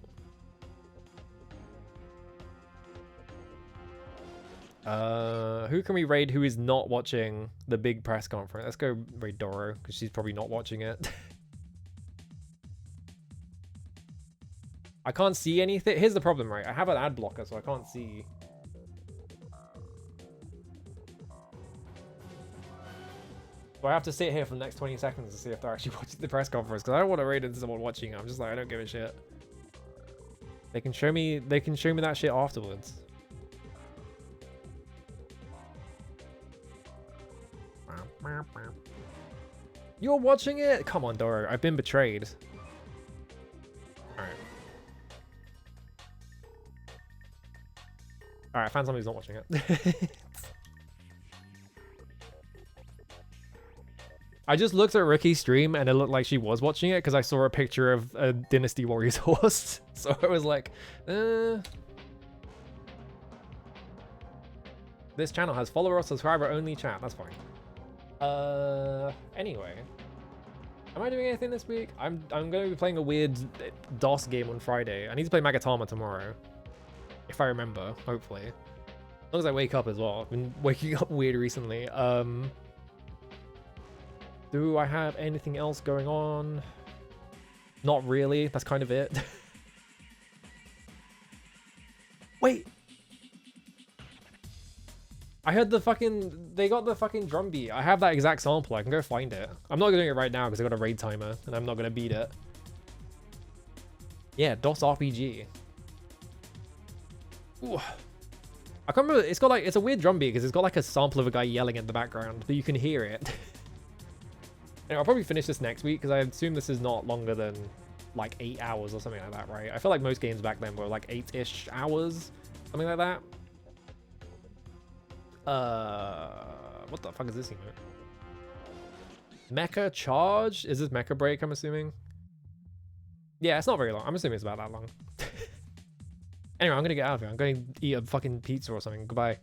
who can we raid who is not watching the big press conference? Let's go raid Doro, because she's probably not watching it. I can't see anything. Here's the problem, right? I have an ad blocker, so I can't see. So I have to sit here for the next 20 seconds to see if they're actually watching the press conference, because I don't want to raid into someone watching it. I'm just like, I don't give a shit. They can show me that shit afterwards. You're watching it? Come on, Doro. I've been betrayed. Alright. Alright, I found somebody who's not watching it. I just looked at Ricky's stream and it looked like she was watching it because I saw a picture of a Dynasty Warriors horse. So I was like, This channel has follower or subscriber only chat. That's fine. Anyway, am I doing anything this week? I'm going to be playing a weird DOS game on Friday. I need to play Magatama tomorrow, if I remember, hopefully. As long as I wake up as well. I've been waking up weird recently. Do I have anything else going on? Not really. That's kind of it. Wait. I heard they got the fucking drum beat. I have that exact sample. I can go find it. I'm not doing it right now because I got a raid timer and I'm not going to beat it. Yeah, DOS RPG. Ooh. I can't remember. It's got like, it's a weird drum beat because it's got like a sample of a guy yelling in the background, but you can hear it. Anyway, I'll probably finish this next week because I assume this is not longer than like 8 hours or something like that, right? I feel like most games back then were like 8-ish hours, something like that. What the fuck is this emote? Mecha Charge? Is this Mecha Break, I'm assuming? Yeah, it's not very long. I'm assuming it's about that long. Anyway, I'm gonna get out of here. I'm going to eat a fucking pizza or something. Goodbye.